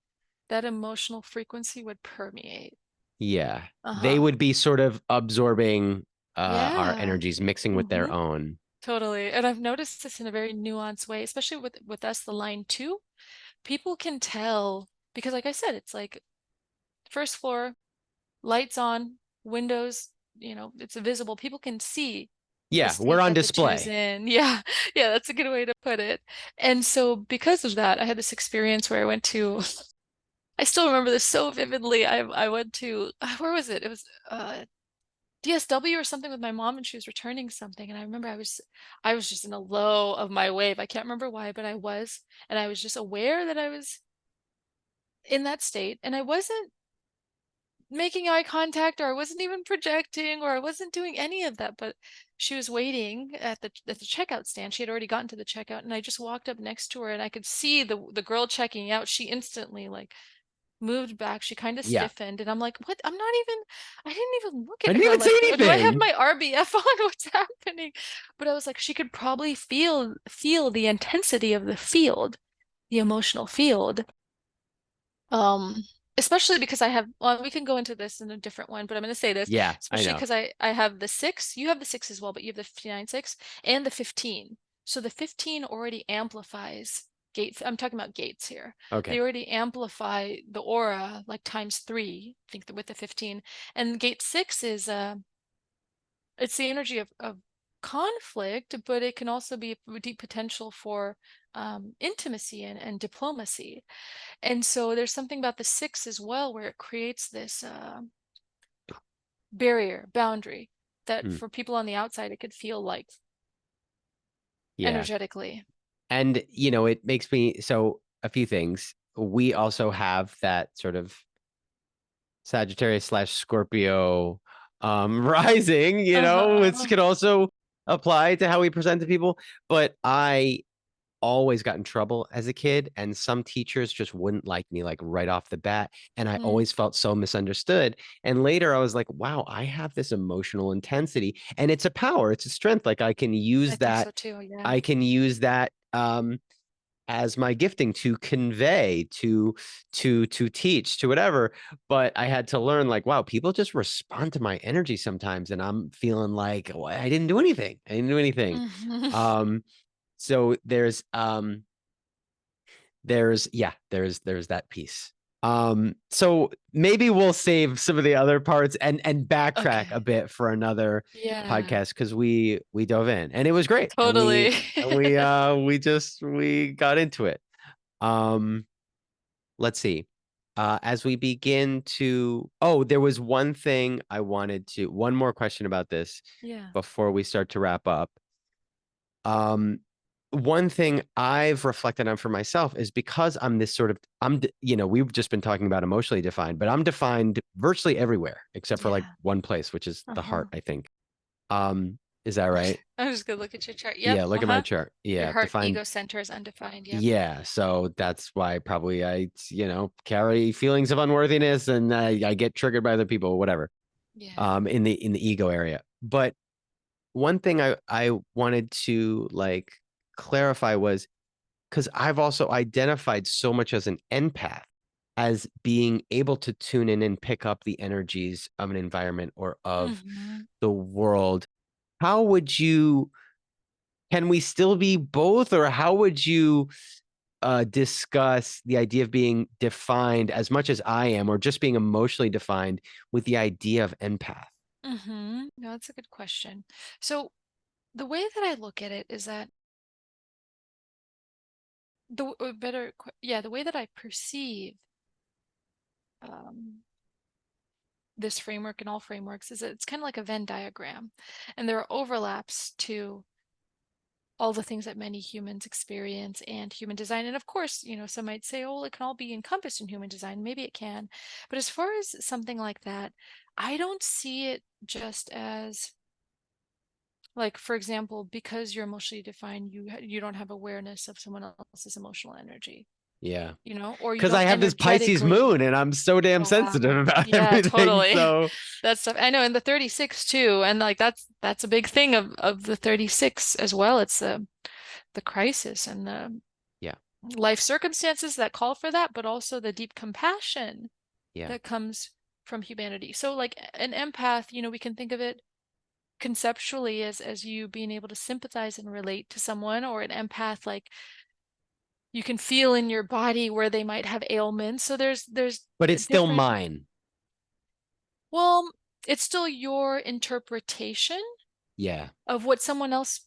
that emotional frequency would permeate. Yeah. They Uh-huh. would be sort of absorbing our Yeah. energies, mixing with Mm-hmm. their own. Totally. And I've noticed this in a very nuanced way, especially with us, the line two. People can tell because like I said, it's like first floor, lights on, windows, it's visible. People can see the Yeah, we're state on that the two's display. in. Yeah. Yeah, that's a good way to put it. And so because of that, I had this experience where I went to I still remember this so vividly. I went to where was it? It was DSW or something with my mom and she was returning something and I remember I was just in a low of my wave. I can't remember why, but I was and I was just aware that I was in that state and I wasn't making eye contact or I wasn't even projecting or I wasn't doing any of that, but she was waiting at the checkout stand. She had already gotten to the checkout and I just walked up next to her and I could see the girl checking out. She instantly like moved back. She kind of Yeah. stiffened and I'm like, "What? I didn't even look I at didn't her. even say Like, do I have anything. my RBF on? What's happening?" But I was like, she could probably feel the intensity of the field, the emotional field. Um, Especially because I have, well, we can go into this in a different one, but I'm going to say this, Yeah, I especially know. because I have the six, you have the six as well, but you have the 59 six and the 15. So the 15 already amplifies gates. I'm talking about gates here. They Okay. already amplify the aura like times three, I think with the 15. And gate six is, it's the energy of conflict, but it can also be a deep potential for intimacy and diplomacy. And so there's something about the six as well where it creates this barrier, boundary that Mm. for people on the outside, it could feel like Yeah. energetically. And, it makes me, so a few things. We also have that sort of Sagittarius slash Scorpio rising, which Uh-huh. could also apply to how we present to people. But I always got in trouble as a kid, and some teachers just wouldn't like me like right off the bat, and I Mm, always felt so misunderstood. And later I was like, wow, I have this emotional intensity, and it's a power, it's a strength. Like I can I use think that. so too. Yeah. I can use that as my gifting to convey, to teach, to whatever. But I had to learn, like, wow, people just respond to my energy sometimes, and I'm feeling like, well, I didn't do anything. I didn't do anything. Mhm. So there's that piece. So maybe we'll save some of the other parts and backtrack a Okay. bit for another Yeah, podcast, because we dove in and it was great, and totally. we got into it. um let's see. As we begin to, there was one more question about this Yeah. before we start to wrap up. One thing I've reflected on for myself is, because I'm this sort of, we've just been talking about emotionally defined, but I'm defined virtually everywhere except for like Yeah. one place, which is the Uh-huh. heart, I think. Is that right? I'm just gonna look at your chart. Yep. Yeah, look at my Uh-huh. chart. Your Yeah, heart defined. ego center is undefined. Yep. Yeah, so that's why probably I, carry feelings of unworthiness, and I get triggered by other people, whatever. Yeah. In the ego area. But one thing I wanted to like clarify was, because I've also identified so much as an empath, as being able to tune in and pick up the energies of an environment or of Hmm. the world. How would you, can we still be both, or how would you discuss the idea of being defined as much as I am, or just being emotionally defined with the idea of empath? No, that's a good question. So the way that I look at it is that the way that I perceive um, this framework and all frameworks is that it's kind of like a Venn diagram, and there are overlaps to all the things that many humans experience and human design. And of course, some might say, oh, it can all be encompassed in human design. Maybe it can. But as far as something like that, I don't see it just as, like, for example, because you're emotionally defined, you don't have awareness of someone else's emotional energy, Yeah. or you Because don't I have this Pisces energetically. moon and I'm so damn Oh sensitive wow. about Yeah, everything. totally. So That stuff. I know, and the 36 too. And like that's a big thing of the 36 as well. It's the crisis and the yeah, life circumstances that call for that, but also the deep compassion yeah. that comes from humanity. So like an empath, we can think of it conceptually as you being able to sympathize and relate to someone, or an empath, like you can feel in your body where they might have ailments. So there's But it's still different. mine. Well, it's still your interpretation Yeah. of what someone else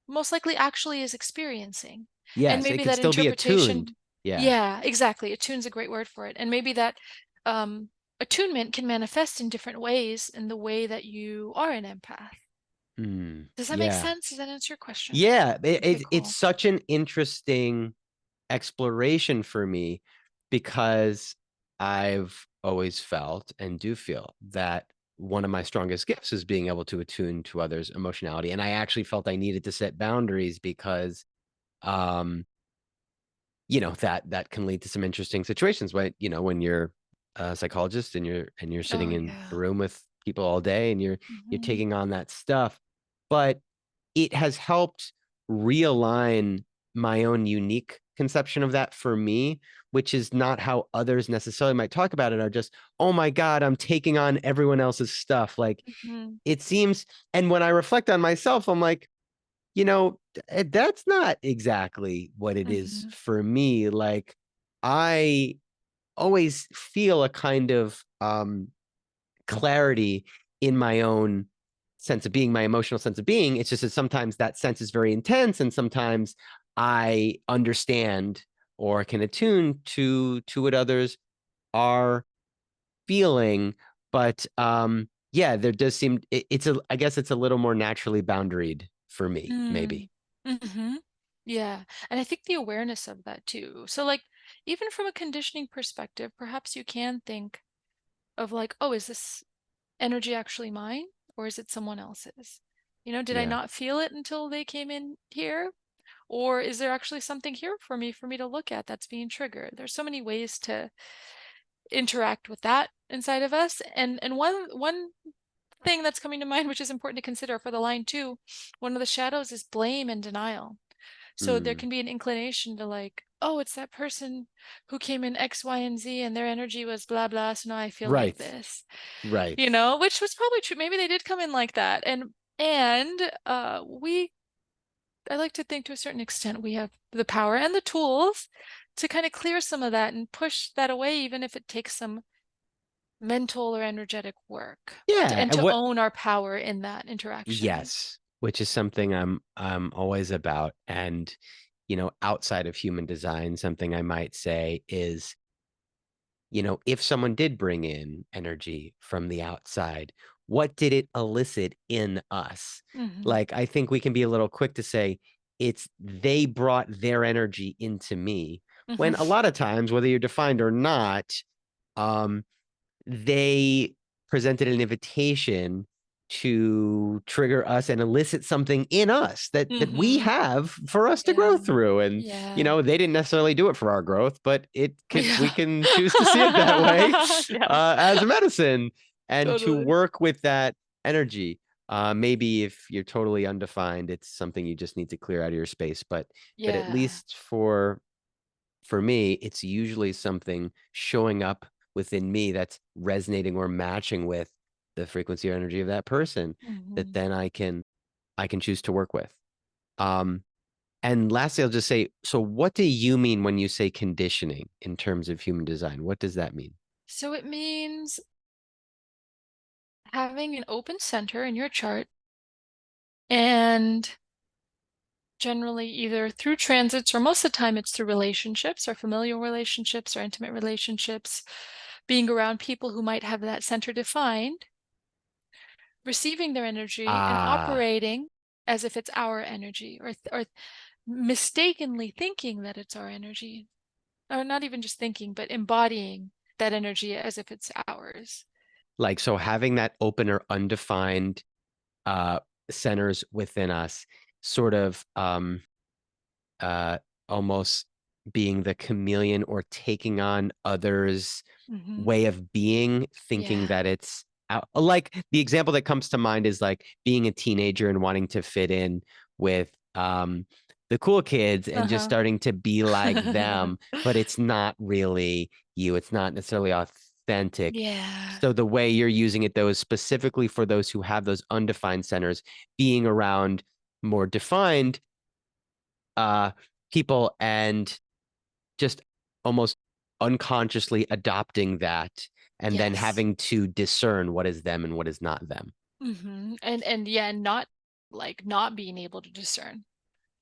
most likely actually is experiencing. And Yes, it maybe could that still be attuned. interpretation, Yeah. yeah, exactly. Attune's a great word for it. And maybe that attunement can manifest in different ways in the way that you are an empath. Does that make Yeah. sense? Does that answer your question? Yeah. Okay, It's cool. such an interesting exploration for me, because I've always felt and do feel that one of my strongest gifts is being able to attune to others' emotionality. And I actually felt I needed to set boundaries, because um that can lead to some interesting situations when you're a psychologist, and you're Oh sitting in a yeah. room with people all day, and you're Hmm. taking on that stuff. But it has helped realign my own unique conception of that for me, which is not how others necessarily might talk about it, are just, oh my God, I'm taking on everyone else's stuff. Like, Hmm. it seems, and when I reflect on myself, I'm like, that's not exactly what it is Hmm. for me. Like, I always feel a kind of clarity in my own sense of being, my emotional sense of being. It's just that sometimes that sense is very intense, and sometimes I understand or can attune to what others are feeling. But yeah, there does seem, it's a, I guess it's a little more naturally boundaried for me, Mm. maybe. Mm-hmm. Yeah. And I think the awareness of that too. So like even from a conditioning perspective, perhaps you can think of like, oh, is this energy actually mine or is it someone else's? Did I Yeah. not feel it until they came in here? Or is there actually something here for me to look at that's being triggered? There's so many ways to interact with that inside of us. And one thing that's coming to mind, which is important to consider for the line too, one of the shadows is blame and denial. So there Mm. can be an inclination to like, oh, it's that person who came in X, Y, and Z and their energy was blah, blah. So now I feel like Right. this, Right. which was probably true. Maybe they did come in like that. And I like to think to a certain extent we have the power and the tools to kind of clear some of that and push that away, even if it takes some mental or energetic work Yeah. and And to what, own our power in that interaction. yes, which is something I'm always about. And, outside of human design, something I might say is, if someone did bring in energy from the outside, what did it elicit in us? Hmm. Like, I think we can be a little quick to say it's they brought their energy into me. When a Hmm. lot of times, whether you're defined or not, um, they presented an invitation to trigger us and elicit something in us that we Hmm. have for us to grow Yeah. through. And Yeah. they didn't necessarily do it for our growth, but we Yeah. can choose to see it that way, Yeah, as a medicine, and to totally. work with that energy. Maybe if you're totally undefined, it's something you just need to clear out of your space. But at Yeah. least for me, it's usually something showing up within me that's resonating or matching with the frequency or energy of that person that Hmm. then I can choose to work with. Um, and lastly, I'll just say, so what do you mean when you say conditioning in terms of human design? What does that mean? So it means having an open center in your chart and generally either through transits or most of the time it's through relationships or familial relationships or intimate relationships, being around people who might have that center defined, receiving their energy and Ah, operating as if it's our energy or mistakenly thinking that it's our energy, or not even just thinking, but embodying that energy as if it's ours. like, so having that open or undefined uh centers within us, sort of uh almost being the chameleon or taking on others' Hmm. way of being, thinking Yeah. that it's out. Like, the example that comes to mind is like being a teenager and wanting to fit in with the cool kids and just Uh-huh. starting to be like them, but it's not really you. It's not necessarily authentic. Yeah. So the way you're using it though is specifically for those who have those undefined centers, being around more defined uh people and just almost unconsciously adopting that and then Yes. having to discern what is them and what is not them. And yeah, not like not being able to discern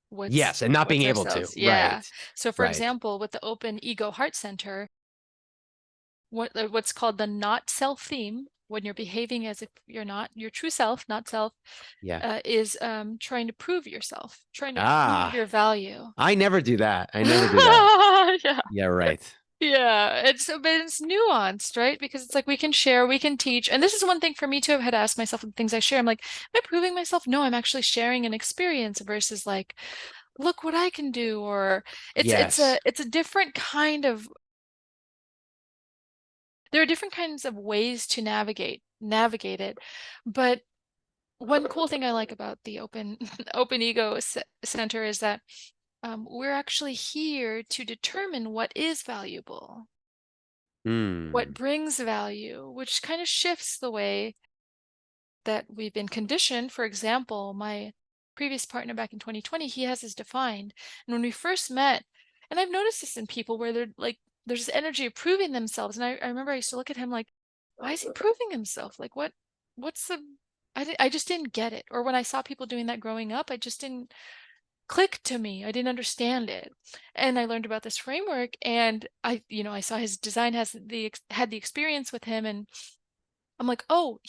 what's Yes, and not being what's able to. ourselves. Right. Yeah. So for Right. example, with the open ego heart center, what's called the not self theme, when you're behaving as if you're not your true self, not self, Yeah. is trying to prove yourself, trying to prove Ah, your value. I never do that. I never do that. Yeah. Yeah, right. Yeah, but it's nuanced, right? Because it's like we can share, we can teach. And this is one thing for me too. I've had to ask myself the things I share. I'm like, am I proving myself? No, I'm actually sharing an experience versus like, look what I can do. Or Yes. it's a different kind of, there are different kinds of ways to navigate it. But one cool thing I like about the open ego center is that we're actually here to determine what is valuable, what Hmm. brings value, which kind of shifts the way that we've been conditioned. For example, my previous partner back in 2020, he has his defined. And when we first met, and I've noticed this in people where they're like, there's this energy of proving themselves. And I remember I used to look at him like, why is he proving himself? Like, what's the, I just didn't get it. Or when I saw people doing that growing up, I just didn't click to me. I didn't understand it. And I learned about this framework and I saw his design had the experience with him and I'm like, "Oh,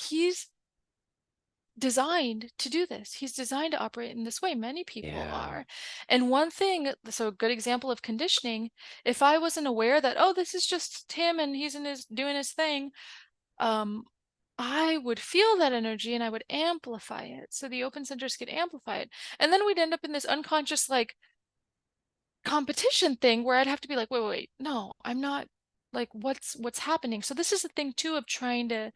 designed to do this. He's designed to operate in this way. Many people Yeah. are. And one thing, so a good example of conditioning, if I wasn't aware that, oh, this is just him and he's doing his thing, I would feel that energy and I would amplify it. So the open centers could amplify it. And then we'd end up in this unconscious like competition thing where I'd have to be like, wait, no, I'm not, like, what's happening? So this is the thing too of trying to,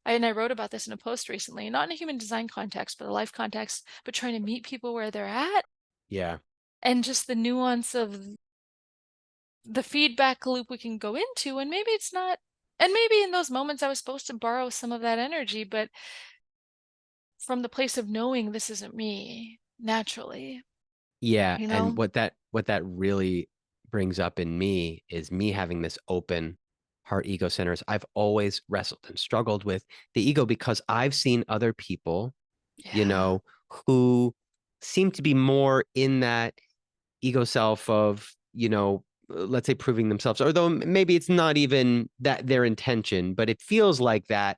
and I wrote about this in a post recently, not in a human design context, but a life context, but trying to meet people where they're at, Yeah. and just the nuance of the feedback loop we can go into. And maybe it's not, and maybe in those moments I was supposed to borrow some of that energy, but from the place of knowing this isn't me naturally, Yeah, you and know? what that really brings up in me is me having this open heart ego centers. I've always wrestled and struggled with the ego because I've seen other people, you Yeah. know, who seem to be more in that ego self of, let's say proving themselves, although maybe it's not even that their intention, but it feels like that.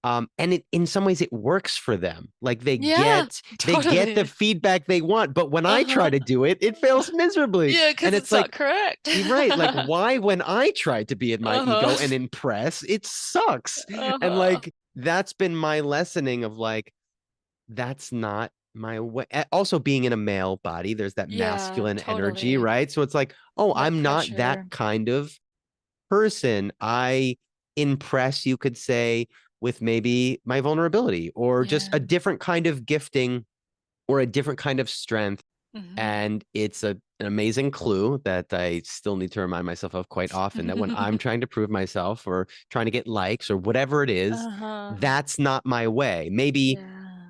And in some ways it works for them. Like they Yeah, get they get the totally. feedback they want, but when I try Uh-huh. to do it, it fails miserably. Yeah, And because it's it's not like, correct. you're right. Like, why when I try to be in my ego Uh-huh. and impress, it sucks. And Uh-huh. like that's been my lessoning of like, that's not my way. Also being in a male body, there's that Yeah, masculine energy, totally. right? So it's like, oh, That I'm not that pressure. kind of person. I impress, you could say, with maybe my vulnerability or just Yeah. a different kind of gifting or a different kind of strength. Hmm. And it's an amazing clue that I still need to remind myself of quite often, that when I'm trying to prove myself or trying to get likes or whatever it is, Uh-huh. that's not my way. Maybe Yeah.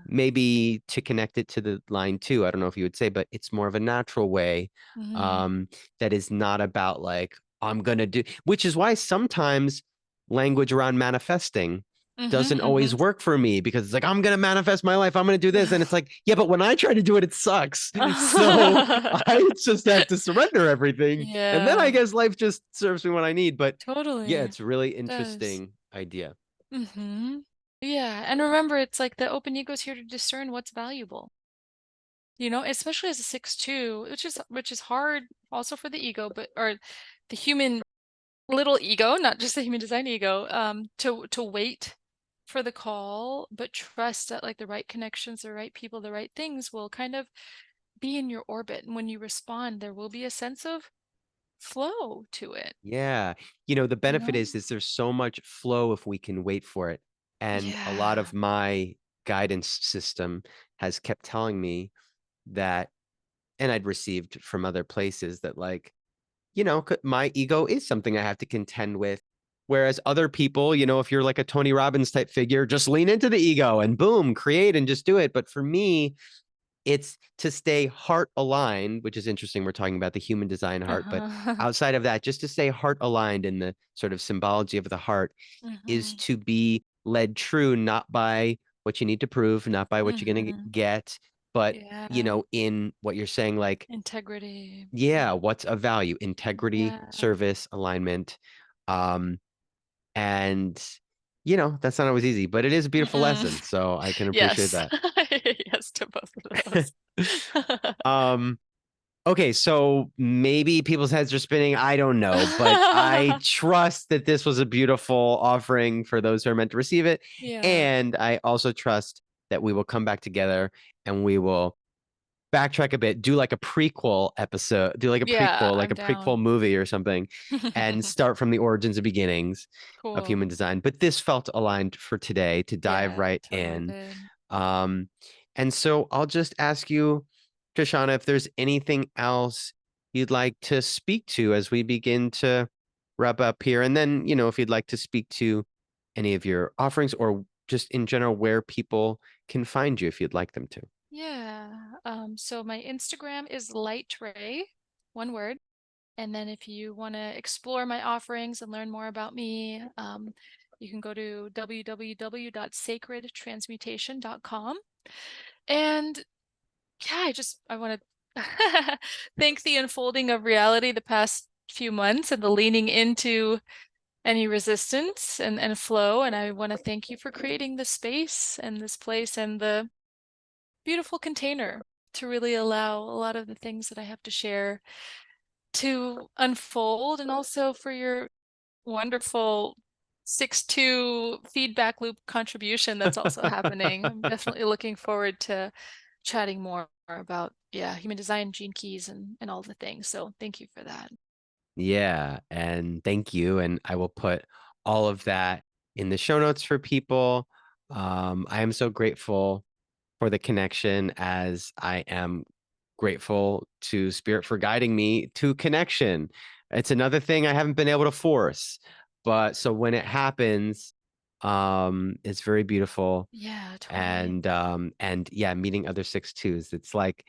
maybe to connect it to the line too, I don't know if you would say, but it's more of a natural way, Hmm. um, that is not about like, I'm gonna do, which is why sometimes language around manifesting doesn't always Hmm. work for me because it's like, I'm gonna manifest my life, I'm gonna do this. And it's like, yeah, but when I try to do it, it sucks. So I just have to surrender everything. And then I Yeah, guess life just serves me what I need. But yeah, totally. it's a really Does. interesting idea. Hmm. Yeah, and remember, it's like the open ego is here to discern what's valuable. Especially as a 6-2, which is hard also for the ego, but or the human little ego, not just the human design ego, to wait for the call, but trust that like the right connections, the right people, the right things will kind of be in your orbit. And when you respond, there will be a sense of flow to it, Yeah. The you benefit know? is there's so much flow if we can wait for it. And a lot Yeah. of my guidance system has kept telling me that, and I'd received from other places that like, my ego is something I have to contend with. Whereas other people, if you're like a Tony Robbins type figure, just lean into the ego and boom, create and just do it. But for me, it's to stay heart aligned, which is interesting. We're talking about the human design heart, but Uh-huh. outside of that, just to stay heart aligned in the sort of symbology of the heart is Hmm. to be led true, not by what you need to prove, not by what you're going to Hmm. get, but, Yeah. in what you're saying, like, Integrity. yeah, what's of value, integrity, Yeah. service, alignment. Um, and, that's not always easy, but it is a beautiful Mm-mm. lesson. So I can appreciate Yes. that. Yes to both of those. um, Okay, so maybe people's heads are spinning. I don't know, but I trust that this was a beautiful offering for those who are meant to receive it. Yeah. And I also trust that we will come back together and we will backtrack a bit, do like a prequel episode, do Yeah, like I'm a prequel down. movie or something, and start from the origins and beginnings of human Cool. design. But this felt aligned for today to dive Yeah, right totally in. did. Um, and so I'll just ask you, Trishana, if there's anything else you'd like to speak to as we begin to wrap up here. And then, if you'd like to speak to any of your offerings or just in general where people can find you if you'd like them to. Yeah. So my Instagram is lightray, one word. And then if you want to explore my offerings and learn more about me, you can go to www.sacredtransmutation.com. And yeah, I want to thank the unfolding of reality the past few months and the leaning into any resistance and flow. And I want to thank you for creating this space and this place and the beautiful container to really allow a lot of the things that I have to share to unfold, and also for your wonderful 6-2 feedback loop contribution that's also happening. I'm definitely looking forward to chatting more about, human design, gene keys, and all the things. So thank you for that. Yeah, and thank you. And I will put all of that in the show notes for people. I am so grateful for the connection, as I am grateful to Spirit for guiding me to connection. It's another thing I haven't been able to force, but so when it happens, it's very beautiful. Yeah, totally. And yeah, meeting other 6-2s. It's like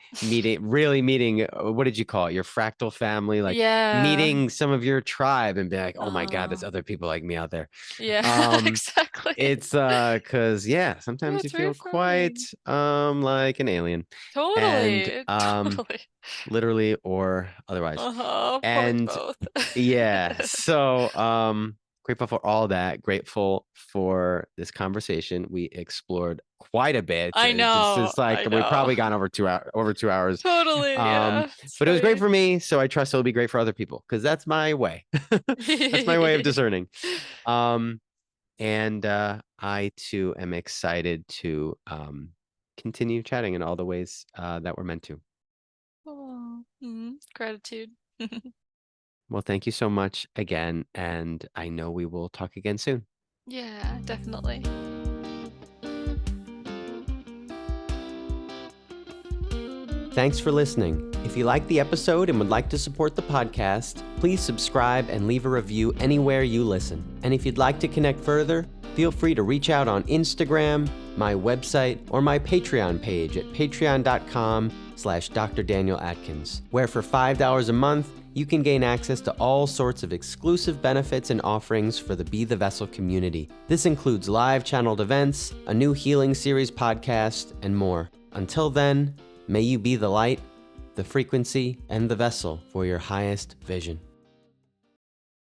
really meeting, what did you call it? Your fractal family, like Yeah. meeting some of your tribe and be like, oh my God, there's Oh, other people like me out there. yeah, Um, exactly. it's cause yeah, Yeah, sometimes you it's feel quite reaffirming. like an alien, and Totally. Totally. literally or otherwise. Uh-huh. Probably And both. yeah, so grateful for all that. Grateful for this conversation. We explored quite a bit. I This know. is like I we've know. probably gone over 2 hours. Totally. Um, Yeah. It's but it was great funny. for me, so I trust it'll be great for other people because that's my way. That's my way of discerning. Um, and I too am excited to continue chatting in all the ways that we're meant to. Oh, gratitude. Well, thank you so much again, and I know we will talk again soon. Yeah, definitely. Thanks for listening. If you liked the episode and would like to support the podcast, please subscribe and leave a review anywhere you listen. And if you'd like to connect further, feel free to reach out on Instagram, my website, or my Patreon page at patreon.com/Dr. Daniel Atkins, where for $5 a month, you can gain access to all sorts of exclusive benefits and offerings for the Be the Vessel community. This includes live channeled events, a new healing series podcast, and more. Until then, may you be the light, the frequency, and the vessel for your highest vision.